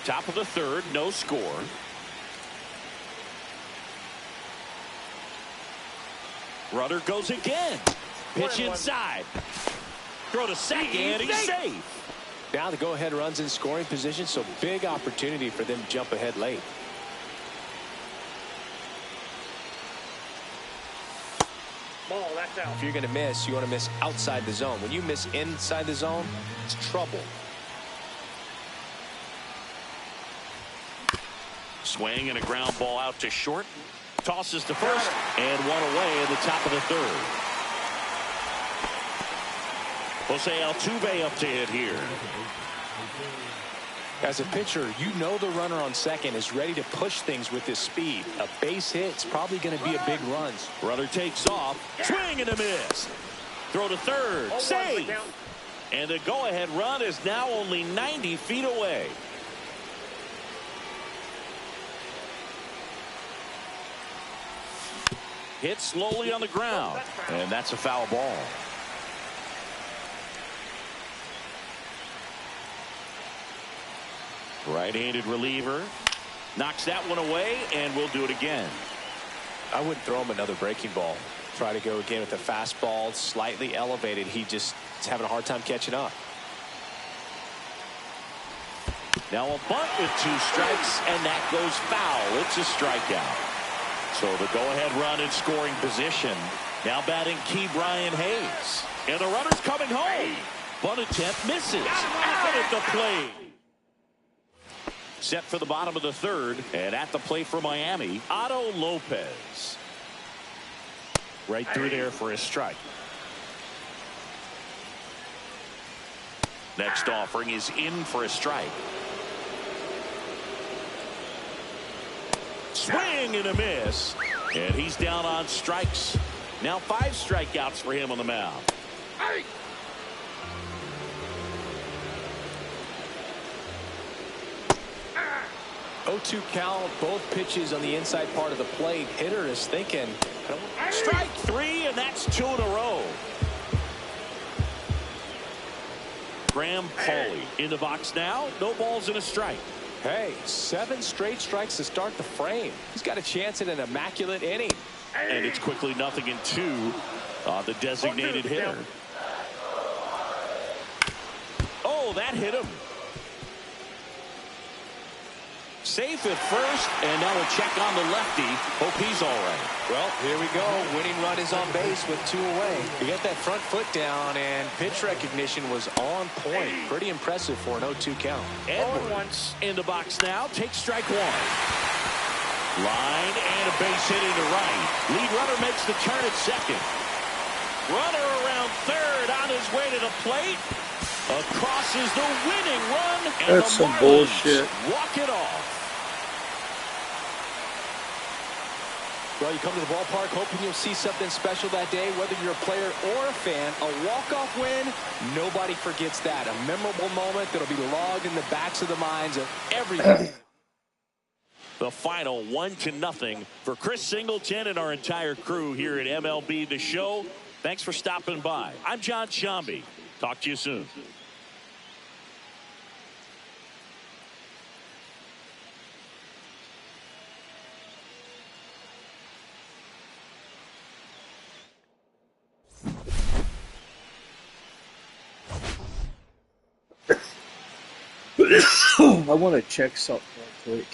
Top of the third, no score. Runner goes again. Pitch inside. Throw to second. He's safe. Now the go-ahead runs in scoring position, so big opportunity for them to jump ahead late. Ball, that's out. If you're going to miss, you want to miss outside the zone. When you miss inside the zone, it's trouble. Swing and a ground ball out to short. Tosses to first and one away in the top of the third. Jose Altuve up to hit here. As a pitcher, you know the runner on second is ready to push things with his speed. A base hit's probably going to be a big run. Runner takes off. Swing and a miss. Throw to third. Save. And the go-ahead run is now only 90 feet away. Hit slowly on the ground. And that's a foul ball. Right-handed reliever knocks that one away, and we'll do it again. I wouldn't throw him another breaking ball. Try to go again with a fastball slightly elevated. He just is having a hard time catching up. Now a bunt with 2 strikes, and that goes foul. It's a strikeout. So the go-ahead run in scoring position. Now batting key Brian Hayes. And the runner's coming home. Bunt attempt misses. Out at the plate. Set for the bottom of the third, and at the plate for Miami, Otto Lopez. Right through there for a strike. Next offering is in for a strike. Swing and a miss, and he's down on strikes. Now 5 strikeouts for him on the mound. 0-2 count, both pitches on the inside part of the plate. Hitter is thinking. Strike 3, and that's 2 in a row. Graham Pauley in the box now. No balls and a strike. Hey, 7 straight strikes to start the frame. He's got a chance at an immaculate inning. And it's quickly 0-2 on the designated hitter. Oh, that hit him. Safe at first, and now we'll check on the lefty. Hope he's all right. Well, here we go. Winning run is on base with 2 away. He got that front foot down, and pitch recognition was on point. Pretty impressive for an 0-2 count. Edwards in the box now. Takes strike 1. Line and a base hit into right. Lead runner makes the turn at second. Runner around third on his way to the plate. Across is the winning run. And that's the some Marlins bullshit. walk it off. Well, you come to the ballpark hoping you'll see something special that day, whether you're a player or a fan. A walk-off win, nobody forgets that. A memorable moment that'll be logged in the backs of the minds of everybody. The final 1-0 for Chris Singleton and our entire crew here at MLB The Show. Thanks for stopping by. I'm John Shambi. Talk to you soon. I want to check something real quick.